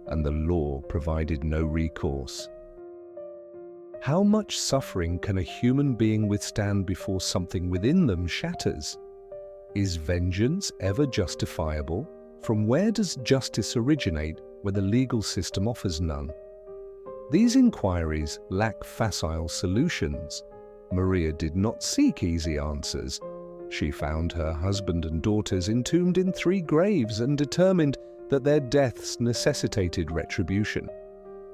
and the law provided no recourse? How much suffering can a human being withstand before something within them shatters? Is vengeance ever justifiable? From where does justice originate where the legal system offers none? These inquiries lack facile solutions. Maria did not seek easy answers. She found her husband and daughters entombed in 3 graves and determined that their deaths necessitated retribution.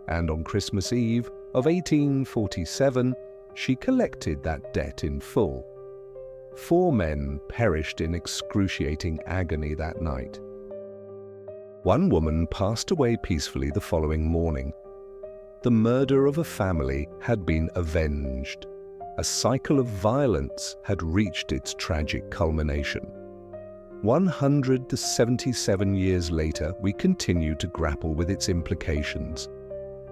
And on Christmas Eve of 1847, she collected that debt in full. 4 men perished in excruciating agony that night. 1 woman passed away peacefully the following morning. The murder of a family had been avenged. A cycle of violence had reached its tragic culmination. 177 years later, we continue to grapple with its implications.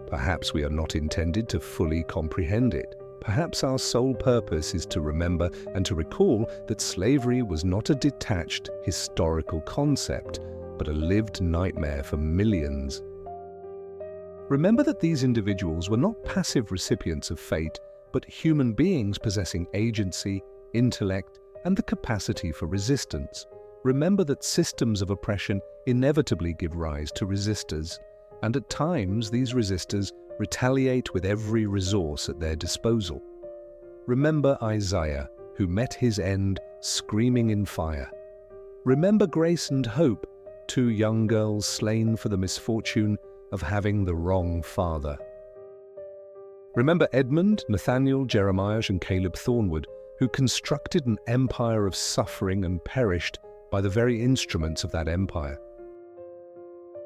Perhaps we are not intended to fully comprehend it. Perhaps our sole purpose is to remember and to recall that slavery was not a detached historical concept, but a lived nightmare for millions. Remember that these individuals were not passive recipients of fate, but human beings possessing agency, intellect, and the capacity for resistance. Remember that systems of oppression inevitably give rise to resistors, and at times these resistors retaliate with every resource at their disposal. Remember Isaiah, who met his end screaming in fire. Remember Grace and Hope, 2 young girls slain for the misfortune of having the wrong father. Remember Edmund, Nathaniel, Jeremiah, and Caleb Thornwood, who constructed an empire of suffering and perished by the very instruments of that empire.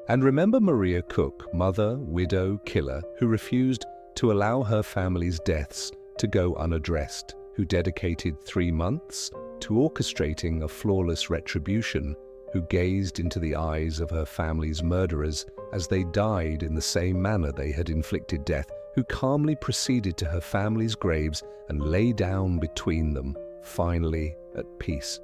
And remember Maria Cook, mother, widow, killer, who refused to allow her family's deaths to go unaddressed, who dedicated 3 months to orchestrating a flawless retribution, who gazed into the eyes of her family's murderers as they died in the same manner they had inflicted death, who calmly proceeded to her family's graves and lay down between them, finally at peace.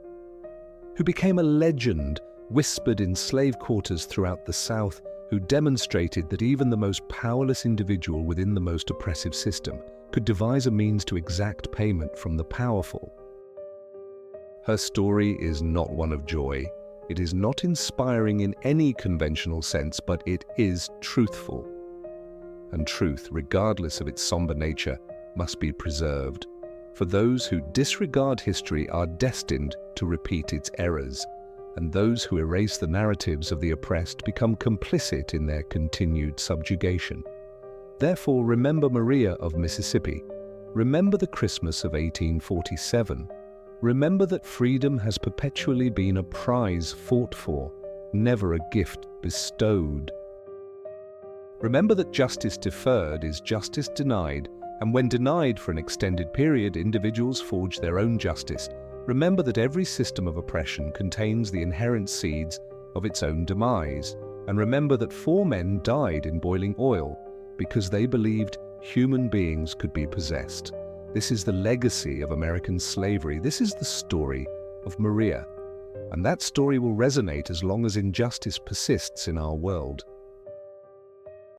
Who became a legend, whispered in slave quarters throughout the South, who demonstrated that even the most powerless individual within the most oppressive system could devise a means to exact payment from the powerful. Her story is not one of joy. It is not inspiring in any conventional sense, but it is truthful. And truth, regardless of its somber nature, must be preserved. For those who disregard history are destined to repeat its errors, and those who erase the narratives of the oppressed become complicit in their continued subjugation. Therefore, remember Maria of Mississippi. Remember the Christmas of 1847. Remember that freedom has perpetually been a prize fought for, never a gift bestowed. Remember that justice deferred is justice denied, And when denied for an extended period, individuals forge their own justice. Remember that every system of oppression contains the inherent seeds of its own demise. And remember that 4 men died in boiling oil because they believed human beings could be possessed. This is the legacy of American slavery. This is the story of Maria. And that story will resonate as long as injustice persists in our world.